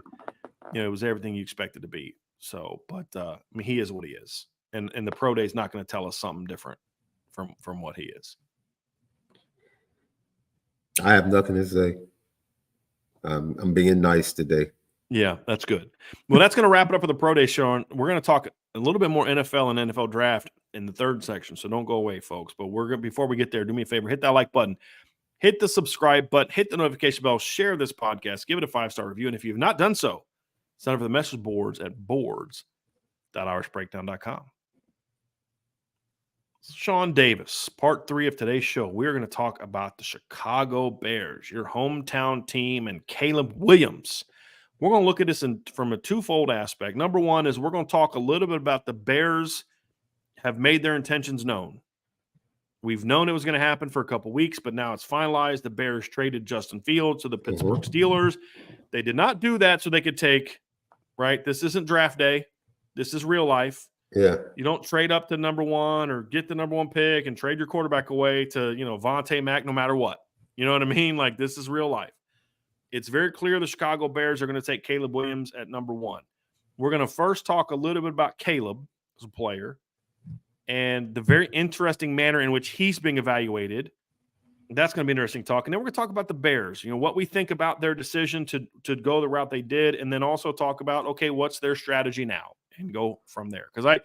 you know, it was everything you expected to be. So, but I mean, he is what he is, and the pro day is not going to tell us something different from what he is. I have nothing to say. I'm being nice today. Yeah, that's good. Well, that's going to wrap it up for the pro day show. We're going to talk a little bit more NFL and NFL draft in the third section. So don't go away, folks. But before we get there, do me a favor, hit that like button, hit the subscribe button, hit the notification bell, share this podcast, give it a 5-star review. And if you've not done so, sign up for the message boards at boards.irishbreakdown.com. Sean Davis, part 3 of today's show. We're going to talk about the Chicago Bears, your hometown team, and Caleb Williams. We're going to look at this from a twofold aspect. Number one is we're going to talk a little bit about the Bears have made their intentions known. We've known it was going to happen for a couple weeks, but now it's finalized. The Bears traded Justin Fields to the Pittsburgh Steelers. They did not do that so they could take, right? This isn't draft day. This is real life. Yeah. You don't trade up to number 1 or get the number 1 pick and trade your quarterback away to, you know, Vontae Mack no matter what. You know what I mean? Like, this is real life. It's very clear the Chicago Bears are going to take Caleb Williams at number 1. We're going to first talk a little bit about Caleb as a player and the very interesting manner in which he's being evaluated. That's going to be interesting talk. And then we're going to talk about the Bears, you know, what we think about their decision to go the route they did, and then also talk about, okay, what's their strategy now, and go from there. Because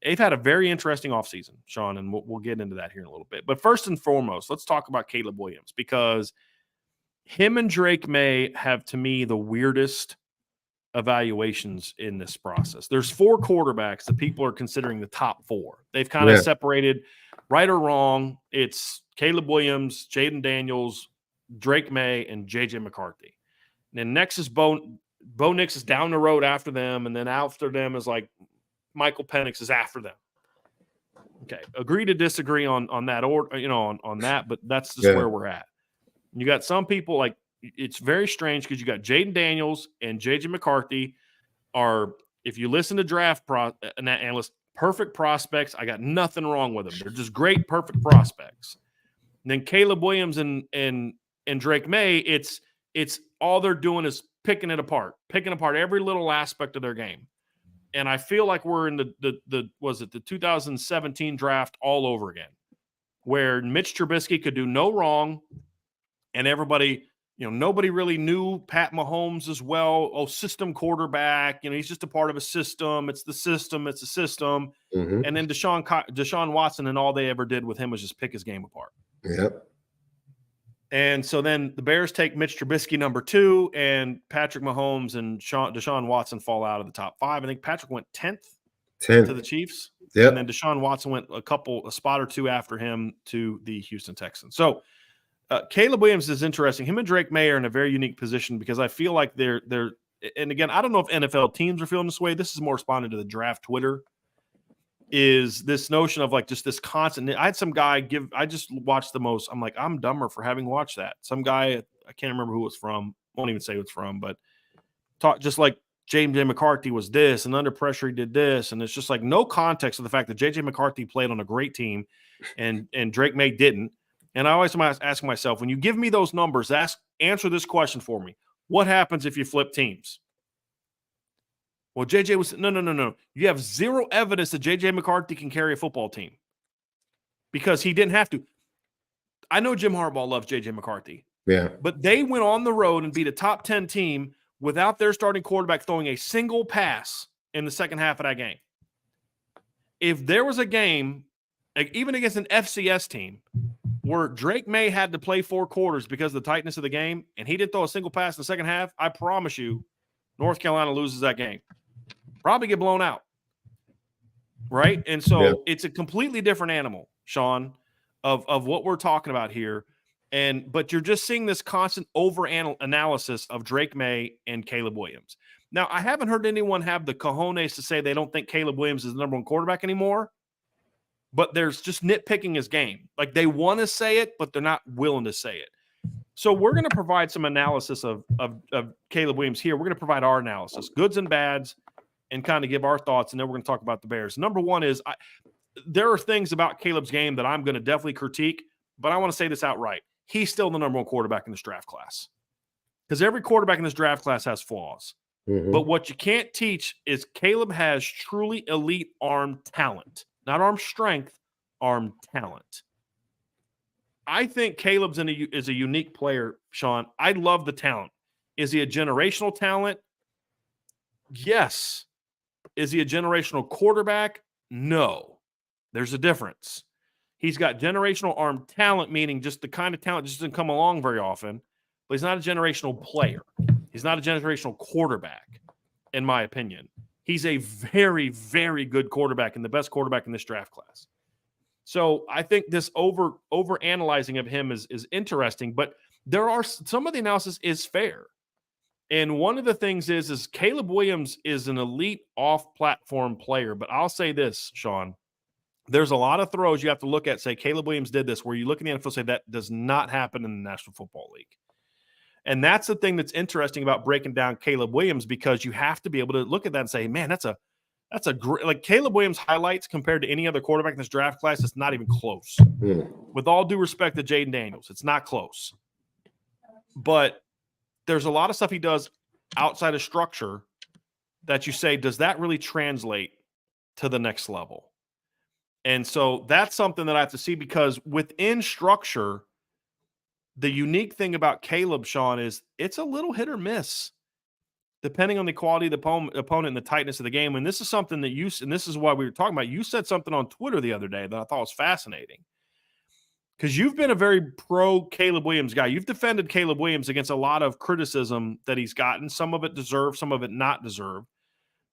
they've had a very interesting offseason, Sean, and we'll get into that here in a little bit. But first and foremost, let's talk about Caleb Williams, because him and Drake May have, to me, the weirdest evaluations in this process. There's 4 quarterbacks that people are considering the top 4. They've kind of separated, right or wrong. It's Caleb Williams, Jaden Daniels, Drake May, and J.J. McCarthy. And then next is Bo Nix is down the road after them, and then after them is like Michael Penix is after them. Okay, agree to disagree on that order, you know, on that, but that's just where we're at. You got some people, like, it's very strange because you got Jaden Daniels and J.J. McCarthy are, if you listen to draft analysts, perfect prospects. I got nothing wrong with them. They're just great, perfect prospects. And then Caleb Williams and Drake May, it's all they're doing is picking apart every little aspect of their game. And I feel like we're in the 2017 draft all over again, where Mitch Trubisky could do no wrong, and everybody, you know, nobody really knew Pat Mahomes as well. Oh, system quarterback, you know, he's just a part of a system. It's the system. It's a system. Mm-hmm. And then Deshaun Watson, and all they ever did with him was just pick his game apart. Yep. And so then the Bears take Mitch Trubisky number 2, and Patrick Mahomes and Deshaun Watson fall out of the top 5. I think Patrick went 10th to the Chiefs. Yep. And then Deshaun Watson went a spot or 2 after him to the Houston Texans. So Caleb Williams is interesting. Him and Drake May are in a very unique position, because I feel like they're and again, I don't know if NFL teams are feeling this way. This is more responding to the draft Twitter, is this notion of like just this constant. I had some guy I just watched the most. I'm like, I'm dumber for having watched that. Some guy, I can't remember who it's from. Won't even say who it's from, but talk just like J.J. McCarthy was this, and under pressure he did this, and it's just like no context of the fact that J.J. McCarthy played on a great team, and Drake May didn't. And I always am asking myself, when you give me those numbers, answer this question for me: what happens if you flip teams? Well, JJ was no. You have zero evidence that JJ McCarthy can carry a football team, because he didn't have to. I know Jim Harbaugh loves JJ McCarthy. Yeah. But they went on the road and beat a top 10 team without their starting quarterback throwing a single pass in the second half of that game. If there was a game, even against an FCS team, where Drake May had to play 4 quarters because of the tightness of the game, and he didn't throw a single pass in the second half, I promise you, North Carolina loses that game. Probably get blown out. Right? And so It's a completely different animal, Sean, of what we're talking about here. But you're just seeing this constant over-analysis of Drake May and Caleb Williams. Now, I haven't heard anyone have the cojones to say they don't think Caleb Williams is the number 1 quarterback anymore, but there's just nitpicking his game. Like, they want to say it, but they're not willing to say it. So we're going to provide some analysis of Caleb Williams here. We're going to provide our analysis, goods and bads, and kind of give our thoughts, and then we're going to talk about the Bears. Number one is there are things about Caleb's game that I'm going to definitely critique, but I want to say this outright. He's still the number one quarterback in this draft class, because every quarterback in this draft class has flaws. But what you can't teach is Caleb has truly elite arm talent, not arm strength, arm talent. I think Caleb's is a unique player, Sean. I love the talent. Is he a generational talent? Yes. Is he a generational quarterback? No. There's a difference. He's got generational arm talent, meaning just the kind of talent that just doesn't come along very often, but he's not a generational player. He's not a generational quarterback, in my opinion. He's a very, very good quarterback and the best quarterback in this draft class. So I think this over analyzing of him is interesting, but there are some of the analysis is fair. And one of the things is Caleb Williams is an elite off-platform player. But I'll say this, Sean, there's a lot of throws you have to look at, say Caleb Williams did this, where you look in the NFL and say that does not happen in the National Football League. And that's the thing that's interesting about breaking down Caleb Williams, because you have to be able to look at that and say, man, that's a great, like Caleb Williams highlights compared to any other quarterback in this draft class, it's not even close. With all due respect to Jaden Daniels, it's not close. But there's a lot of stuff he does outside of structure that you say, does that really translate to the next level? And so that's something that I have to see, because within structure, the unique thing about Caleb, Sean, is it's a little hit or miss depending on the quality of the opponent and the tightness of the game. And this is something that and this is why we were talking about, you said something on Twitter the other day that I thought was fascinating, because you've been a very pro Caleb Williams guy. You've defended Caleb Williams against a lot of criticism that he's gotten, some of it deserved, some of it not deserved.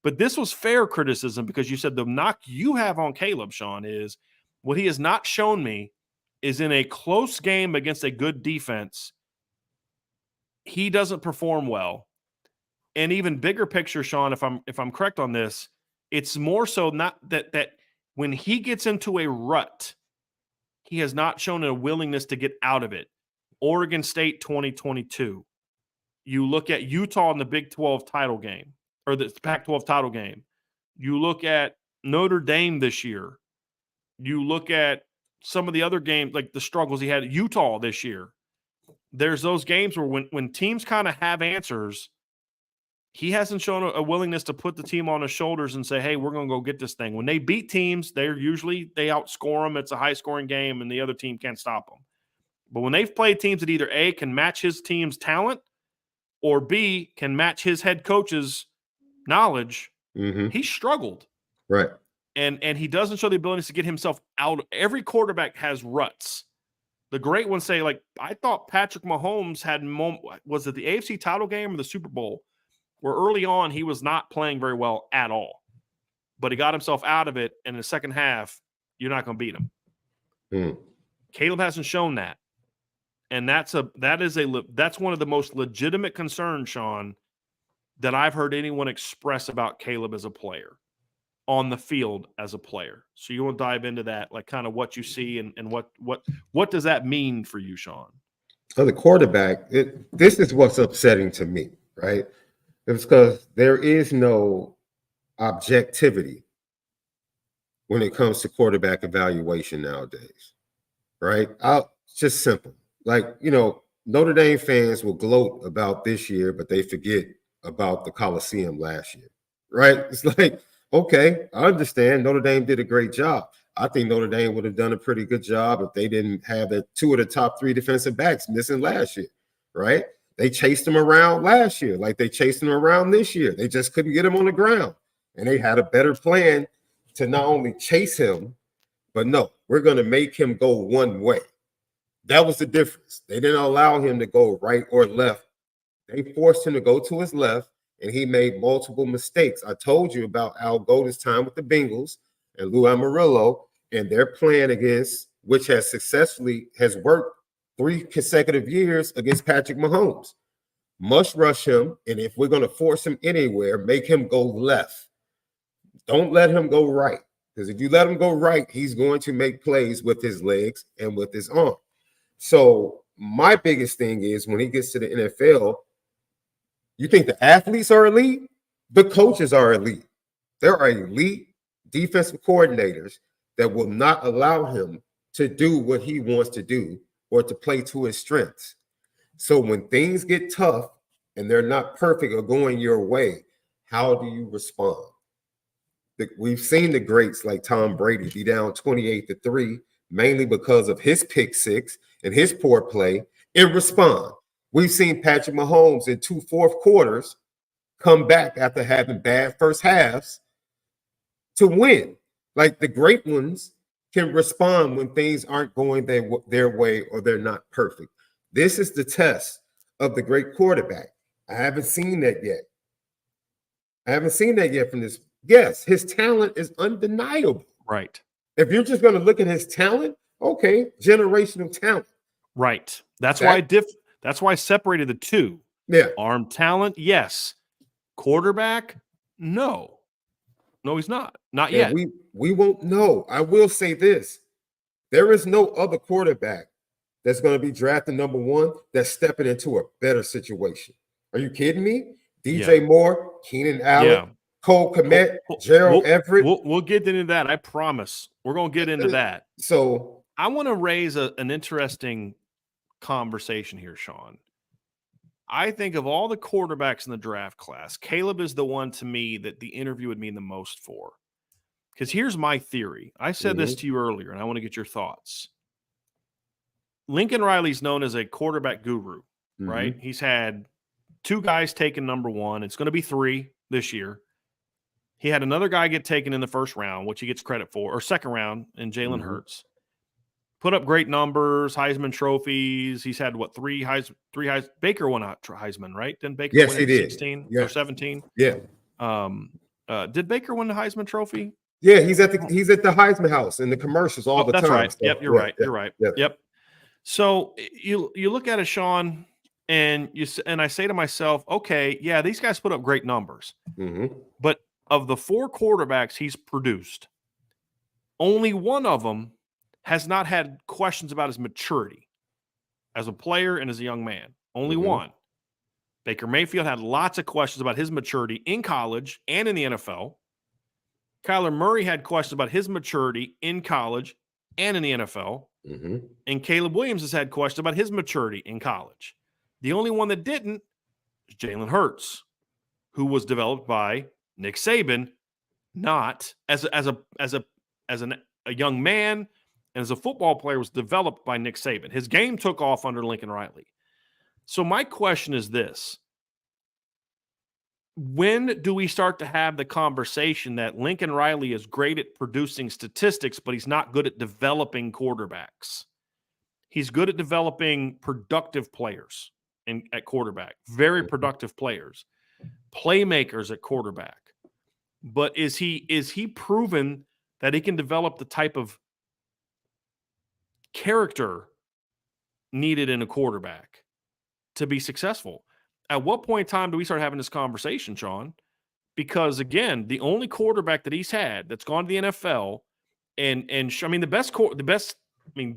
But this was fair criticism, because you said the knock you have on Caleb, Sean, is what he has not shown me is in a close game against a good defense, he doesn't perform well. And even bigger picture, Sean, if I'm correct on this, it's more so not that when he gets into a rut, he has not shown a willingness to get out of it. Oregon State 2022. You look at Utah in the Big 12 title game, or the Pac-12 title game. You look at Notre Dame this year. You look at some of the other games, like the struggles he had at Utah this year. There's those games where when teams kind of have answers, he hasn't shown a willingness to put the team on his shoulders and say, hey, we're going to go get this thing. When they beat teams, they outscore them. It's a high-scoring game, and the other team can't stop them. But when they've played teams that either A, can match his team's talent, or B, can match his head coach's knowledge, he struggled. Right. And he doesn't show the ability to get himself out. Every quarterback has ruts. The great ones say, like, I thought Patrick Mahomes had was it the AFC title game or the Super Bowl, where early on he was not playing very well at all. But he got himself out of it, and in the second half, you're not going to beat him. Caleb hasn't shown that. And that's one of the most legitimate concerns, Sean, that I've heard anyone express about Caleb as a player, on the field as a player. So you want to dive into that, like kind of what you see and what does that mean for you, Sean? So the quarterback, this is what's upsetting to me, right? It's because there is no objectivity when it comes to quarterback evaluation nowadays, right? It's just simple. Like, Notre Dame fans will gloat about this year, but they forget about the Coliseum last year, right? It's like, okay, I understand Notre Dame did a great job. I think Notre Dame would have done a pretty good job if they didn't have two of the top three defensive backs missing last year, right? They chased him around last year like they chased him around this year. They just couldn't get him on the ground. And they had a better plan to not only chase him, but no, we're going to make him go one way. That was the difference. They didn't allow him to go right or left. They forced him to go to his left, and he made multiple mistakes. I told you about Al Golden's time with the Bengals and Lou Amarillo and their plan against, which has worked 3 consecutive years against Patrick Mahomes. Must rush him, and if we're going to force him anywhere, make him go left. Don't let him go right, because if you let him go right, he's going to make plays with his legs and with his arm. So my biggest thing is when he gets to the NFL, you think the athletes are elite? The coaches are elite. There are elite defensive coordinators that will not allow him to do what he wants to do or to play to his strengths. So when things get tough and they're not perfect or going your way, how do you respond? We've seen the greats like Tom Brady be down 28-3, mainly because of his pick six and his poor play, and respond. We've seen Patrick Mahomes in 2 fourth quarters come back after having bad first halves to win. Like the great ones can respond when things aren't going their way or they're not perfect. This is the test of the great quarterback. I haven't seen that yet. From this. Yes, his talent is undeniable. Right. If you're just going to look at his talent, okay, generational talent. Right. That's why I separated the two. Yeah. Arm talent, yes. Quarterback, no. No, he's not. Not yet. We won't know. I will say this. There is no other quarterback that's going to be drafted number 1 that's stepping into a better situation. Are you kidding me? DJ Moore, Keenan Allen, Cole Kmet, Gerald Everett. We'll get into that. I promise. We're going to get into that. So I want to raise an interesting conversation here, Sean. I think of all the quarterbacks in the draft class, Caleb is the one to me that the interview would mean the most for. Because here's my theory. I said this to you earlier, and I want to get your thoughts. Lincoln Riley's known as a quarterback guru, right? He's had 2 guys taken number 1. It's going to be 3 this year. He had another guy get taken in the first round, which he gets credit for, or second round, in Jalen Hurts. Put up great numbers, Heisman trophies. He's had, 3 Heisman? Baker won a Heisman, right? Didn't Baker win it 16 or 17? Yeah. Did Baker win the Heisman trophy? Yeah, he's at the Heisman house in the commercials all the time. That's right. So, yep, you're right. You're right. Yep. So you look at it, Sean, and I say to myself, okay, yeah, these guys put up great numbers. But of the 4 quarterbacks he's produced, only one of them has not had questions about his maturity as a player and as a young man. Only one. Baker Mayfield had lots of questions about his maturity in college and in the NFL. Kyler Murray had questions about his maturity in college and in the NFL. And Caleb Williams has had questions about his maturity in college. The only one that didn't is Jalen Hurts, who was developed by Nick Saban, not as a young man and as a football player, was developed by Nick Saban. His game took off under Lincoln Riley. So my question is this. When do we start to have the conversation that Lincoln Riley is great at producing statistics, but he's not good at developing quarterbacks? He's good at developing productive players at quarterback, very productive players, playmakers at quarterback. But is he proven that he can develop the type of character needed in a quarterback to be successful? At what point in time do we start having this conversation, Sean? Because again, the only quarterback that he's had that's gone to the NFL,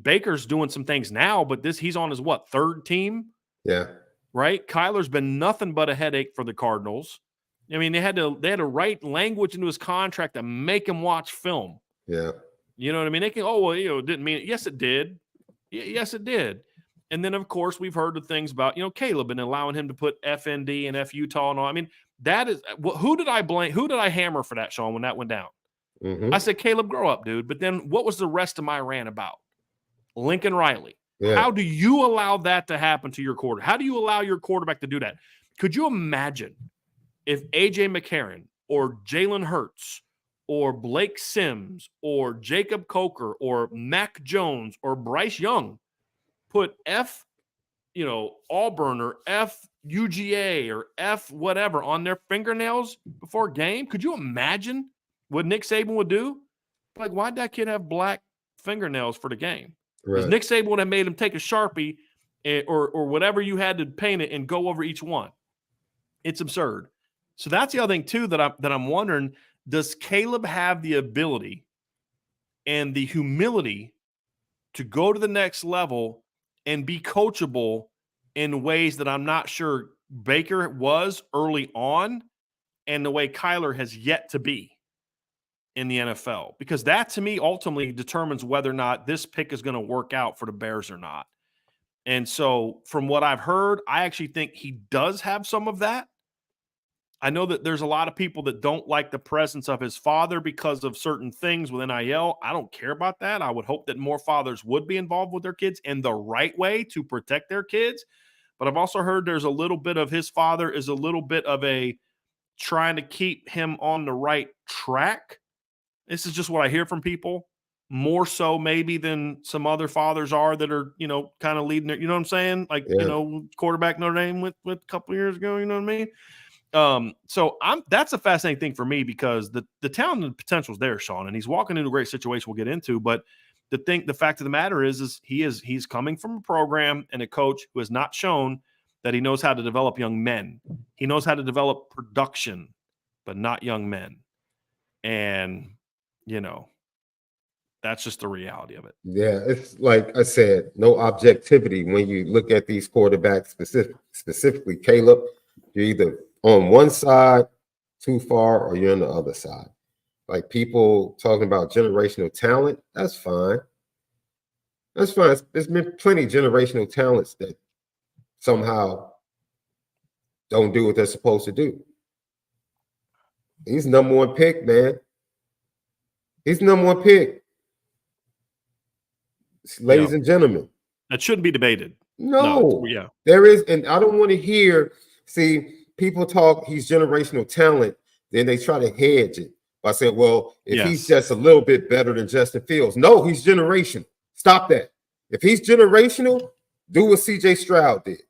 Baker's doing some things now, but he's on his 3rd team? Yeah. Right? Kyler's been nothing but a headache for the Cardinals. I mean, they had to write language into his contract to make him watch film. Yeah. You know what I mean? They can, it didn't mean it. Yes, it did. Yes, it did. And then, of course, we've heard the things about, Caleb and allowing him to put FND and F Utah and all. I mean, that is – who did I blame? Who did I hammer for that, Sean, when that went down? I said, Caleb, grow up, dude. But then what was the rest of my rant about? Lincoln Riley. Yeah. How do you allow that to happen to your quarterback? How do you allow your quarterback to do that? Could you imagine if A.J. McCarron or Jalen Hurts or Blake Sims or Jacob Coker or Mac Jones or Bryce Young put F, Auburn or F UGA or F whatever on their fingernails before a game? Could you imagine what Nick Saban would do? Like, why'd that kid have black fingernails for the game? Because Nick Saban would have made him take a Sharpie or whatever you had to paint it and go over each one. It's absurd. So that's the other thing too that I'm wondering, does Caleb have the ability and the humility to go to the next level and be coachable in ways that I'm not sure Baker was early on and the way Kyler has yet to be? in the NFL, because that to me ultimately determines whether or not this pick is going to work out for the Bears or not. And so from what I've heard, I actually think he does have some of that. I know that there's a lot of people that don't like the presence of his father because of certain things with NIL. I don't care about that. I would hope that more fathers would be involved with their kids in the right way to protect their kids. But I've also heard there's a little bit of his father is a little bit of a trying to keep him on the right track. This is just what I hear from people, more so maybe than some other fathers are that are, kind of leading it. You know what I'm saying? Like, Yeah. Quarterback Notre Dame with a couple of years ago, you know what I mean? So that's a fascinating thing for me, because the talent and potential is there, Sean, and he's walking into a great situation we'll get into. But the fact of the matter is he's coming from a program and a coach who has not shown that he knows how to develop young men. He knows how to develop production, but not young men. And, that's just the reality of it. Yeah, it's like I said, no objectivity when you look at these quarterbacks, specifically Caleb. You're either on one side too far or you're on the other side. Like people talking about generational talent, that's fine. That's fine. There's been plenty of generational talents that somehow don't do what they're supposed to do. He's number one pick, man. He's number one pick. Ladies and gentlemen. That shouldn't be debated. No, yeah. There is, and I don't want to hear, people talk he's generational talent, then they try to hedge it by saying, well, if he's just a little bit better than Justin Fields. No, he's generational. Stop that. If he's generational, do what CJ Stroud did.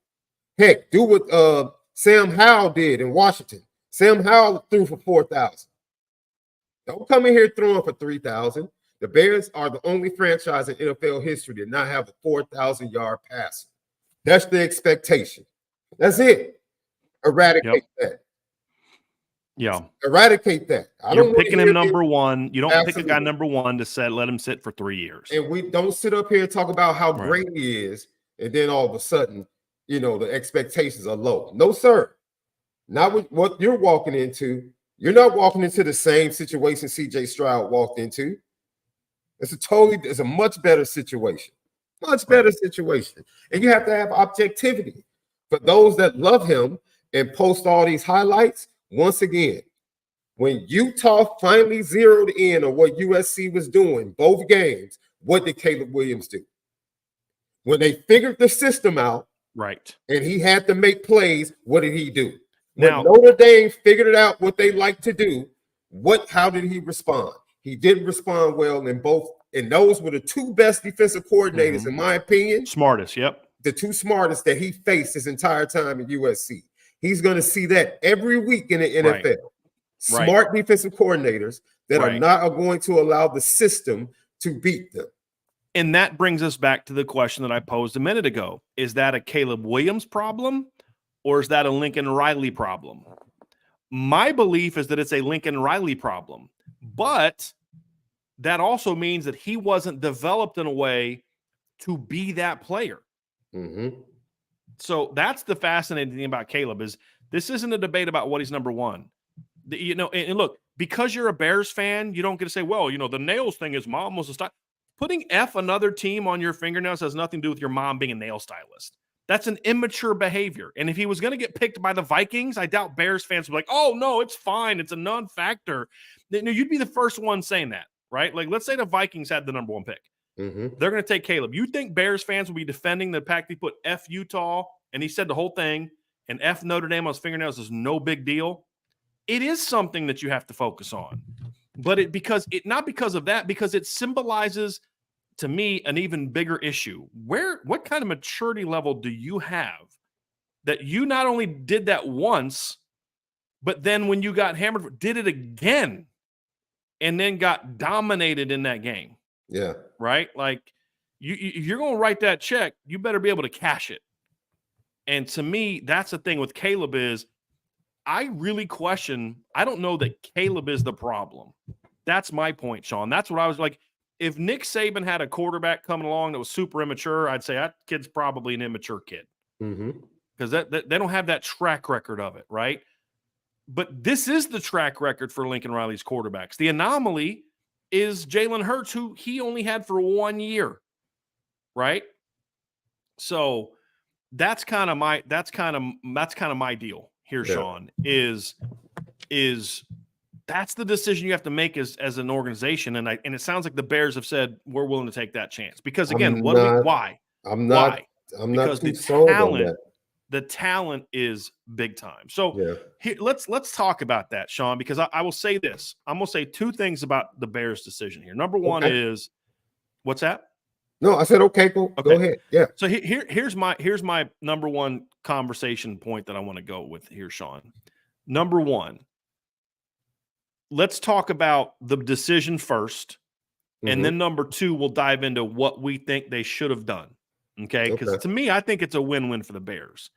Heck, do what Sam Howell did in Washington. Sam Howell threw for 4,000. Don't come in here throwing for 3,000. The Bears are the only franchise in NFL history to not have a 4,000-yard pass. That's the expectation. That's it. Eradicate that. Yeah. Eradicate that. You're picking him number one. You don't pick a guy number one to let him sit for 3 years. And we don't sit up here and talk about how great he is, and then all of a sudden, the expectations are low. No, sir. Not with what you're walking into. You're not walking into the same situation CJ Stroud walked into. It's a much better situation. Much better situation. And you have to have objectivity. For those that love him and post all these highlights, once again, when Utah finally zeroed in on what USC was doing, both games, what did Caleb Williams do? When they figured the system out, and he had to make plays, what did he do? When Notre Dame figured it out what they like to do, how did he respond? He didn't respond well in both, and those were the two best defensive coordinators, in my opinion. Smartest, the two smartest that he faced his entire time at USC. He's going to see that every week in the NFL. Smart defensive coordinators that are not going to allow the system to beat them. And that brings us back to the question that I posed a minute ago. Is that a Caleb Williams problem, or is that a Lincoln Riley problem? My belief is that it's a Lincoln Riley problem, but that also means that he wasn't developed in a way to be that player. So that's the fascinating thing about Caleb is this isn't a debate about what he's number one. And look, because you're a Bears fan, you don't get to say, well, the nails thing is mom was a style. Putting another team on your fingernails has nothing to do with your mom being a nail stylist. That's an immature behavior. And if he was going to get picked by the Vikings, I doubt Bears fans would be like, oh, no, it's fine. It's a non-factor. You'd be the first one saying that, right? Like, let's say the Vikings had the number one pick. They're going to take Caleb. You think Bears fans will be defending the fact they put F Utah, and he said the whole thing, and F Notre Dame on his fingernails is no big deal? It is something that you have to focus on. But not because of that, because it symbolizes to me an even bigger issue. What kind of maturity level do you have that you not only did that once, but then when you got hammered, did it again and then got dominated in that game? Yeah. Right? Like, if you're going to write that check, you better be able to cash it. And to me, that's the thing with Caleb is I really question. I don't know that Caleb is the problem. That's my point, Sean. That's what I was like. If Nick Saban had a quarterback coming along that was super immature, I'd say that kid's probably an immature kid. Because they don't have that track record of it, right? But this is the track record for Lincoln Riley's quarterbacks. The anomaly is Jalen Hurts, who he only had for 1 year, right? So that's kind of my deal here, Yeah. Sean, is that's the decision you have to make as an organization. And it sounds like the Bears have said we're willing to take that chance. Because again, why? I'm not Because too sold on that. The talent is big time. So Yeah. here, let's talk about that, Sean, because I will say this. I'm going to say two things about the Bears' decision here. Number one is, what's that? No, I said, okay, go ahead. Yeah. So here's my number one conversation point that I want to go with here, Sean. Number one, let's talk about the decision first. And then number two, we'll dive into what we think they should have done. Okay. Because to me, I think it's a win-win for the Bears.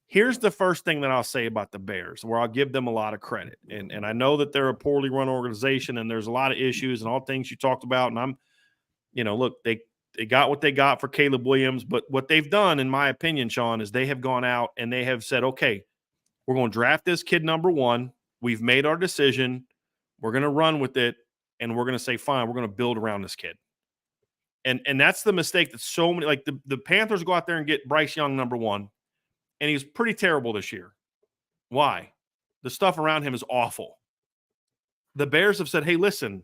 Here's the first thing that I'll say about the Bears, where I'll give them a lot of credit. And I know that they're a poorly run organization and there's a lot of issues and all things you talked about. And look, they got what they got for Caleb Williams. But what they've done, in my opinion, Sean, is they have gone out and they have said, okay, we're going to draft this kid number one. We've made our decision. We're going to run with it. And we're going to say, fine, we're going to build around this kid. And that's the mistake that so many, like the Panthers go out there and get Bryce Young number one. And he's pretty terrible this year. Why? The stuff around him is awful. The Bears have said, hey, listen,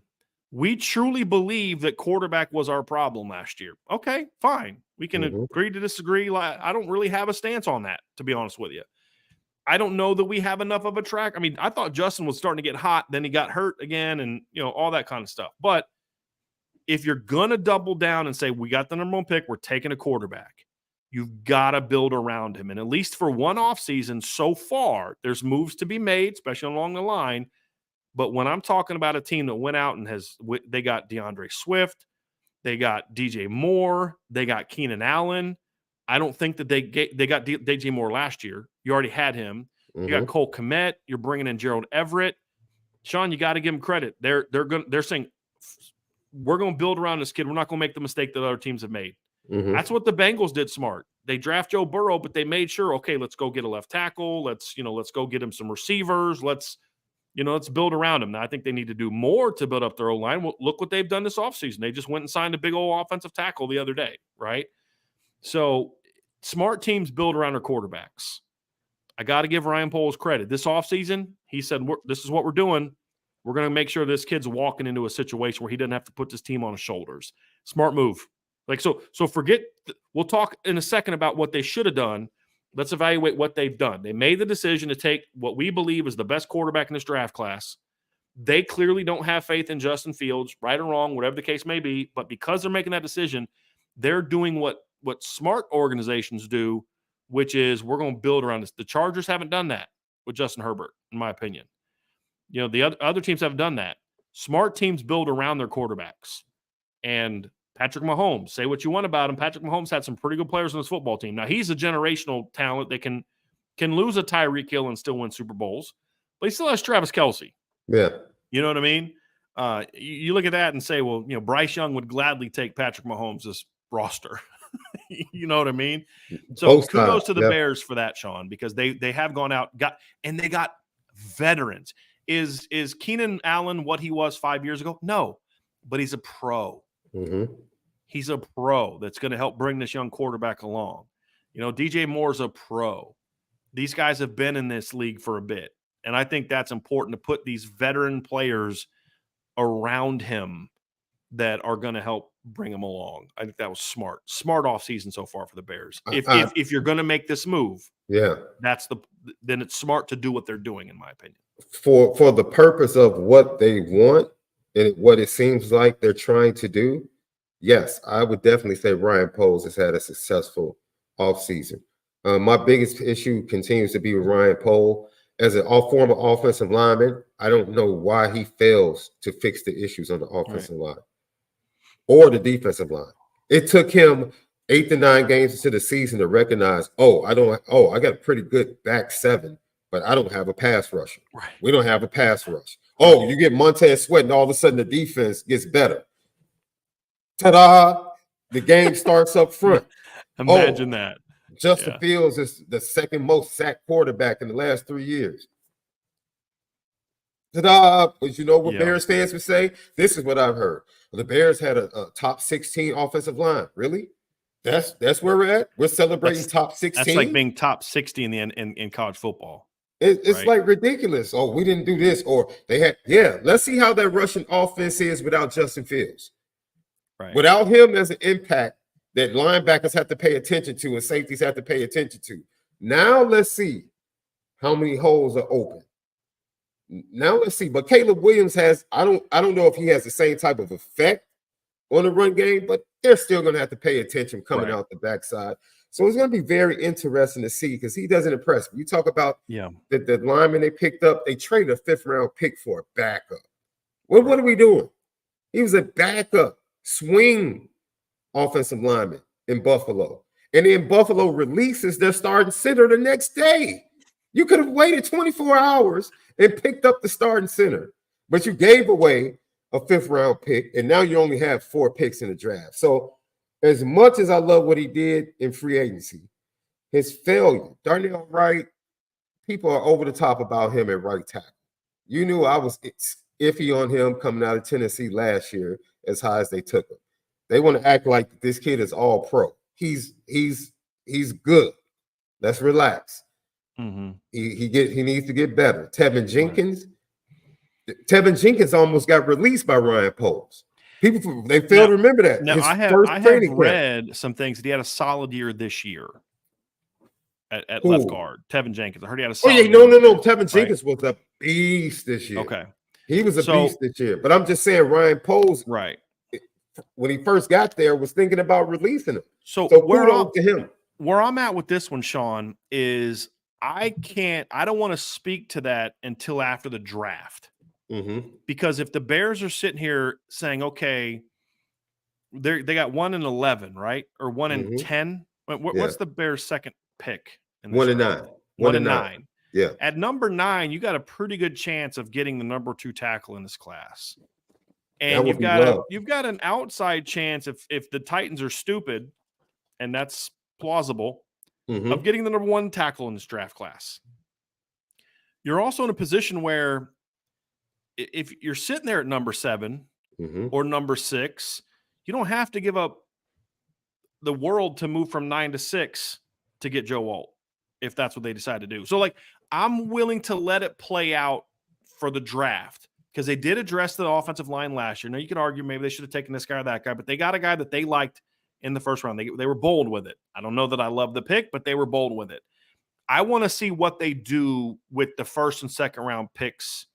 we truly believe that quarterback was our problem last year. Okay, fine. We can agree to disagree. I don't really have a stance on that, to be honest with you. I don't know that we have enough of a track. I mean, I thought Justin was starting to get hot. Then he got hurt again and, all that kind of stuff. But if you're going to double down and say, we got the number one pick, we're taking a quarterback, you've got to build around him. And at least for one offseason so far, there's moves to be made, especially along the line. But when I'm talking about a team that went out and they got DeAndre Swift, they got DJ Moore, they got Keenan Allen. I don't think that they got DJ Moore last year. You already had him. You got Cole Kmet. You're bringing in Gerald Everett. Sean, you got to give them credit. They're saying we're going to build around this kid. We're not going to make the mistake that other teams have made. That's what the Bengals did smart. They draft Joe Burrow, but they made sure, okay, let's go get a left tackle. Let's go get him some receivers. Let's build around him. Now, I think they need to do more to build up their O-line. Well, look what they've done this offseason. They just went and signed a big old offensive tackle the other day, right? So smart teams build around their quarterbacks. I got to give Ryan Poles credit. This offseason, he said, this is what we're doing. We're going to make sure this kid's walking into a situation where he doesn't have to put this team on his shoulders. Smart move. So forget, we'll talk in a second about what they should have done. Let's evaluate what they've done. They made the decision to take what we believe is the best quarterback in this draft class. They clearly don't have faith in Justin Fields, right or wrong, whatever the case may be. But because they're making that decision, they're doing what smart organizations do, which is we're going to build around this. The Chargers haven't done that with Justin Herbert, in my opinion. The other teams haven't done that. Smart teams build around their quarterbacks. And Patrick Mahomes, say what you want about him. Patrick Mahomes had some pretty good players on his football team. Now, he's a generational talent that can lose a Tyreek Hill and still win Super Bowls, but he still has Travis Kelce. Yeah. You know what I mean? You look at that and say, well, Bryce Young would gladly take Patrick Mahomes' roster. You know what I mean? So kudos to the Bears for that, Sean, because they have gone out, they got veterans. Is Keenan Allen what he was 5 years ago? No, but he's a pro. He's a pro that's going to help bring this young quarterback along. DJ Moore's a pro. These guys have been in this league for a bit. And I think that's important to put these veteran players around him that are going to help bring him along. I think that was smart offseason so far for the Bears. If you're going to make this move, then it's smart to do what they're doing, in my opinion. For the purpose of what they want and what it seems like they're trying to do, yes, I would definitely say Ryan Poles has had a successful offseason. My biggest issue continues to be with Ryan Poles. As a former offensive lineman, I don't know why he fails to fix the issues on the offensive line or the defensive line. It took him 8 to 9 games into the season to recognize, I got a pretty good back seven, but I don't have a pass rusher. Right. We don't have a pass rush. You get Montez Sweat, and all of a sudden the defense gets better. Ta-da! The game starts up front. Imagine that. Justin Fields is the second most sacked quarterback in the last 3 years. Ta-da! But you know what Yeah. Bears fans would say? This is what I've heard. The Bears had a top 16 offensive line. Really? That's where we're at. We're celebrating top 16. That's like being top 60 in college football. It's right? like ridiculous. Oh, we didn't do this, or they had. Yeah, let's see how that Russian offense is without Justin Fields. Right. Without him as an impact that linebackers have to pay attention to and safeties have to pay attention to. Now let's see how many holes are open. Now let's see. But Caleb Williams has. I don't know if he has the same type of effect on the run game, but they're still going to have to pay attention coming out the backside. So it's going to be very interesting to see because he doesn't impress me. You talk about the lineman they picked up. They traded a 5th round pick for a backup. Well, what are we doing? He was a backup swing offensive lineman in Buffalo. And then Buffalo releases their starting center the next day. You could have waited 24 hours and picked up the starting center, but you gave away a 5th round pick, and now you only have 4 picks in the draft. So as much as I love what he did in free agency, his failure, Darnell Wright, people are over the top about him at right tackle. You knew I was iffy on him coming out of Tennessee last year as high as they took him. They want to act like this kid is all pro. He's good. Let's relax. Mm-hmm. He needs to get better. Tevin Jenkins almost got released by Ryan Poles. People they fail to remember that. Now I have read some things that he had a solid year this year at left guard. Tevin Jenkins. I heard he had a solid year. No. Tevin Jenkins was a beast this year. Okay. He was a beast this year. But I'm just saying Ryan Poles, when he first got there, was thinking about releasing him. So where I'm at with this one, Sean, is I don't want to speak to that until after the draft. Mm-hmm. Because if the Bears are sitting here saying, okay, they got 1-11, right? Or 1-10. What's the Bears' second pick? 1-9. 1-9. Yeah. At number 9, you got a pretty good chance of getting the number 2 tackle in this class. And you've got an outside chance if the Titans are stupid, and that's plausible, of getting the number 1 tackle in this draft class. You're also in a position where if you're sitting there at number 7 or number 6, you don't have to give up the world to move from 9 to 6 to get Joe Alt, if that's what they decide to do. So, like, I'm willing to let it play out for the draft because they did address the offensive line last year. Now, you could argue maybe they should have taken this guy or that guy, but they got a guy that they liked in the first round. They were bold with it. I don't know that I love the pick, but they were bold with it. I want to see what they do with the first and second round picks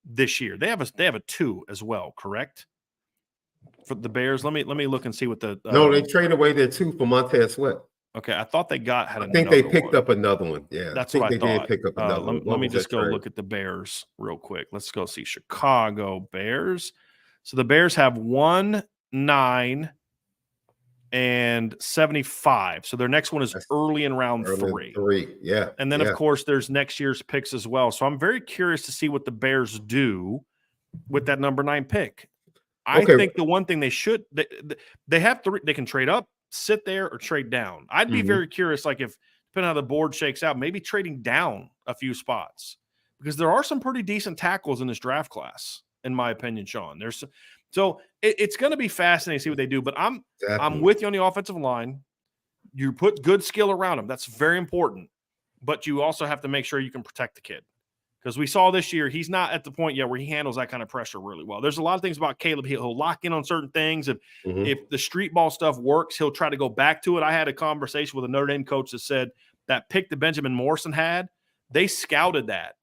this year. They have a 2 as well, correct? For the Bears. Let me look and see what the no, they traded away their 2 for Montez Sweat. Okay, I thought they I think they picked up another one. Yeah, that's what I thought. Did pick up another one. Let me just go look at the Bears real quick. Let's go see Chicago Bears. So the Bears have 1, 9, and 75. So their next one is early in round 3. 3, yeah. And then, of course, there's next year's picks as well. So I'm very curious to see what the Bears do with that number 9 pick. I think the one thing they should they have to they can trade up, sit there, or trade down. I'd be very curious, like if depending on how the board shakes out, maybe trading down a few spots because there are some pretty decent tackles in this draft class, in my opinion, Sean. So it's going to be fascinating to see what they do. But I'm with you on the offensive line. You put good skill around him. That's very important. But you also have to make sure you can protect the kid. Because we saw this year, he's not at the point yet where he handles that kind of pressure really well. There's a lot of things about Caleb. He'll lock in on certain things. If the street ball stuff works, he'll try to go back to it. I had a conversation with a Notre Dame coach that said that pick that Benjamin Morrison had, they scouted that.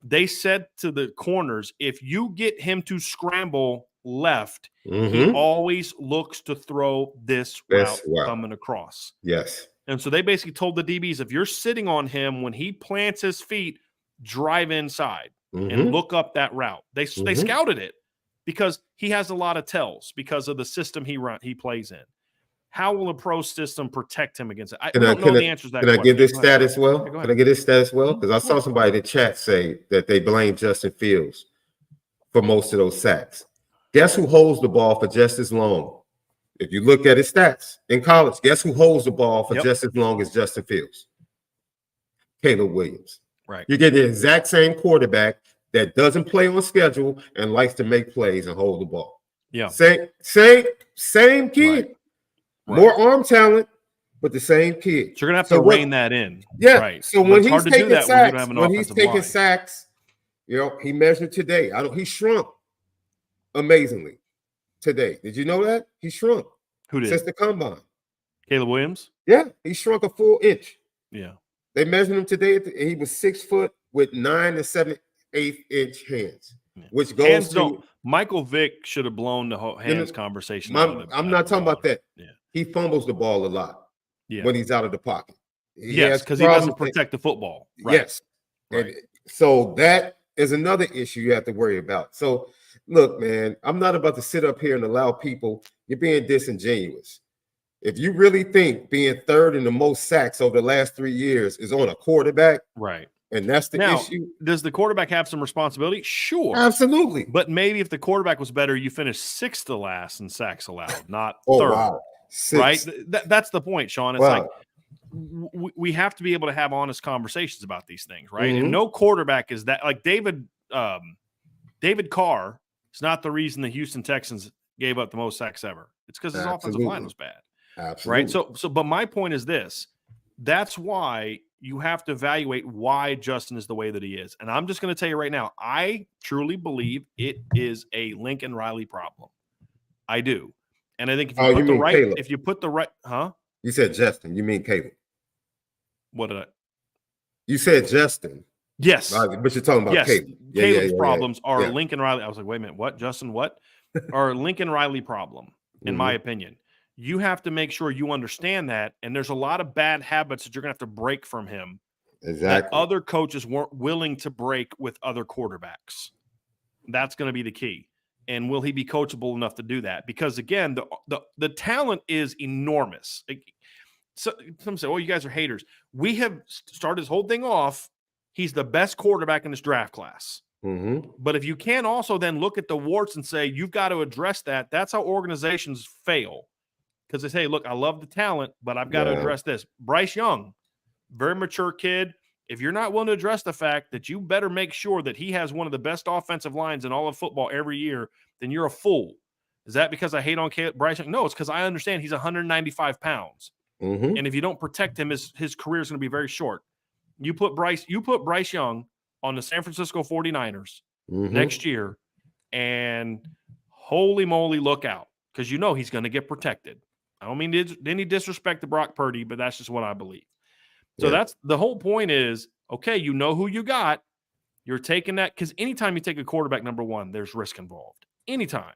They said to the corners, if you get him to scramble left, he always looks to throw this route coming across. Yes. And so they basically told the DBs, if you're sitting on him when he plants his feet, drive inside and look up that route. They scouted it because he has a lot of tells because of the system he plays in. How will a pro system protect him against it? I don't know the answer to that question. Can I get this stat as well? Can I get this stat as well? Because I saw somebody in the chat say that they blame Justin Fields for most of those sacks. Guess who holds the ball for just as long? If you look at his stats in college, guess who holds the ball for just as long as Justin Fields? Caleb Williams. Right. You get the exact same quarterback that doesn't play on schedule and likes to make plays and hold the ball. Yeah. Same kid. Right. More arm talent, but the same kid. So you're gonna have to rein that in. Yeah. Right. So when he's taking sacks, he measured today. He shrunk amazingly today. Did you know that? He shrunk. Who did? Since the combine. Caleb Williams? Yeah, he shrunk a full inch. Yeah. They measured him today. He was 6 foot with 9 to 7/8 inch hands, which goes hands to Michael Vick should have blown the hands conversation. I'm not talking about that. Yeah. He fumbles the ball a lot when he's out of the pocket. Yes, because he doesn't protect the football. Right. Yes. Right. And so that is another issue you have to worry about. So look, man, I'm not about to sit up here and allow people, you're being disingenuous. If you really think being third in the most sacks over the last 3 years is on a quarterback, right? And that's the issue. Does the quarterback have some responsibility? Sure. Absolutely. But maybe if the quarterback was better, you finish 6th to last in sacks allowed, not third. Wow. Right? That's the point, Sean. It's like we have to be able to have honest conversations about these things, right? And no quarterback is that. Like David Carr is not the reason the Houston Texans gave up the most sacks ever. It's because his offensive line was bad. Absolutely. Right? So but my point is this. That's why you have to evaluate why Justin is the way that he is. And I'm just going to tell you right now, I truly believe it is a Lincoln Riley problem. I do. And I think if you put the right, You said Justin. You mean Caleb. What did I? You said Justin. Yes. But you're talking about Caleb. Caleb's problems are Lincoln Riley. I was like, wait a minute, what? Justin, what? Are Lincoln Riley problem, in my opinion. You have to make sure you understand that. And there's a lot of bad habits that you're going to have to break from him. Exactly. That other coaches weren't willing to break with other quarterbacks. That's going to be the key. And will he be coachable enough to do that? Because again, the talent is enormous. So some say, "Oh, you guys are haters." We have started this whole thing off. He's the best quarterback in this draft class. But if you can also then look at the warts and say you've got to address that, that's how organizations fail. Because they say, "Look, I love the talent, but I've got to address this." Bryce Young, very mature kid. If you're not willing to address the fact that you better make sure that he has one of the best offensive lines in all of football every year, then you're a fool. Is that because I hate on Bryce Young? No, it's because I understand he's 195 pounds. And if you don't protect him, his career is going to be very short. You put Bryce Young on the San Francisco 49ers next year, and holy moly, look out. Because you know he's going to get protected. I don't mean any disrespect to Brock Purdy, but that's just what I believe. So that's the whole point is, okay, you know who you got. You're taking that because anytime you take a quarterback number one, there's risk involved. Anytime.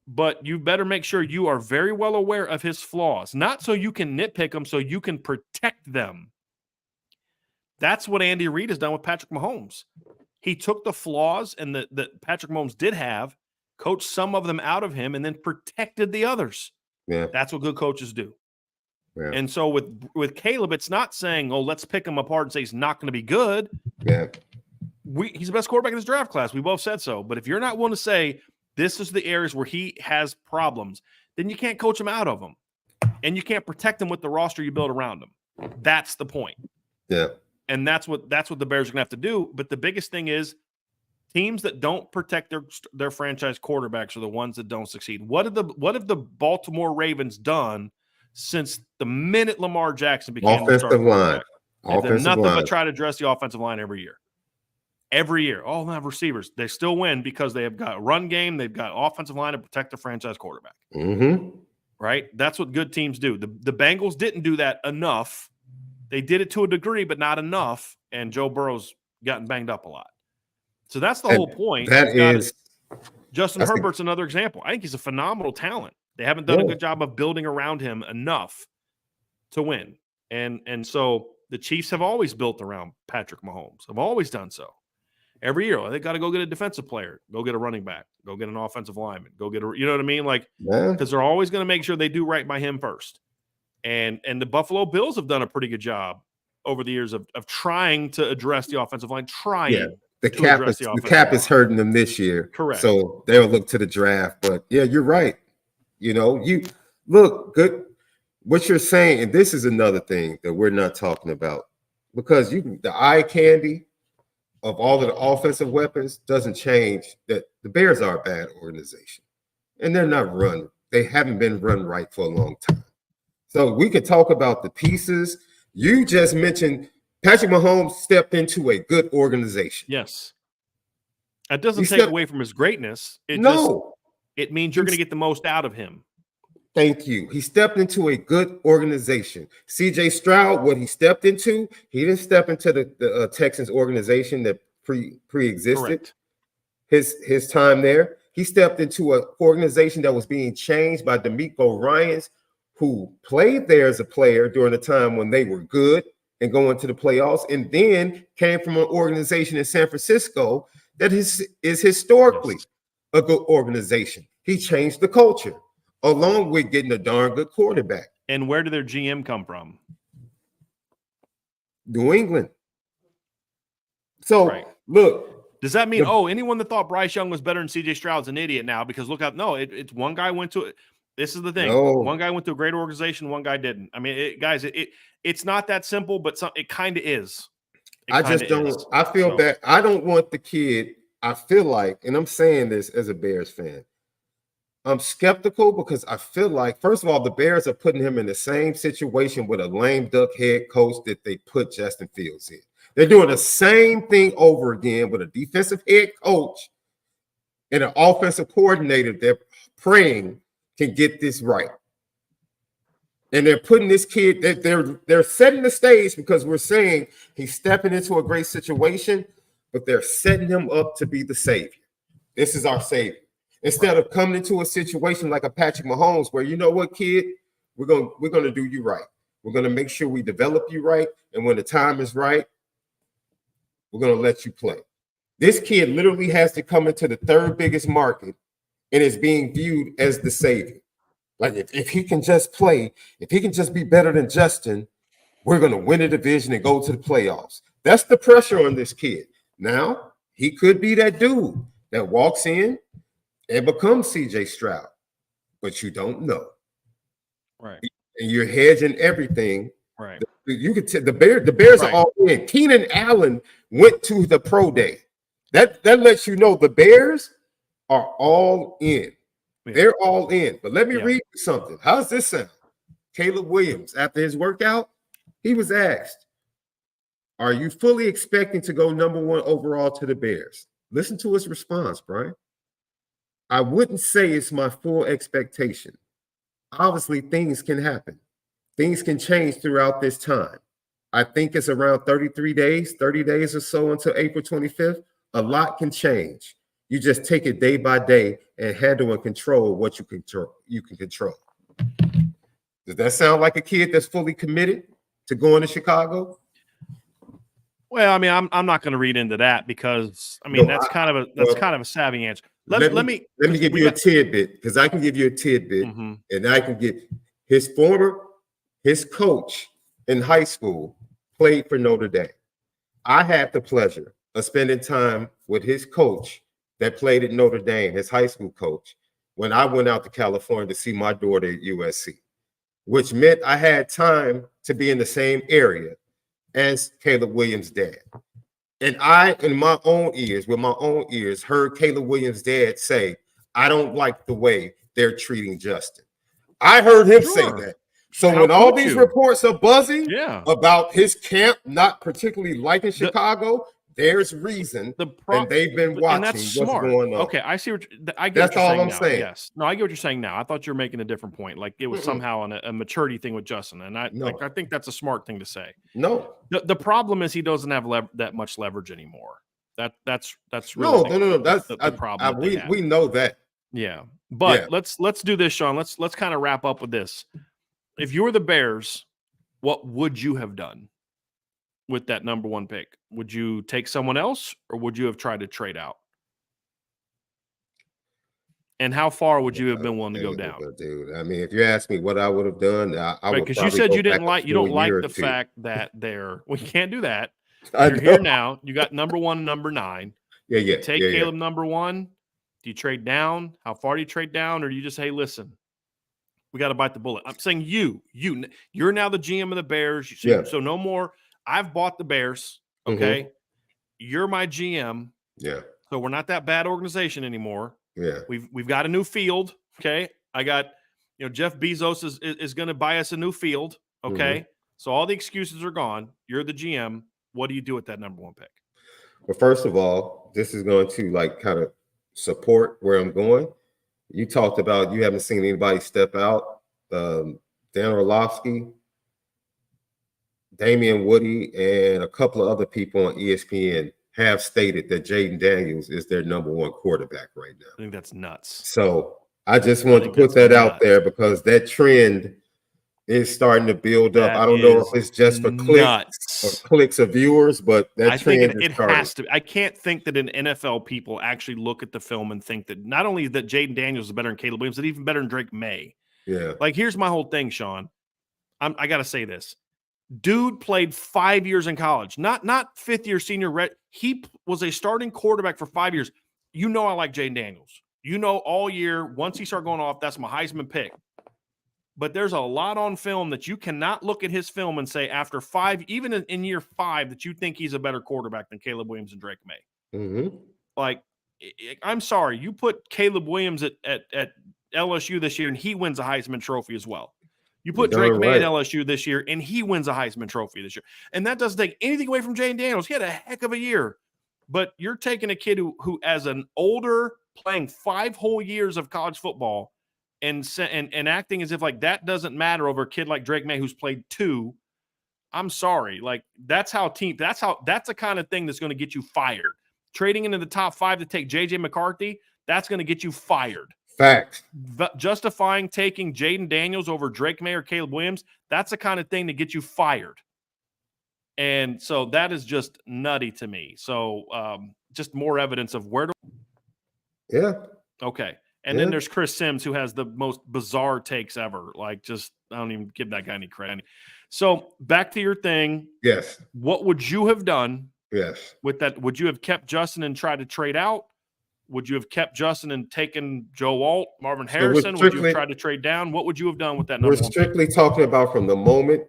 But you better make sure you are very well aware of his flaws, not so you can nitpick them, so you can protect them. That's what Andy Reid has done with Patrick Mahomes. He took the flaws and that Patrick Mahomes did have, coached some of them out of him, and then protected the others. Yeah. That's what good coaches do. Yeah. And so with Caleb, it's not saying, "Oh, let's pick him apart and say he's not going to be good." Yeah. He's the best quarterback in this draft class. We both said so. But if you're not willing to say this is the areas where he has problems, then you can't coach him out of them. And you can't protect him with the roster you build around him. That's the point. Yeah. And that's what the Bears are going to have to do. But the biggest thing is teams that don't protect their franchise quarterbacks are the ones that don't succeed. What have the Baltimore Ravens done since the minute Lamar Jackson became the starting quarterback? They've done nothing but try to address the offensive line every year. Every year. Oh, they have receivers. They still win because they have got a run game. They've got offensive line to protect the franchise quarterback. Right? That's what good teams do. The Bengals didn't do that enough. They did it to a degree, but not enough. And Joe Burrow's gotten banged up a lot. So that's the whole point. Justin Herbert's another example. I think he's a phenomenal talent. They haven't done a good job of building around him enough to win. And so the Chiefs have always built around Patrick Mahomes. Have always done so. Every year, they got to go get a defensive player, go get a running back, go get an offensive lineman, go get you know what I mean? Like, because they're always going to make sure they do right by him first. And the Buffalo Bills have done a pretty good job over the years of trying to address the offensive line, The cap is hurting them this year. Correct. So they'll look to the draft. But yeah, you're right. You know, you look good. What you're saying, and this is another thing that we're not talking about, because the eye candy of all of the offensive weapons doesn't change that the Bears are a bad organization. And they're not run. They haven't been run right for a long time. So we could talk about the pieces. You just mentioned Patrick Mahomes stepped into a good organization. Yes. That doesn't take away from his greatness. It means you're going to get the most out of him. Thank you. He stepped into a good organization. CJ Stroud, what he stepped into, he didn't step into the Texans organization that pre-existed his time there. He stepped into an organization that was being changed by DeMeco Ryans, who played there as a player during the time when they were good and going to the playoffs, and then came from an organization in San Francisco that is historically a good organization. He changed the culture, along with getting a darn good quarterback. And where did their GM come from? New England. So, look. Does that mean, anyone that thought Bryce Young was better than CJ Stroud's an idiot now? Because look out, it's one guy went to it. This is the thing. One guy went to a great organization, one guy didn't. I mean, guys, it's not that simple, but it kind of is. I just don't. I feel bad. I don't want the kid. I feel like, and I'm saying this as a Bears fan, I'm skeptical because I feel like, first of all, the Bears are putting him in the same situation with a lame duck head coach that they put Justin Fields in. They're doing the same thing over again with a defensive head coach and an offensive coordinator they're praying can get this right. And they're putting this kid, they're setting the stage because we're saying he's stepping into a great situation, but they're setting him up to be the savior. This is our savior. Instead of coming into a situation like a Patrick Mahomes, where, you know what, kid, we're gonna do you right. We're gonna make sure we develop you right, and when the time is right, we're gonna let you play. This kid literally has to come into the third biggest market and is being viewed as the savior. Like if he can just play, if he can just be better than Justin, we're gonna win a division and go to the playoffs. That's the pressure on this kid. Now he could be that dude that walks in and becomes CJ Stroud, but you don't know. Right. And you're hedging everything. Right. You could the Bears are all in. Keenan Allen went to the pro day. That lets you know the Bears are all in. Yeah. They're all in. But let me read you something. How's this sound? Caleb Williams, after his workout, he was asked, "Are you fully expecting to go #1 overall to the Bears?" Listen to his response, Brian. "I wouldn't say it's my full expectation. Obviously, things can happen. Things can change throughout this time. I think it's around 33 days, 30 days or so until April 25th. A lot can change. You just take it day by day and handle and control what you can control." Does that sound like a kid that's fully committed to going to Chicago? Well, I mean, I'm not going to read into that because that's kind of a savvy answer. Let me give you a tidbit, because I can give you a tidbit, and I can get his coach in high school played for Notre Dame. I had the pleasure of spending time with his coach that played at Notre Dame, his high school coach, when I went out to California to see my daughter at USC, which meant I had time to be in the same area as Caleb Williams' dad. And I, with my own ears, heard Caleb Williams' dad say, "I don't like the way they're treating Justin." I heard him say that. So when all these reports are buzzing about his camp not particularly liking Chicago, there's reason, and they've been watching what's going on. Okay, I see what I get. That's all I'm saying. Yes, no, I get what you're saying now. I thought you were making a different point, like it was somehow a maturity thing with Justin, and I think that's a smart thing to say. No, the problem is he doesn't have that much leverage anymore. That's really no. That's the problem. We know that. Yeah, but let's do this, Sean. Let's kind of wrap up with this. If you were the Bears, what would you have done with that #1 pick? Would you take someone else, or would you have tried to trade out? And how far would you have been willing to go down? Dude, I mean, if you ask me what I would have done, I would. Because you said you don't like the fact that they're. Well, you can't do that. You're here now. You got #1, #9. Yeah. Take Caleb #1. Do you trade down? How far do you trade down, or do you just, hey, listen, we got to bite the bullet? I'm saying you're now the GM of the Bears. So no more. I've bought the Bears. Okay. you're my GM. Yeah. So we're not that bad organization anymore. Yeah. We've got a new field. Okay. I got, Jeff Bezos is going to buy us a new field. Okay. Mm-hmm. So all the excuses are gone. You're the GM. What do you do with that number 1 pick? Well, first of all, this is going to kind of support where I'm going. You talked about you haven't seen anybody step out. Dan Orlovsky, Damian Woody, and a couple of other people on ESPN have stated that Jaden Daniels is their number 1 quarterback right now. I think that's nuts. So I just want to put that out there because that trend is starting to build up. I don't know if it's just for clicks of viewers, but that trend is starting. Has to. I can't think that an NFL people actually look at the film and think that not only that Jaden Daniels is better than Caleb Williams, but even better than Drake May. Yeah. Like, here's my whole thing, Sean. I got to say this. Dude played 5 years in college, not fifth year senior. He was a starting quarterback for 5 years. I like Jaden Daniels. All year, once he started going off, that's my Heisman pick. But there's a lot on film that you cannot look at his film and say after 5, even in year 5, that you think he's a better quarterback than Caleb Williams and Drake May. Mm-hmm. Like, I'm sorry, you put Caleb Williams at LSU this year and he wins a Heisman Trophy as well. You put Drake May at LSU this year and he wins a Heisman Trophy this year. And that doesn't take anything away from Jaden Daniels. He had a heck of a year. But you're taking a kid who as an older, playing 5 whole years of college football, and acting as if like that doesn't matter over a kid like Drake May who's played 2. I'm sorry. Like, that's the kind of thing that's going to get you fired. Trading into the top 5 to take JJ McCarthy, that's going to get you fired. Facts. Justifying taking Jaden Daniels over Drake May or Caleb Williams, that's the kind of thing to get you fired. And so that is just nutty to me. So just more evidence of where to. Yeah. Okay. And then there's Chris Sims, who has the most bizarre takes ever. Like, just, I don't even give that guy any credit. So back to your thing. Yes. What would you have done? Yes. With that, would you have kept Justin and tried to trade out? Would you have kept Justin and taken Joe Alt, Marvin Harrison? Would you have tried to trade down? What would you have done with that number 1 pick? We're strictly talking about from the moment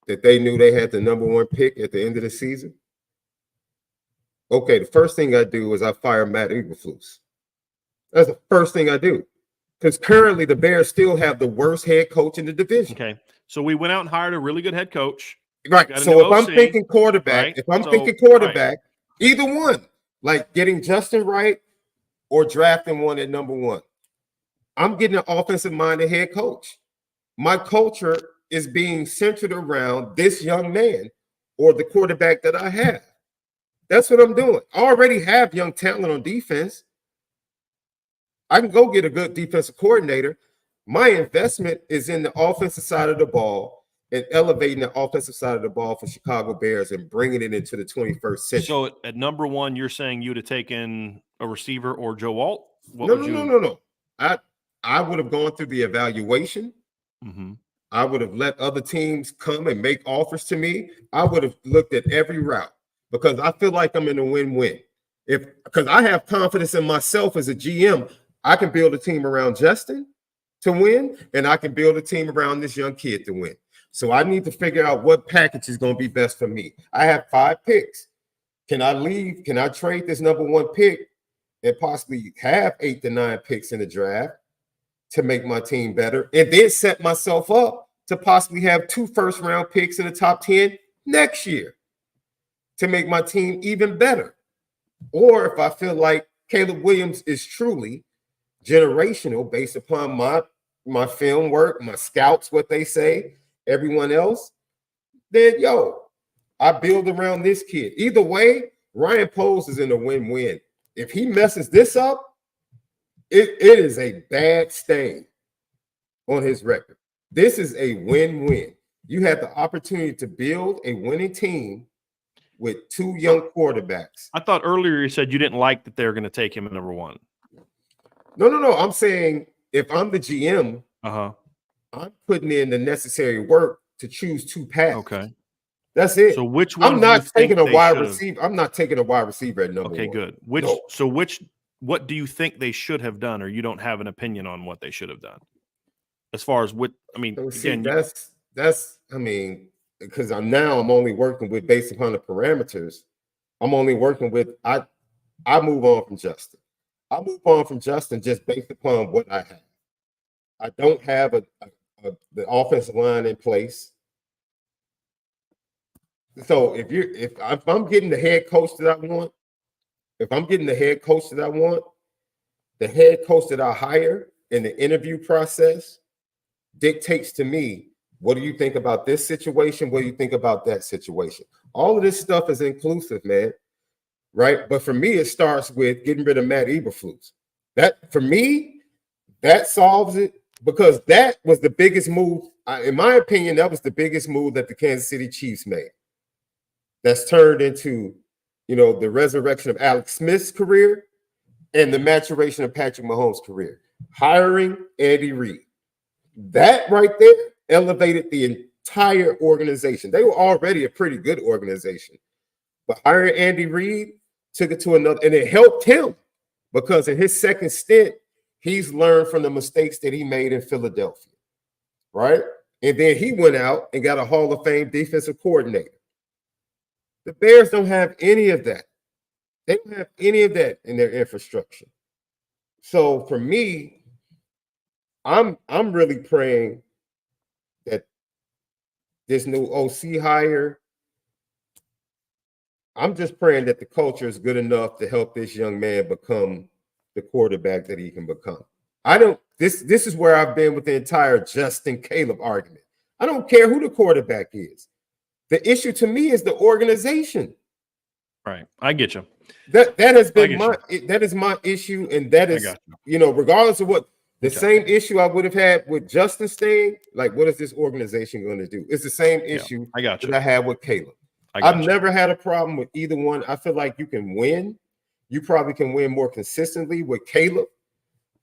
that they knew they had the number 1 pick at the end of the season. Okay, the first thing I do is I fire Matt Eberflus. That's the first thing I do. Because currently the Bears still have the worst head coach in the division. Okay. So we went out and hired a really good head coach. Right. So if I'm thinking quarterback, either one, like getting Justin right or drafting one at number 1, I'm getting an offensive-minded head coach. My culture is being centered around this young man or the quarterback that I have. That's what I'm doing. I already have young talent on defense. I can go get a good defensive coordinator. My investment is in the offensive side of the ball and elevating the offensive side of the ball for Chicago Bears and bringing it into the 21st century. So at number 1, you're saying you'd have taken a receiver or Joe Alt? No. I would have gone through the evaluation. Mm-hmm. I would have let other teams come and make offers to me. I would have looked at every route because I feel like I'm in a win-win. Because I have confidence in myself as a GM. I can build a team around Justin to win, and I can build a team around this young kid to win. So I need to figure out what package is going to be best for me. I have 5 picks. Can I leave? Can I trade this number 1 pick and possibly have 8 to 9 picks in the draft to make my team better and then set myself up to possibly have 2 first-round picks in the top 10 next year to make my team even better? Or if I feel like Caleb Williams is truly generational based upon my film work, my scouts, what they say, everyone else, then I build around this kid. Either way, Ryan Poles is in a win-win. If he messes this up, it is a bad stain on his record. This is a win-win. You have the opportunity to build a winning team with 2 young quarterbacks. I thought earlier you said you didn't like that they were going to take him at number 1. No. I'm saying if I'm the GM, I'm putting in the necessary work to choose 2 paths. Okay. That's it. So which one? I'm not taking a wide receiver. I'm not taking a wide receiver at number 1. Okay, good. What do you think they should have done, or you don't have an opinion on what they should have done? As far as because I'm only working with based upon the parameters. I'm only working with I move on from Justin. I move on from Justin just based upon what I have. I don't have the offensive line in place. So if I'm getting the head coach that I want, if I'm getting the head coach that I want, the head coach that I hire in the interview process dictates to me, what do you think about this situation? What do you think about that situation? All of this stuff is inclusive, man. Right? But for me, it starts with getting rid of Matt Eberflus. That, for me, that solves it, because that was the biggest move. In my opinion, that was the biggest move that the Kansas City Chiefs made. That's turned into, the resurrection of Alex Smith's career and the maturation of Patrick Mahomes' career. Hiring Andy Reid. That right there elevated the entire organization. They were already a pretty good organization. But hiring Andy Reid took it to another, and it helped him because in his second stint, he's learned from the mistakes that he made in Philadelphia, right? And then he went out and got a Hall of Fame defensive coordinator. The Bears don't have any of that. They don't have any of that in their infrastructure. So for me, I'm really praying that this new OC hire, I'm just praying that the culture is good enough to help this young man become the quarterback that he can become. This is where I've been with the entire Justin Caleb argument. I don't care who the quarterback is. The issue to me is the organization. Right. I get you. That has been that is my issue, and that is, regardless of what the same issue I would have had with Justin staying, like, what is this organization going to do? It's the same issue that I had with Caleb. I've never had a problem with either one. I feel like you can win. You probably can win more consistently with Caleb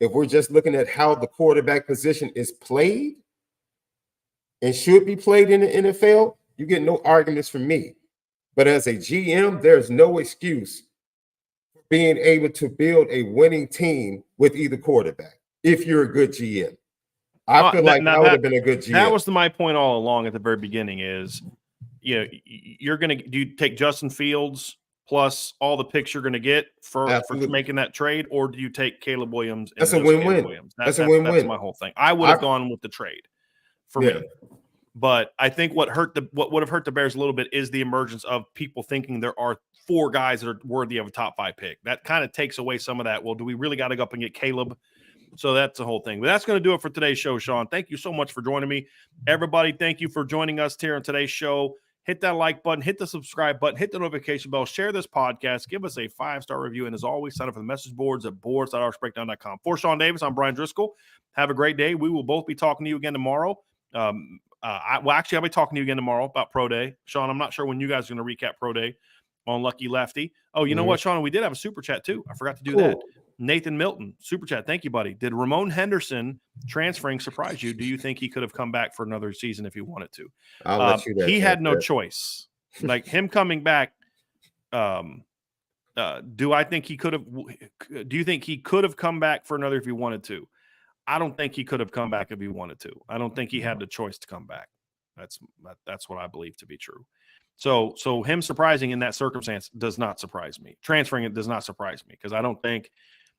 if we're just looking at how the quarterback position is played and should be played in the NFL. You get no arguments from me. But as a GM, there's no excuse for being able to build a winning team with either quarterback if you're a good GM. I feel like that would have been a good GM. That was my point all along at the very beginning is, you're going to – do you take Justin Fields plus all the picks you're going to get for making that trade, or do you take Caleb Williams? And that's a win-win. That's a win-win. That's my whole thing. I would have gone with the trade for me. But I think what would have hurt the Bears a little bit is the emergence of people thinking there are 4 guys that are worthy of a top 5 pick. That kind of takes away some of that. Well, do we really got to go up and get Caleb? So that's the whole thing. But that's going to do it for today's show, Sean. Thank you so much for joining me. Everybody, thank you for joining us here on today's show. Hit that like button, hit the subscribe button, hit the notification bell, share this podcast, give us a 5-star review, and as always, sign up for the message boards at boards.irishbreakdown.com. For Sean Davis, I'm Brian Driscoll. Have a great day. We will both be talking to you again tomorrow. I'll be talking to you again tomorrow about Pro Day. Sean, I'm not sure when you guys are going to recap Pro Day on Lucky Lefty. Oh, you know what, Sean? We did have a super chat too. I forgot to do that. Nathan Milton, super chat. Thank you, buddy. Did Ramon Henderson transferring surprise you? Do you think he could have come back for another season if he wanted to? I'll let you he had no choice. Like him coming back. Do I think he could have? Do you think he could have come back for another if he wanted to? I don't think he could have come back if he wanted to. I don't think he had the choice to come back. That's what I believe to be true. So him surprising in that circumstance does not surprise me. Transferring it does not surprise me because I don't think.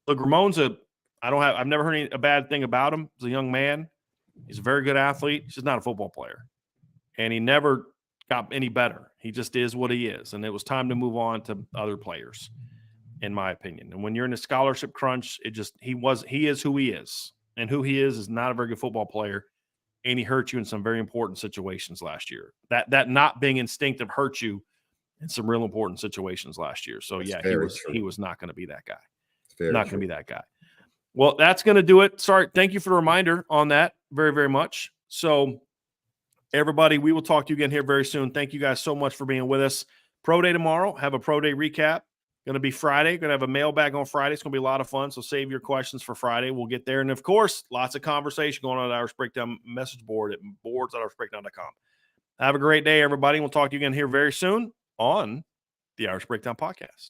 Look, Ramon's I've never heard a bad thing about him. He's a young man. He's a very good athlete. He's just not a football player, and he never got any better. He just is what he is, and it was time to move on to other players, in my opinion. And when you're in a scholarship crunch, he is who he is. And who he is not a very good football player, and he hurt you in some very important situations last year. That not being instinctive hurt you in some real important situations last year. So, he was not going to be that guy. Not going to be that guy. Well, that's going to do it. Sorry, thank you for the reminder on that very, very much. So, everybody, we will talk to you again here very soon. Thank you guys so much for being with us. Pro Day tomorrow. Have a Pro Day recap. Going to be Friday. Going to have a mailbag on Friday. It's going to be a lot of fun. So save your questions for Friday. We'll get there. And, of course, lots of conversation going on at Irish Breakdown message board at boards.irishbreakdown.com. Have a great day, everybody. We'll talk to you again here very soon on the Irish Breakdown Podcast.